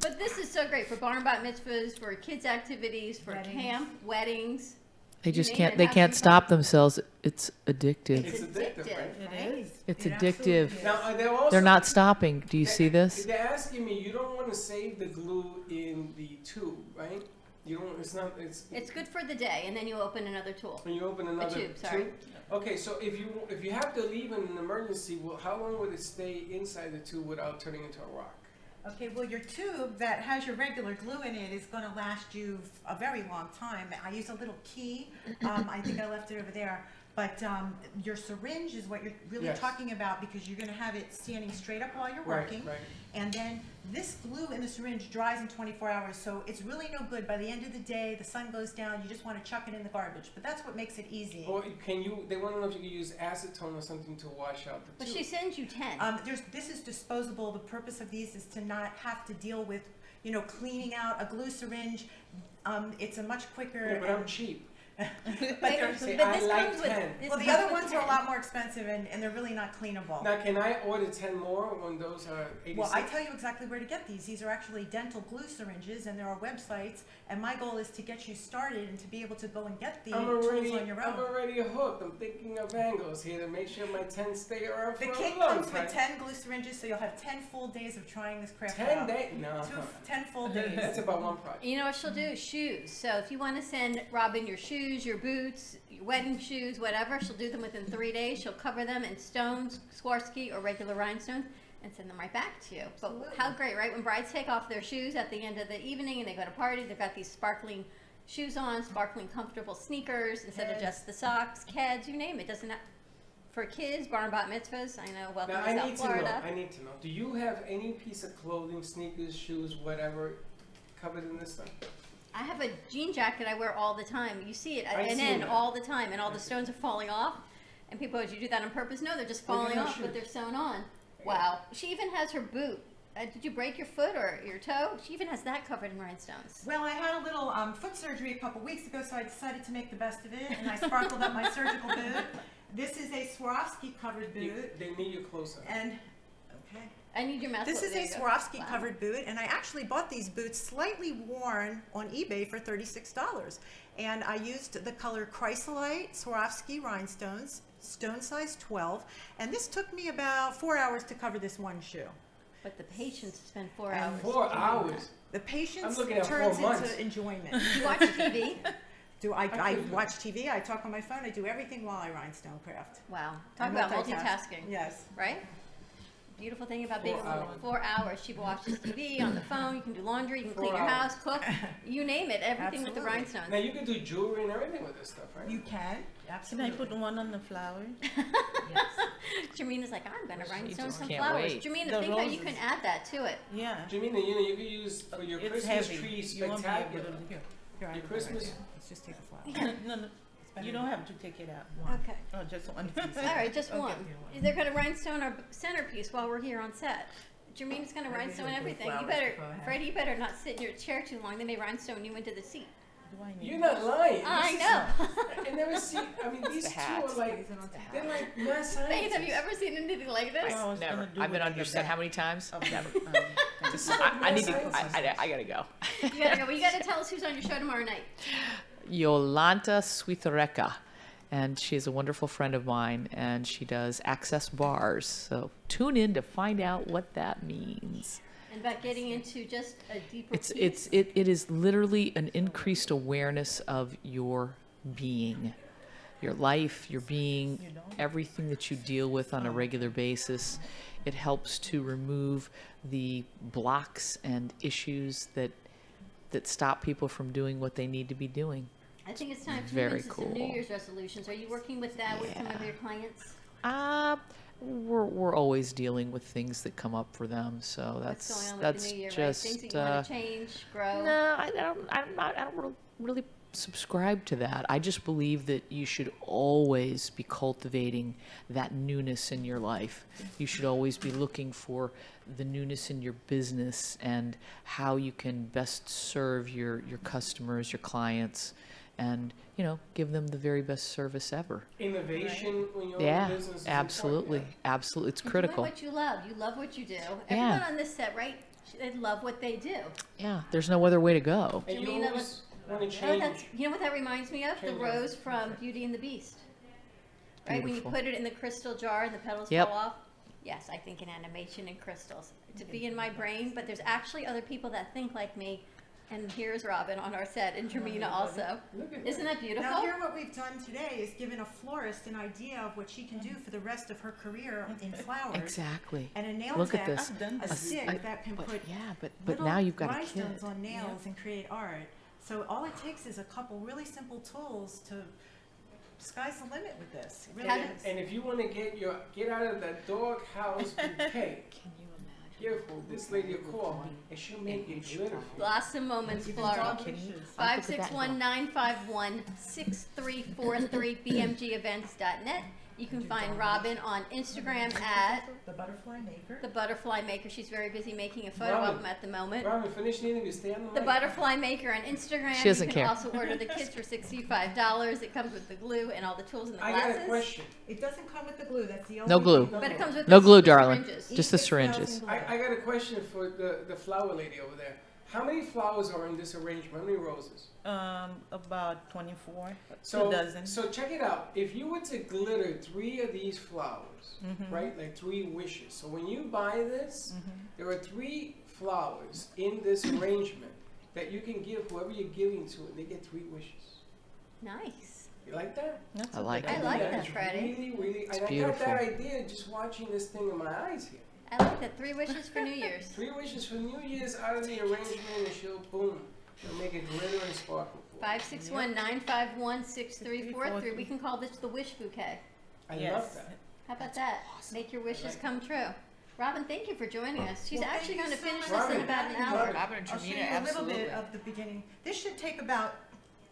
But this is so great for barn bat mitzvahs, for kids' activities, for camp, weddings. They You just name can't. it, They have can't some stop themselves. It's addictive. It's addictive, right? It is. It's It addictive. absolutely is. Now, they're also They're not stopping. Do you see this? They're asking me, you don't want to save the glue in the tube, right? You don't. It's not. It's good for the day, and then you open another tool. When you open another tube, sorry. Okay, so if you have to leave in an emergency, well, how long would it stay inside the tube without turning into a rock? Okay, well, your tube that has your regular glue in it is going to last you a very long time. I use a little key. I think I left it over there. But your syringe is what you're really Yes. talking about because you're going to have it standing straight up while you're Right, working. right. And then this glue in the syringe dries in 24 hours, so it's really no good. By the end of the day, the sun goes down, you just want to chuck it in the garbage. But that's what makes it easy. Or can you? They want to know if you can use acetone or something to wash out the But tube. she sends you 10. This is disposable. The purpose of these is to not have to deal with, cleaning out a glue syringe. It's a much quicker. Yeah, but I'm cheap. but Say, but I this like comes with 10. this well, the comes other with ones are a 10. lot more expensive and they're really not cleanable. Now, can I order 10 more when those are 86? Well, I tell you exactly where to get these. These are actually dental glue syringes, and there are websites. And my goal is to get you started and to be able to go and get the tools on your I'm own. already hooked. I'm thinking of angles here to make sure my 10 stay around The for kit a long comes time. with 10 glue syringes, so you'll have 10 full days of trying this craft 10 out. days? No. 10 full days. That's about one project. You know what she'll do? Shoes. So if you want to send Robin your shoes, your boots, your wedding shoes, whatever, she'll do them within 3 days. She'll cover them in stones, Swarovski, or regular rhinestones, and send them right back to you. But how great, right? When brides take off their shoes at the end of the evening and they go to parties, they've got these sparkling shoes on, sparkling comfortable sneakers instead of just the socks, Keds, you name it. Doesn't that, for kids, barn bat mitzvahs, I know, welcome Now, to I South need Florida. to know. I need to know. Do you have any piece of clothing, sneakers, shoes, whatever, covered in this stuff? I have a jean jacket I wear all the time. You see it I at see NN that. all the time, and all the stones are falling off. And people go, "Did you do that on purpose?" No, they're just Look at falling her off, but shoes. they're sewn on. Wow. She even has her boot. Did you break your foot or your toe? She even has that covered in rhinestones. Well, I had a little foot surgery a couple weeks ago, so I decided to make the best of it, and I sparkled up my surgical boot. This is a Swarovski covered boot, They need you closer. and okay. I need your mask. This is There a you go. Swarovski Wow. covered boot, and I actually bought these boots slightly worn on eBay for $36. And I used the color chrysolite Swarovski rhinestones, stone size 12, and this took me about 4 hours to cover this one shoe. But the patience to spend 4 And hours. 4 hours? The patience I'm looking at turns 4 months. into enjoyment. Do you watch TV? I watch TV, I talk on my phone, I do everything while I rhinestone craft. Wow. Talk I'm about multitasking. multitasking. Yes. Right? Beautiful thing about being 4 a woman. hours. 4 hours. She watches TV on the phone. You can do laundry. You can 4 clean your hours. house, cook. You name it. Everything with the Absolutely. rhinestones. Now, you can do jewelry and everything with this stuff, right? You can, absolutely. one on the flower? Jermina's like, I'm going to rhinestone just some can't flowers. wait. Jermina, The think how you roses. can add that to it. Yeah. Jimena, you could use for your It's Christmas heavy. tree You won't be able spectacular. to- Here, I Your have it Christmas- right here. Let's just take a flower. No, no. You don't have to take it out. Okay. Oh, just one. All right, just Okay. one. They're going to rhinestone our centerpiece while we're here on set. Jermina's going to rhinestone everything. You better, Freddie, you better not sit in your chair too long. They may rhinestone you into the seat. Do I need You're not lying. I This is- know. I never see. I mean, these the two hat. are like they're like mad Faith, scientists. have you ever seen anything like this? I was Never. gonna do I've been it on in your the set back how many times? of the, This is like I mad need to. scientists. I gotta go. You gotta go. Well, you gotta tell us who's on your show tomorrow night. Yolanta Swiatereka, and she's a wonderful friend of mine, and she does access bars. So tune in to find out what that means. And about getting into just a deeper It is literally an increased awareness of your being, your life, your being, everything that you deal with on a regular basis. It helps to remove the blocks and issues that stop people from doing what they need to be doing. I think it's time to Very move into some New cool. Year's resolutions. Are you working with that with some of your clients? We're always dealing with things that come up for them, so What's going that's on with that's the New Year, right? just Things that you want to change, grow? no, I don't really subscribe to that. I just believe that you should always be cultivating that newness in your life. You should always be looking for the newness in your business and how you can best serve your customers, your clients, and give them the very best service ever. Innovation when you're Yeah, in business is absolutely, important. absolutely, it's And critical. doing what you love. You love what you do. Everyone on this set, right? They love what they do. Yeah, there's no other way to go. And you Jamina, always want to Oh, that's, change. you know what that reminds me of? The Change rose from Beauty and the Beast. Right? When you Beautiful. put it in the crystal jar and the petals Yep. fall off. Yes, I think in animation and crystals. To be in my brain, but there's actually other people that think like me. And here's Robin on our set, and Jermina also. Isn't that beautiful? Now here what we've done today is given a florist an idea of what she can do for the rest of her career in flowers. Exactly. And a nail Look at tech, this. a stick that can put but little now you've got a rhinestones kid. on nails and create art. So all it takes is a couple really simple tools to sky's the limit with this. It really is. And if you want to get out of that doghouse bouquet, careful, this lady will call and she'll make it glitter. Blossom Moments Floral. 561-951-6343 bmgevents.net. You can find Robin on Instagram at The Butterfly Maker. The Butterfly Maker. She's very busy making a photo Robin, of them at the moment. Robin, finish the interview. Stay on the The mic. Butterfly Maker on Instagram. She doesn't You can care. also order the kits for $65. It comes with the glue and all the tools and the I glasses. got a question. It doesn't come with the glue. That's the only No glue. But it comes with No the glue, the darling. syringes. Just the syringes. I got a question for the flower lady over there. How many flowers are in this arrangement? How many roses? About 24, So, 2 dozen. so check it out. If you were to glitter 3 of these flowers, right, like 3 wishes. So when you buy this, there are 3 flowers in this arrangement that you can give whoever you're giving to, and they get 3 wishes. Nice. You like that? I like I it. like that, is Freddie. really, really. It's and I beautiful. got that idea just watching this thing in my eyes here. I like that. 3 wishes for New Year's. 3 wishes for New Year's out of the arrangement, and she'll boom. She'll make it glitter and sparkle. 561-951-6343. We can call this the wish bouquet. I love that. How about that? Make your wishes come true. Robin, thank you for joining us. She's Well, actually thank going to you so finish much this in for about an having me. hour. Robin and I'll show Jermina, you a little absolutely. bit of the beginning. This should take about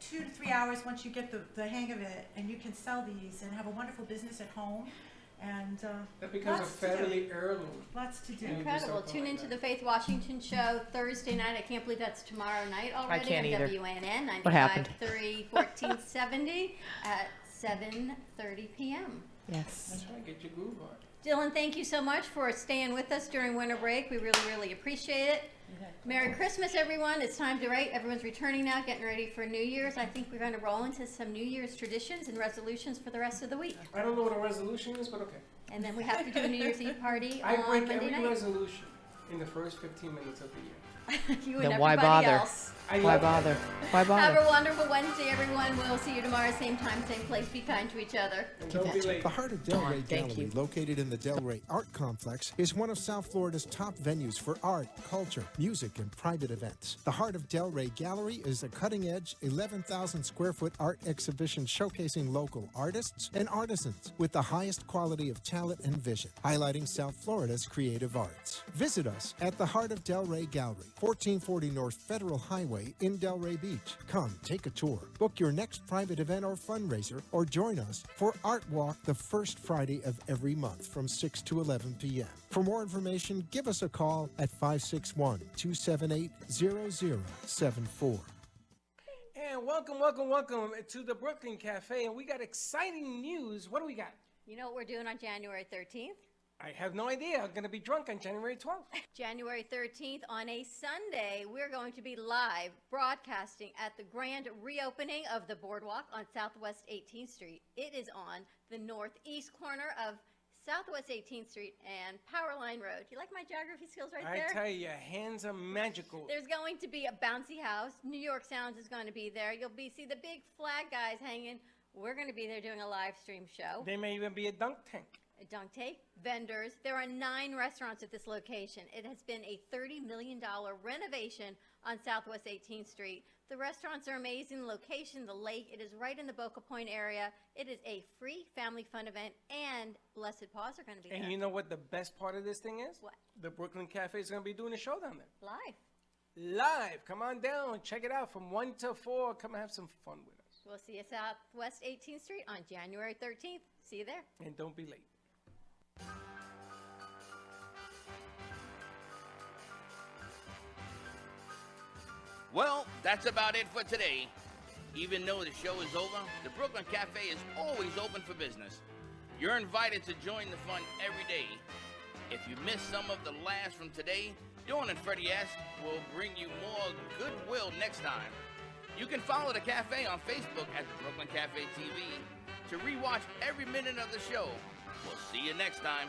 2 to 3 hours once you get the hang of it, and you can sell these and have a wonderful business at home. And That becomes a lots to do. family heirloom. Lots to do. Incredible. Tune into the Faith Washington Show Thursday night. I can't believe that's tomorrow night already. can't on either. WNN What happened? 95.3 1470 at 7:30 p.m. Yes. That's right. Get your groove on. Dylan, thank you so much for staying with us during winter break. We really, really appreciate it. Merry Christmas, everyone. It's time to write. Everyone's returning now, getting ready for New Year's. I think we're going to roll into some New Year's traditions and resolutions for the rest of the week. I don't know what a resolution is, but okay. And then we have to do a New Year's Eve party I on break Monday every night. resolution in the first 15 minutes of the year. You and Then why everybody bother? else. I Why love that. bother? Why Have bother? a wonderful Wednesday, everyone. We'll see you tomorrow, same time, same place. Be kind to each other. And don't be late. The Heart of Delray thank Gallery, you. located in the Delray Art Complex, is one of South Florida's top venues for art, culture, music, and private events. The Heart of Delray Gallery is a cutting-edge, 11,000 square foot art exhibition showcasing local artists and artisans with the highest quality of talent and vision, highlighting South Florida's creative arts. Visit us at the Heart of Delray Gallery, 1440 North Federal Highway in Delray Beach. Come, take a tour, book your next private event or fundraiser, or join us for Art Walk the first Friday of every month from 6 to 11 p.m. For more information, give us a call at 561-278-0074. And welcome to the Brooklyn Cafe. And we got exciting news. What do we got? You know what we're doing on January 13th? I have no idea. I'm going to be drunk on January 12th. January 13th on a Sunday, we're going to be live broadcasting at the grand reopening of the Boardwalk on Southwest 18th Street. It is on the northeast corner of Southwest 18th Street and Powerline Road. You like my geography skills right there? I tell you, your hands are magical. There's going to be a bouncy house. New York Sounds is going to be there. You'll see the big flag guys hanging. We're going to be there doing a live stream show. There may even be a dunk tank. A dunk tank, vendors. There are 9 restaurants at this location. It has been a $30 million renovation on Southwest 18th Street. The restaurants are amazing. The location, the lake, it is right in the Boca Point area. It is a free family fun event, and Blessed Paws are going to be there. And you know what the best part of this thing is? What? The Brooklyn Cafe is going to be doing a show down there. Live. Live. Come on down. Check it out from 1 to 4. Come and have some fun with us. We'll see you Southwest 18th Street on January 13th. See you there. And don't be late. Well, that's about it for today. Even though the show is over, the Brooklyn Cafe is always open for business. You're invited to join the fun every day. If you missed some of the laughs from today, Dawn and Freddie S. will bring you more goodwill next time. You can follow the cafe on Facebook at the Brooklyn Cafe TV to rewatch every minute of the show. We'll see you next time.